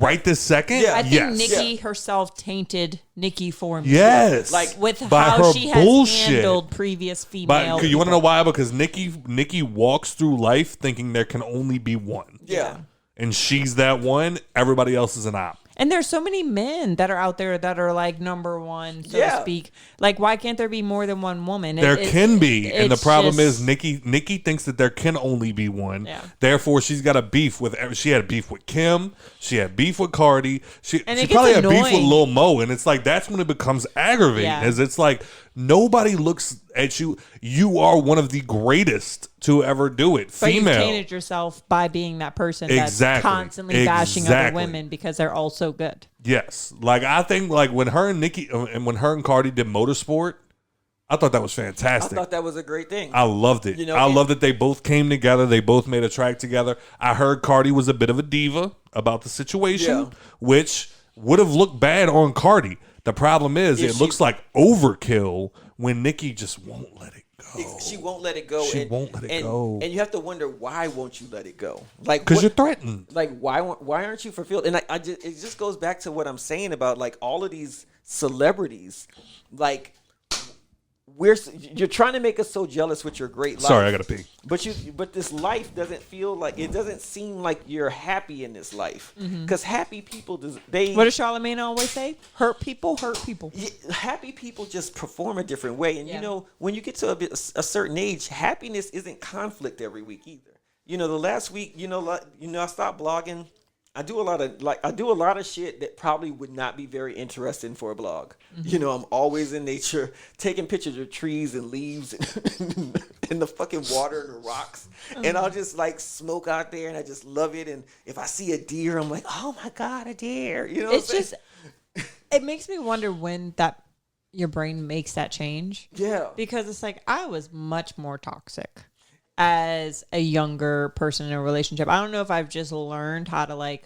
Right this second? Yeah. I think Nikki herself tainted Nikki for me. Yes. Like with by how her she has bullshit. handled previous female. But you want to know why? Because Nikki walks through life thinking there can only be one. Yeah. And she's that one. Everybody else is an op. And there's so many men that are out there that are like number one, so to speak. Like, why can't there be more than one woman? There can be. And the problem is Nikki thinks that there can only be one. Yeah. Therefore, she's got a beef with, she had beef with Kim. She had beef with Cardi. She gets probably had beef annoying. with Lil Mo. And it's like, that's when it becomes aggravating. Yeah. Is it's like, nobody looks at you. You are one of the greatest to ever do it. But Female. you tainted yourself by being that person that's constantly bashing other women because they're all so good. Yes. Like, I think, like, when her and Nikki, and when her and Cardi did Motorsport, I thought that was fantastic. I thought that was a great thing. I loved it. You know, I love that they both came together. They both made a track together. I heard Cardi was a bit of a diva about the situation, which would have looked bad on Cardi. The problem is, it looks like overkill when Nikki just won't let it go. She won't let it go. She won't let it go. And you have to wonder, why won't you let it go? Like, because you're threatened. Like, why aren't you fulfilled? And it just goes back to what I'm saying about like all of these celebrities, like. You're trying to make us so jealous with your great life. Sorry, I gotta pee. But this life doesn't feel like, it doesn't seem like you're happy in this life. Because happy people what does Charlamagne always say? Hurt people. Happy people just perform a different way. And you know, when you get to a certain age, happiness isn't conflict every week either. You know, the last week, I stopped blogging. I do a lot of shit that probably would not be very interesting for a blog. You know, I'm always in nature, taking pictures of trees and leaves and the fucking water and the rocks. And I'll just like smoke out there, and I just love it. And if I see a deer, I'm like, oh my God, a deer. You know, it makes me wonder when that your brain makes that change. Yeah, because it's like I was much more toxic as a younger person in a relationship. I don't know if I've just learned how to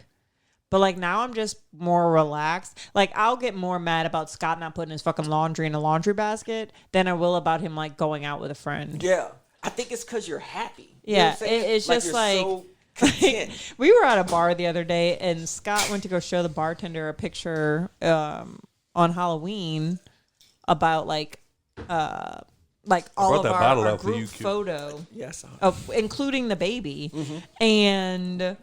but like now I'm just more relaxed. Like I'll get more mad about Scott not putting his fucking laundry in a laundry basket than I will about him like going out with a friend. Yeah. I think it's because you're happy. Yeah. It's just like so content. We were at a bar the other day and Scott went to go show the bartender a picture on Halloween about all of our group photo, including the baby, and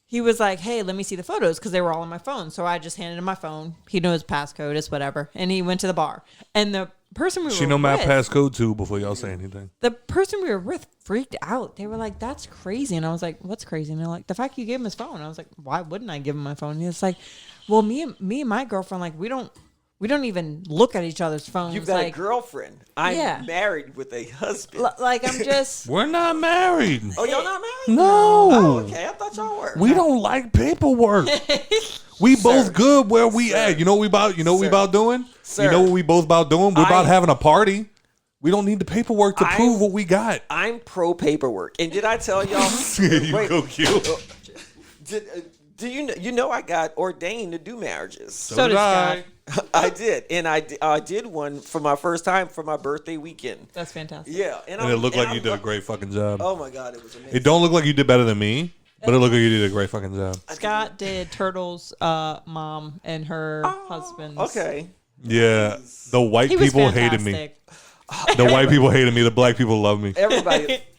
he was like, "Hey, let me see the photos," because they were all on my phone. So I just handed him my phone. He knows passcode, it's whatever, and he went to the bar. And the person we were with, she know my passcode too. Before y'all say anything, the person we were with freaked out. They were like, "That's crazy," and I was like, "What's crazy?" And they're like, "The fact you gave him his phone." I was like, "Why wouldn't I give him my phone?" And he's like, "Well, me and my girlfriend, like, we don't even look at each other's phones." You've got a girlfriend. I'm married with a husband. I'm just... We're not married. Oh, y'all not married? No. Oh, okay. I thought y'all were. We don't like paperwork. We both good where we at. You know what we about? You know what we about doing? Sir. You know what we both about doing? We're about having a party. We don't need the paperwork to prove what we got. I'm pro paperwork. And did I tell y'all? You go cute. Do you know I got ordained to do marriages? So did I. I did, and I did one for my first time for my birthday weekend. That's fantastic. Yeah, and it looked like you did a great fucking job. Oh my God, it was amazing. It don't look like you did better than me, but it looked like you did a great fucking job. Scott did Turtle's mom and her husband. Okay. Yeah, the white people hated me. The white people hated me. The black people loved me.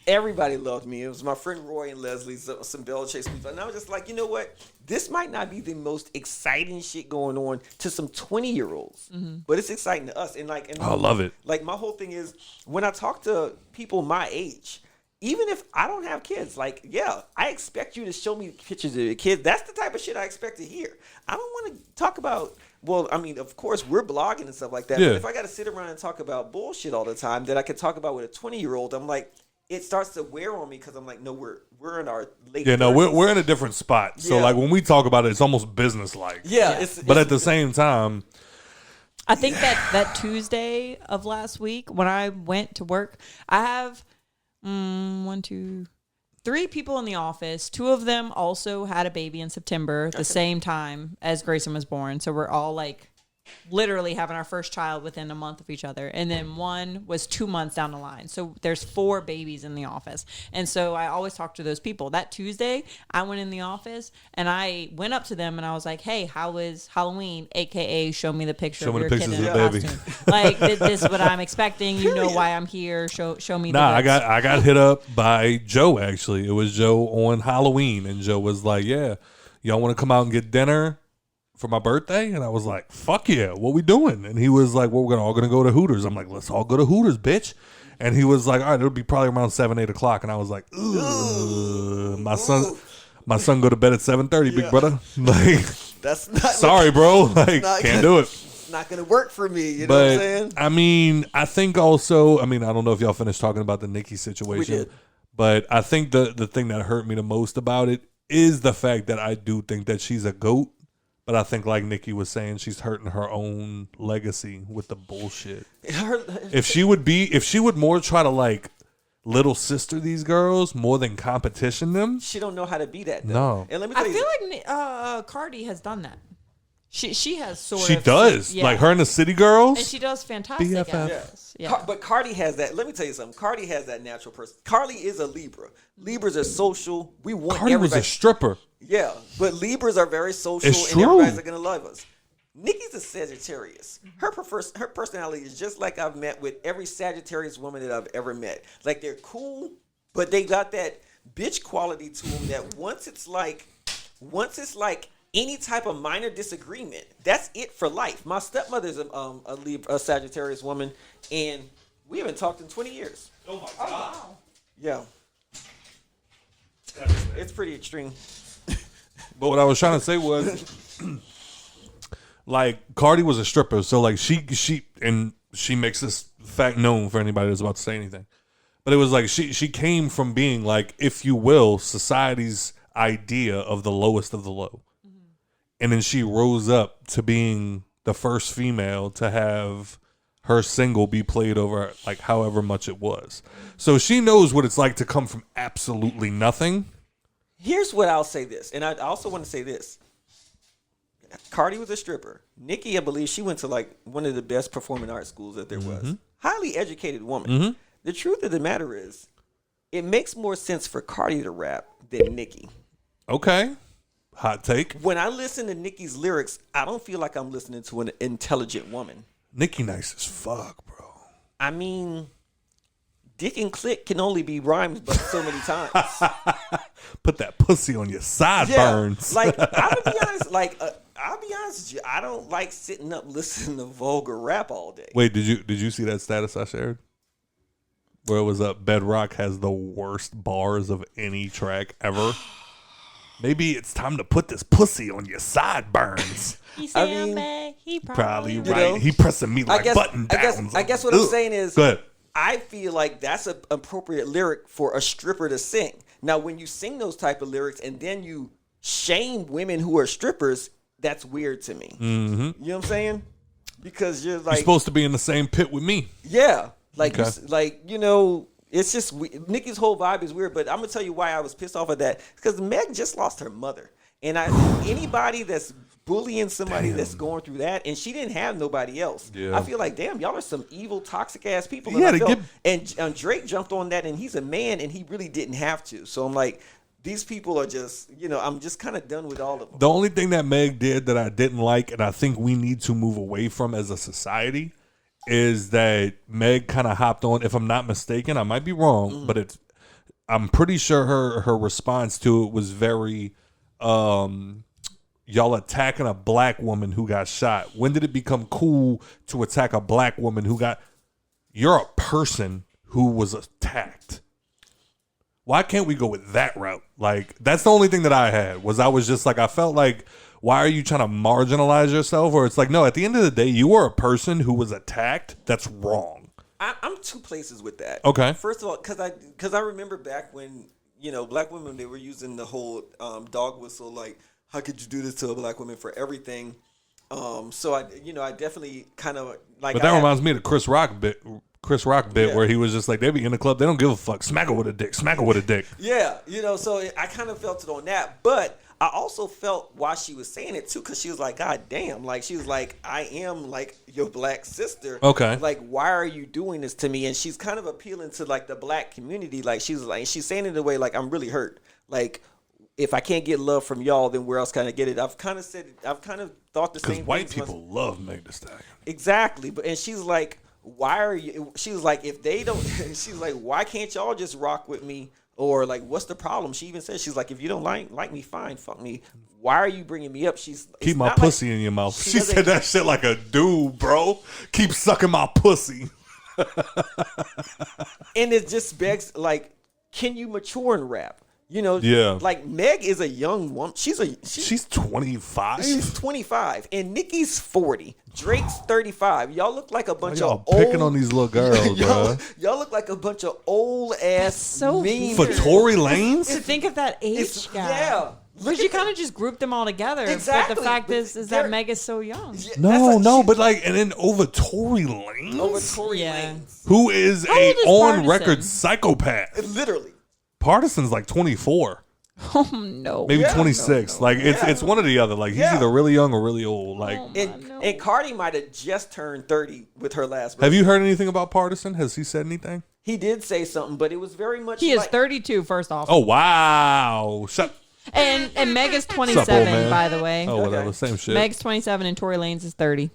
Everybody loved me. It was my friend Roy and Leslie, some Bell Chase people. And I was just like, you know what? This might not be the most exciting shit going on to some 20-year-olds, but it's exciting to us. And I love it. Like, my whole thing is, when I talk to people my age, even if I don't have kids, like, yeah, I expect you to show me pictures of your kids. That's the type of shit I expect to hear. I don't want to talk about, well, I mean, of course, we're blogging and stuff like that. Yeah. But if I got to sit around and talk about bullshit all the time that I could talk about with a 20-year-old, I'm like, it starts to wear on me because I'm like, no, we're in our late 30s. No, we're in a different spot. So, like, when we talk about it, it's almost business-like. Yeah. But at the same time, I think that Tuesday of last week when I went to work, I have 3 people in the office. 2 of them also had a baby in September, the same time as Grayson was born. So we're all like literally having our first child within a month of each other. And then one was 2 months down the line. So there's 4 babies in the office. And so I always talk to those people. That Tuesday, I went in the office and I went up to them and I was like, hey, how was Halloween? AKA show me the picture of your kid in a costume. Like, this is what I'm expecting. You know why I'm here. Show me the I got hit up by Joe, actually. It was Joe on Halloween. And Joe was like, yeah, y'all want to come out and get dinner for my birthday? And I was like, fuck yeah, what we doing? And he was like, well, we're all gonna go to Hooters. I'm like, let's all go to Hooters, bitch. And he was like, all right, it'll be probably around 7-8 o'clock. And I was like, ugh. My son go to bed at 7:30, big brother. Like, that's not sorry, bro. Like, can't do it. It's not gonna work for me. You know what I'm saying? I mean, I think also, I don't know if y'all finished talking about the Nikki situation. We did. But I think the thing that hurt me the most about it is the fact that I do think that she's a GOAT. But I think, like Nikki was saying, she's hurting her own legacy with the bullshit. If she would more try to like little sister these girls more than competition them, she don't know how to be that. Though. No, and let me tell I feel like Cardi has done that. She has She does. Yeah. Like her and the City Girls. And she does fantastic at this. Yeah. But Cardi has that. Let me tell you something. Cardi has that natural person. Cardi is a Libra. Libras are social. We want Cardi everybody. Was a stripper. Yeah. But Libras are very social it's and true. everybody's going to love us. Nikki's a Sagittarius. Her personality is just like I've met with every Sagittarius woman that I've ever met. Like, they're cool, but they got that bitch quality to them that once it's like any type of minor disagreement, that's it for life. My stepmother's a Sagittarius woman, and we haven't talked in 20 years. Oh my God. Wow. Yeah. It's pretty extreme. But what I was trying to say was, like, Cardi was a stripper, so like she makes this fact known for anybody that's about to say anything. But it was like she came from being, like, if you will, society's idea of the lowest of the low. And then she rose up to being the first female to have her single be played over, like, however much it was. So she knows what it's like to come from absolutely nothing. Here's what I'll say this, and I also want to say this. Cardi was a stripper. Nikki, I believe she went to, like, one of the best performing arts schools that there was. Highly educated woman. The truth of the matter is, it makes more sense for Cardi to rap than Nikki. Okay. Hot take. When I listen to Nikki's lyrics, I don't feel like I'm listening to an intelligent woman. Nikki nice as fuck, bro. I mean, dick and clit can only be rhymed but so many times. Put that pussy on your sideburns. Yeah, like, I'll be honest. I'll be honest with you. I don't like sitting up listening to vulgar rap all day. Wait, did you see that status I shared? Where it was Bedrock has the worst bars of any track ever. Maybe it's time to put this pussy on your sideburns. He probably right. He pressing me like button downs. I guess what I'm saying is, go ahead. I feel like that's an appropriate lyric for a stripper to sing. Now, when you sing those type of lyrics and then you shame women who are strippers, that's weird to me. You know what I'm saying? Because you're supposed to be in the same pit with me. Yeah, it's just Nikki's whole vibe is weird. But I'm gonna tell you why I was pissed off at that, because Meg just lost her mother, and anybody that's bullying somebody that's going through that, and she didn't have nobody else. Yeah. I feel like, damn, y'all are some evil, toxic ass people. And Drake jumped on that, and he's a man, and he really didn't have to. So I'm like, these people are just, I'm just kind of done with all of them. The only thing that Meg did that I didn't like, and I think we need to move away from as a society, is that Meg kind of hopped on. If I'm not mistaken, I might be wrong, but I'm pretty sure her response to it was very, y'all attacking a black woman who got shot. When did it become cool to attack a black woman who got? You're a person who was attacked. Why can't we go with that route? Like, that's the only thing that I had was I was just like, I felt like, why are you trying to marginalize yourself? Or it's like, no, at the end of the day, you are a person who was attacked. That's wrong. I'm two places with that. Okay. First of all, because I remember back when, black women, they were using the whole dog whistle, like, how could you do this to a black woman for everything? So I definitely kind of like. But that reminds me of the Chris Rock bit where he was just like, they be in the club, they don't give a fuck. Smack her with a dick. Smack her with a dick. Yeah, so I kind of felt it on that, but I also felt why she was saying it too, because she was like, God damn, like she was like, I am like your black sister. Okay. Like, why are you doing this to me? And she's kind of appealing to like the black community. Like she's saying it in a way like, I'm really hurt. Like, if I can't get love from y'all, then where else can I get it? I've kind of thought the same thing. Because white people love Meg Thee Stallion. Exactly. And she's like, why are you? She was like, if they don't, she's like, why can't y'all just rock with me? Or like, what's the problem? She even said, she's like, if you don't like me, fine, fuck me. Why are you bringing me up? Keep my pussy in your mouth. She said that shit like a dude, bro. Keep sucking my pussy. And it just begs, like, can you mature in rap? Yeah. Like Meg is a young woman. She's 25. She's 25, and Nicki's 40. Drake's 35. Y'all look like a bunch of old. Picking on these little girls, bro. Y'all look like a bunch of old ass so mean. For Tory Lanez? To think of that age gap. Yeah. But you kind of just group them all together. Exactly. But the fact is that Meg is so young. Yeah, No, but like, and then over Tory Lanez? over Tory Yeah. Lanez. Who is How old is on-record Partisan? psychopath. Literally. Partisan's like 24. Oh no. Maybe Yeah, 26. no. Like, Yeah. it's one or the other. Like, he's Yeah. either really young or really old. Like, Oh, And Cardi might have just turned 30 with her last birthday. have you heard anything about Partisan? Has he said anything? He did say something, but it was very much He is like, 32, first off. Oh, wow. And Meg is Sup, 27, old man? by the way. Oh, whatever. Okay. Same shit. Meg's 27 and Tory Lanez is 30.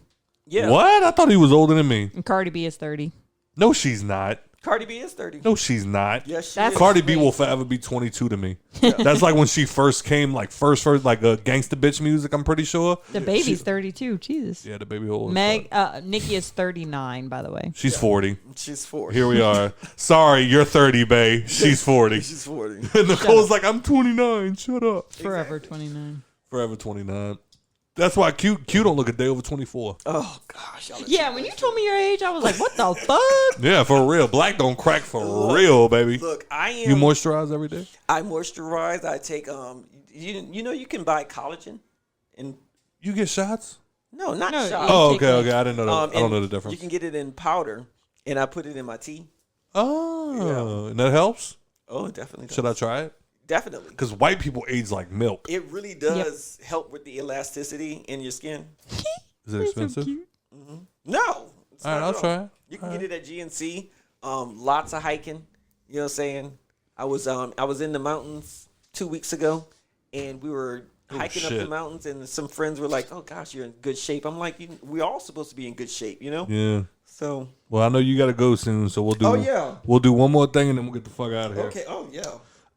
Yeah. What? I thought he was older than me. And Cardi B is 30. No, she's not. Cardi B is 30. No, she's not. Yes, she That's is. Cardi B will forever be 22 to me. That's like when she first came, like first like a gangsta bitch music. I'm pretty sure. The baby's 32. Jesus. Yeah, the baby old. Nikki is 39, by the way. She's 40. She's 40. Here we are. Sorry, you're 30, babe. She's 40. She's 40. And Nicole's like, I'm 29. Shut up. Forever 29. Forever 29. That's why Q don't look a day over 24. Oh, gosh. Y'all are Yeah, when you told me your age, I was like, what the fuck? Yeah, for real. Black don't crack for real, baby. Look, I am. You moisturize every day? I moisturize. I take, you can buy collagen. And You get shots? no, not No, shots. Oh, take okay. it. I didn't know that. I don't and know the difference. You can get it in powder, and I put it in my tea. Oh, and that helps? Oh, it definitely does. Should I try it? Definitely. Because white people age like milk. It really does help with the elasticity in your skin. Is it expensive? No. It's All right, not I'll at all. try it. You can get it at GNC. Lots of hiking. You know what I'm saying? I was in the mountains 2 weeks ago, and we were hiking up shit. the mountains, and some friends were like, "Oh gosh, you're in good shape." I'm like, "We're all supposed to be in good shape, you know?" Yeah. So. Well, I know you got to go soon, so we'll do. Oh, yeah. We'll do one more thing and then we'll get the fuck out of here. Okay. Oh yeah.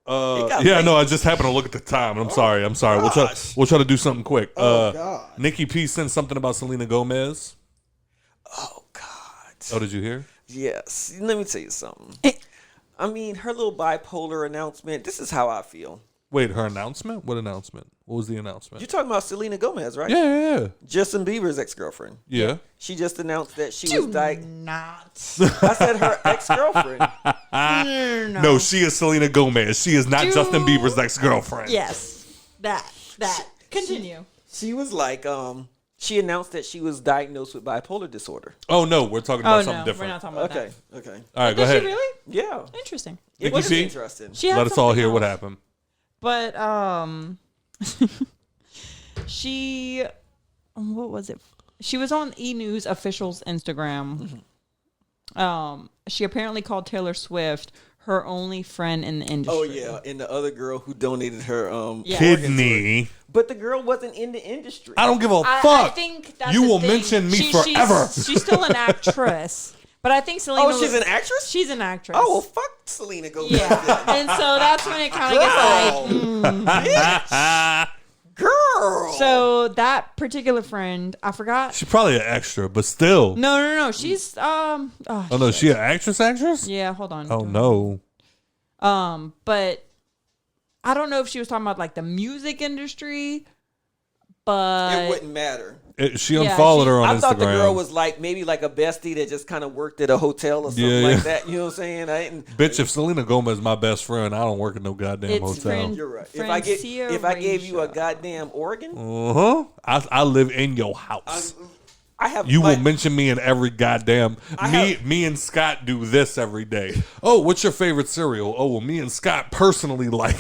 Yeah, late. no, I just happened to look at the time. And I'm sorry. gosh. We'll try to do something quick. Oh, God. Nikki P sent something about Selena Gomez. Oh God. Oh, did you hear? Yes. Let me tell you something. I mean, her little bipolar announcement. This is how I feel. Wait, her announcement? What announcement? What was the announcement? You're talking about Selena Gomez, right? Yeah. Justin Bieber's ex-girlfriend. Yeah. She just announced that she was diagnosed. Not. I said her ex-girlfriend. No, she is Selena Gomez. She is not Justin Bieber's ex-girlfriend. Yes. That. Continue. She was like, she announced that she was diagnosed with bipolar disorder. Oh, no, we're talking about something We're different. not talking about Okay. that. Okay. All right, go Did ahead. she really? Yeah. Interesting. It Nikki was P? interesting. She had Let us all something hear what else. happened. But she, what was it? She was on E! News official's Instagram. She apparently called Taylor Swift her only friend in the industry. Oh yeah, and the other girl who donated her kidney. But the girl wasn't in the industry. I don't give a fuck. I think that's you the will thing. mention me forever. She's still an actress. But I think Selena. Oh, she's an actress? She's an actress. Oh, well, fuck Selena Gomez. Yeah. And so that's when it kind of gets like, Girl. So that particular friend, I forgot. She's probably an extra, but still. No. She's Oh no, she an actress? Yeah, hold on. Oh no. But I don't know if she was talking about like the music industry, but It wouldn't matter. She unfollowed her on Instagram. I thought the girl was like maybe like a bestie that just kind of worked at a hotel or something like that. You know what I'm saying? I didn't. Bitch, if Selena Gomez is my best friend, I don't work at no goddamn hotel. You're right. If I gave you a goddamn organ, I live in your house. I have. You will mention me in every goddamn. Me and Scott do this every day. Oh, what's your favorite cereal? Oh, well, me and Scott personally like.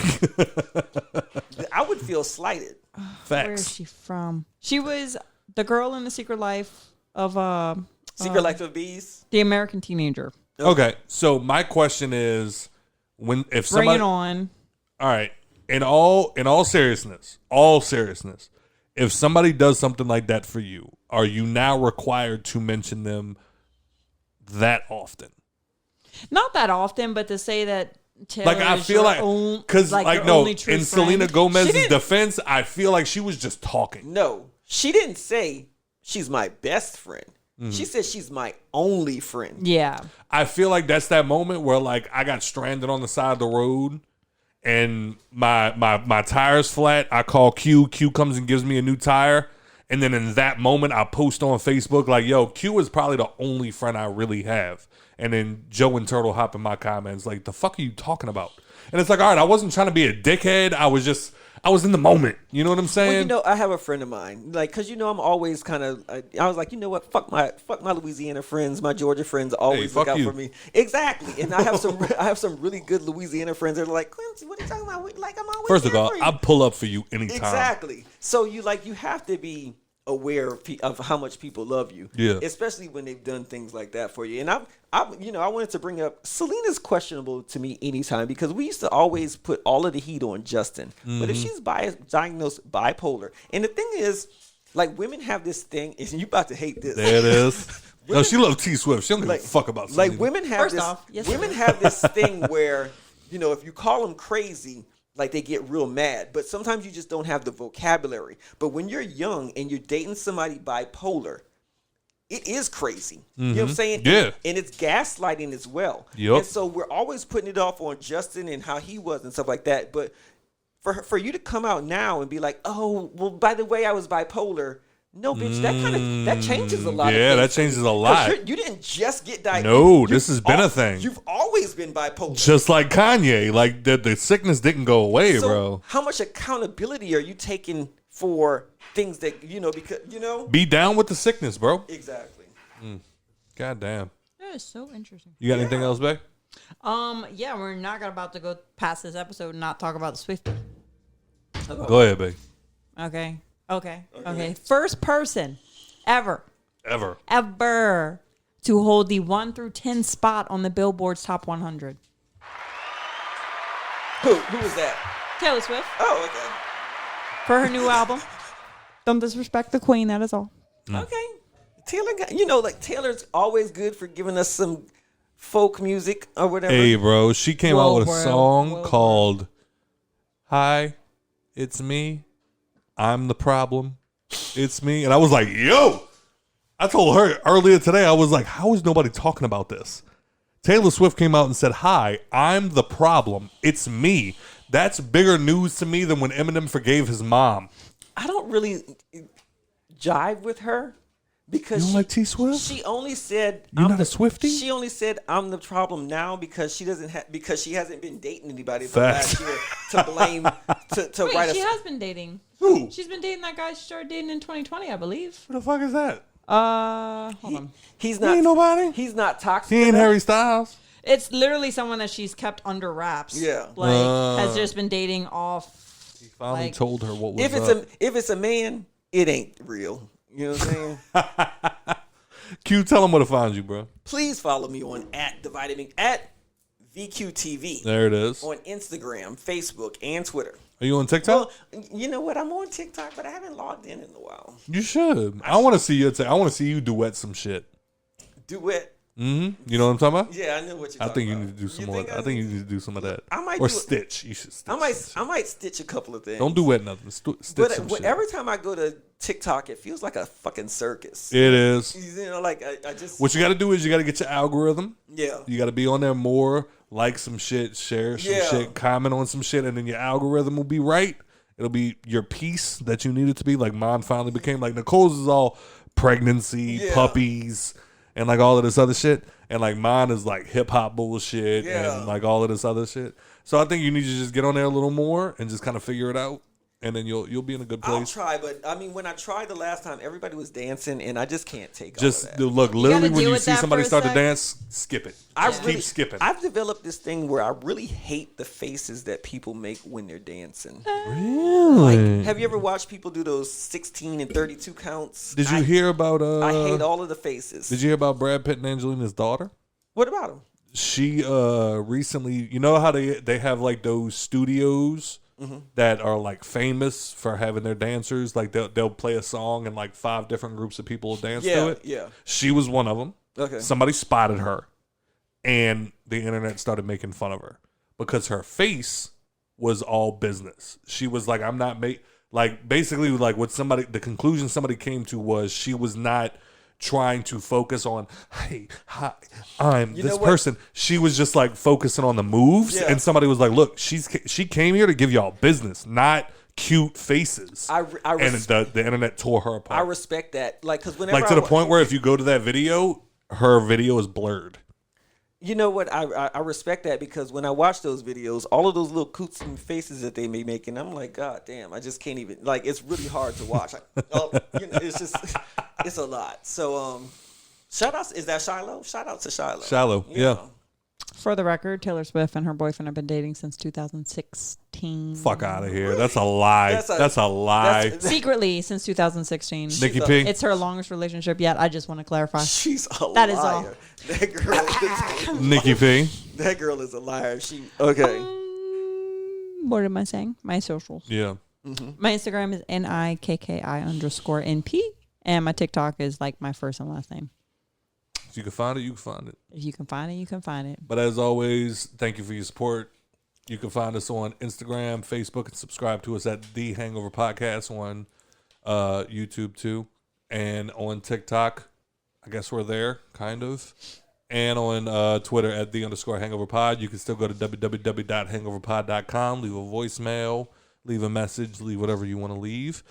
I would feel slighted. Facts. Where is she from? She was the girl in The Secret Life of Secret Life of Bees. The American Teenager. Okay, so my question is, if somebody, Bring it on. All right, in all seriousness, if somebody does something like that for you, are you now required to mention them that often? Not that often, but to say that Taylor like I feel like because in Selena Gomez's defense, I feel like she was just talking. No, she didn't say she's my best friend. She said she's my only friend. Yeah. I feel like that's that moment where like I got stranded on the side of the road and my tire's flat. I call Q. Q comes and gives me a new tire. And then in that moment, I post on Facebook like, yo, Q is probably the only friend I really have. And then Joe and Turtle hop in my comments like, the fuck are you talking about? And it's like, all right, I wasn't trying to be a dickhead. I was in the moment. You know what I'm saying? Well, I have a friend of mine, like, cause I'm always kind of. I was like, you know what? Fuck my Louisiana friends, my Georgia friends always look out for me. Exactly, and I have some really good Louisiana friends that are like, Quincy, what are you talking about? Like, I'm always. First of all, I'll pull up for you anytime. Exactly. So you have to be aware of how much people love you. Yeah. Especially when they've done things like that for you. And I wanted to bring up Selena's questionable to me anytime because we used to always put all of the heat on Justin. Mm-hmm. But if she's diagnosed bipolar, and the thing is, like, women have this thing, and you about to hate this. There it is. No, she loves T Swift. She don't give a fuck about Selena. Like, women have have this thing where, if you call them crazy, like, they get real mad. But sometimes you just don't have the vocabulary. But when you're young and you're dating somebody bipolar, it is crazy. Mm-hmm. You know what I'm saying? Yeah. And it's gaslighting as well. Yep. And so we're always putting it off on Justin and how he was and stuff like that. But for you to come out now and be like, oh, well, by the way, I was bipolar. No, bitch, that changes a lot. Yeah, that changes a lot. You didn't just get diagnosed. No, this has been a thing. You've always been bipolar. Just like Kanye. Like, the sickness didn't go away, bro. How much accountability are you taking for things that, because. Be down with the sickness, bro. Exactly. God damn. That is so interesting. You got anything else, babe? Yeah, we're not about to go past this episode and not talk about the Swiftie. Go ahead, babe. Okay. First person ever to hold the 1 through 10 spot on the Billboard's Top 100. Who was that? Taylor Swift. Oh, okay. For her new album. Don't disrespect the queen, that is all. Okay. Taylor Taylor's always good for giving us some folk music or whatever. Hey, bro, she came out with a song called Hi, It's Me. I'm the problem. It's me. And I was like, yo, I told her earlier today, I was like, how is nobody talking about this? Taylor Swift came out and said, hi, I'm the problem. It's me. That's bigger news to me than when Eminem forgave his mom. I don't really jive with her because you don't like T Swift? She only said you're not a Swiftie? She only said I'm the problem now because she hasn't been dating anybody for last year to blame to Wait, write. She has been dating. Who? She's been dating that guy she started dating in 2020, I believe. Who the fuck is that? Hold on. He's not. He ain't nobody. He's not toxic. He ain't Harry Styles. It's literally someone that she's kept under wraps. Yeah. Has just been dating off. He finally told her what was if it's a man, it ain't real. You know what I'm saying? Q, tell him where to find you, bro. Please follow me on @TheVitamin VQTV. There it is. On Instagram, Facebook, and Twitter. Are you on TikTok? Well, you know what? I'm on TikTok, but I haven't logged in a while. You should. I want to see you. I want to see you duet some shit. Duet? Mm-hmm. You know what I'm talking about? Yeah, I know what you're talking about. I think you need to do some more. I think you need to do some of that. I might or stitch. You should stitch. I might stitch a couple of things. Don't duet nothing. Stitch some shit. Every time I go to TikTok, it feels like a fucking circus. It is. You know, like I just. What you got to do is you got to get your algorithm. Yeah. You got to be on there more, like some shit, share some shit, comment on some shit, and then your algorithm will be right. It'll be your piece that you need it to be. Like mine finally became like Nicole's is all pregnancy, puppies, and like all of this other shit. And like mine is like hip hop bullshit and like all of this other shit. So I think you need to just get on there a little more and just kind of figure it out. And then you'll be in a good place. I'll try, but I mean, when I tried the last time, everybody was dancing, and I just can't take just all of that. Look, literally, when you see somebody start to sec. dance, skip it. Keep skipping. I've developed this thing where I really hate the faces that people make when they're dancing. Really? Like, have you ever watched people do those 16 and 32 counts? Did you hear about? I hate all of the faces. Did you hear about Brad Pitt and Angelina's daughter? What about him? She recently, you know how they have like those studios that are like famous for having their dancers, like they'll play a song and like 5 different groups of people will dance to it. Yeah. She was one of them. Okay. Somebody spotted her, and the internet started making fun of her because her face was all business. She was like, I'm not basically like what the conclusion somebody came to was she was not trying to focus on, hey, hi, I'm this person. She was just like focusing on the moves, and somebody was like, look, she came here to give y'all business, not cute faces. And the internet tore her apart. I respect that. Like, because whenever to the point where if you go to that video, her video is blurred. You know what? I respect that because when I watch those videos, all of those little coots and faces that they be making, I'm like, God damn, I just can't even. Like, it's really hard to watch. It's just, it's a lot. So, shout out. Is that Shiloh? Shout out to Shiloh. Shiloh, yeah. For the record, Taylor Swift and her boyfriend have been dating since 2016. Fuck out of here. That's a lie. That's a lie. Secretly since 2016. Nikki P. It's her longest relationship yet. I just want to clarify. She's a that liar. Is all. That girl is Nikki P. That girl is a liar. Okay. What am I saying? My socials. Yeah. Mm-hmm. My Instagram is NIKKI_NP. And my TikTok is like my first and last name. If you can find it, you can find it. If you can find it, you can find it. But as always, thank you for your support. You can find us on Instagram, Facebook, and subscribe to us at The Hangover Podcast on YouTube too. And on TikTok, I guess we're there, kind of. And on Twitter at @the_hangoverpod. You can still go to www.hangoverpod.com, leave a voicemail, leave a message, leave whatever you want to leave.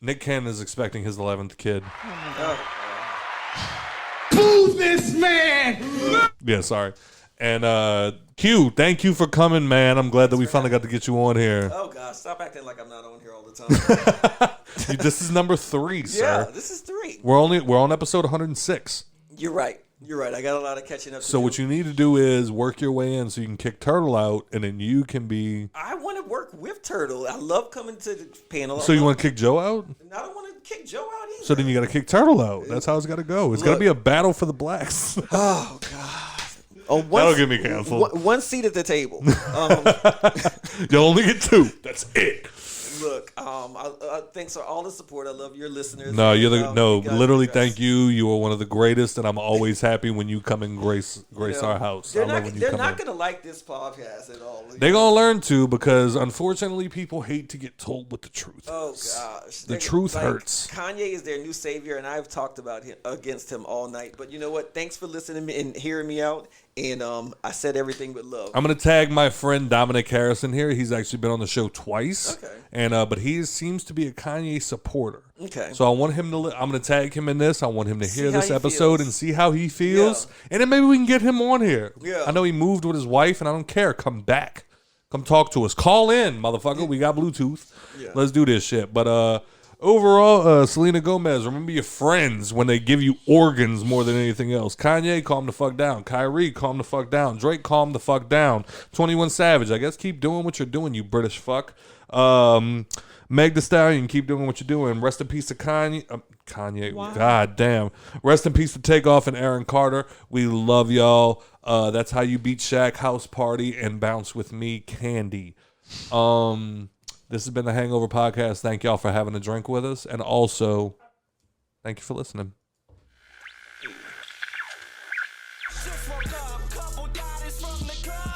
Nick Cannon is expecting his 11th kid. Oh my God. Boo this man! Yeah, sorry. And Q, thank you for coming, man. I'm glad that we finally got to get you on here. Oh gosh, stop acting like I'm not on here all the time. This is number 3, sir. Yeah, this is 3. We're on episode 106. You're right. I got a lot of catching up to So do. what you need to do is work your way in so you can kick Turtle out, and then you can be... I want to work with Turtle. I love coming to the panel. So you want to kick Joe out? I don't want to kick Joe out either. So then you got to kick Turtle out. That's how it's got to go. It's got to be a battle for the blacks. Oh, God. That'll get me canceled. One seat at the table. You'll only get 2. That's it. Look, thanks for all the support. I love your listeners. No, literally, thank you. You are one of the greatest, and I'm always happy when you come and grace our house. They're not going to like this podcast at all. They're going to learn to, because unfortunately, people hate to get told what the truth is. Oh, gosh. The truth hurts. Kanye is their new savior, and I've talked about him against him all night. But you know what? Thanks for listening and hearing me out. And I said everything with love. I'm going to tag my friend Dominic Harrison here. He's actually been on the show twice. Okay. And but he seems to be a Kanye supporter. Okay. So I want him to. I'm going to tag him in this. I want him to hear this episode feels. and see how he feels. Yeah. And then maybe we can get him on here. Yeah. I know he moved with his wife, and I don't care. Come back. Come talk to us. Call in, motherfucker. We got Bluetooth. Yeah. Let's do this shit. But Overall, Selena Gomez, remember your friends when they give you organs more than anything else. Kanye, calm the fuck down. Kyrie, calm the fuck down. Drake, calm the fuck down. 21 Savage, I guess keep doing what you're doing, you British fuck. Meg Thee Stallion, keep doing what you're doing. Rest in peace to Kanye. Kanye, wow. God damn. Rest in peace to Takeoff and Aaron Carter. We love y'all. That's how you beat Shaq, House Party, and Bounce with Me, Candy. This has been the Hangover Podcast. Thank y'all for having a drink with us. And also, thank you for listening. Just woke up, couple daddies from the club.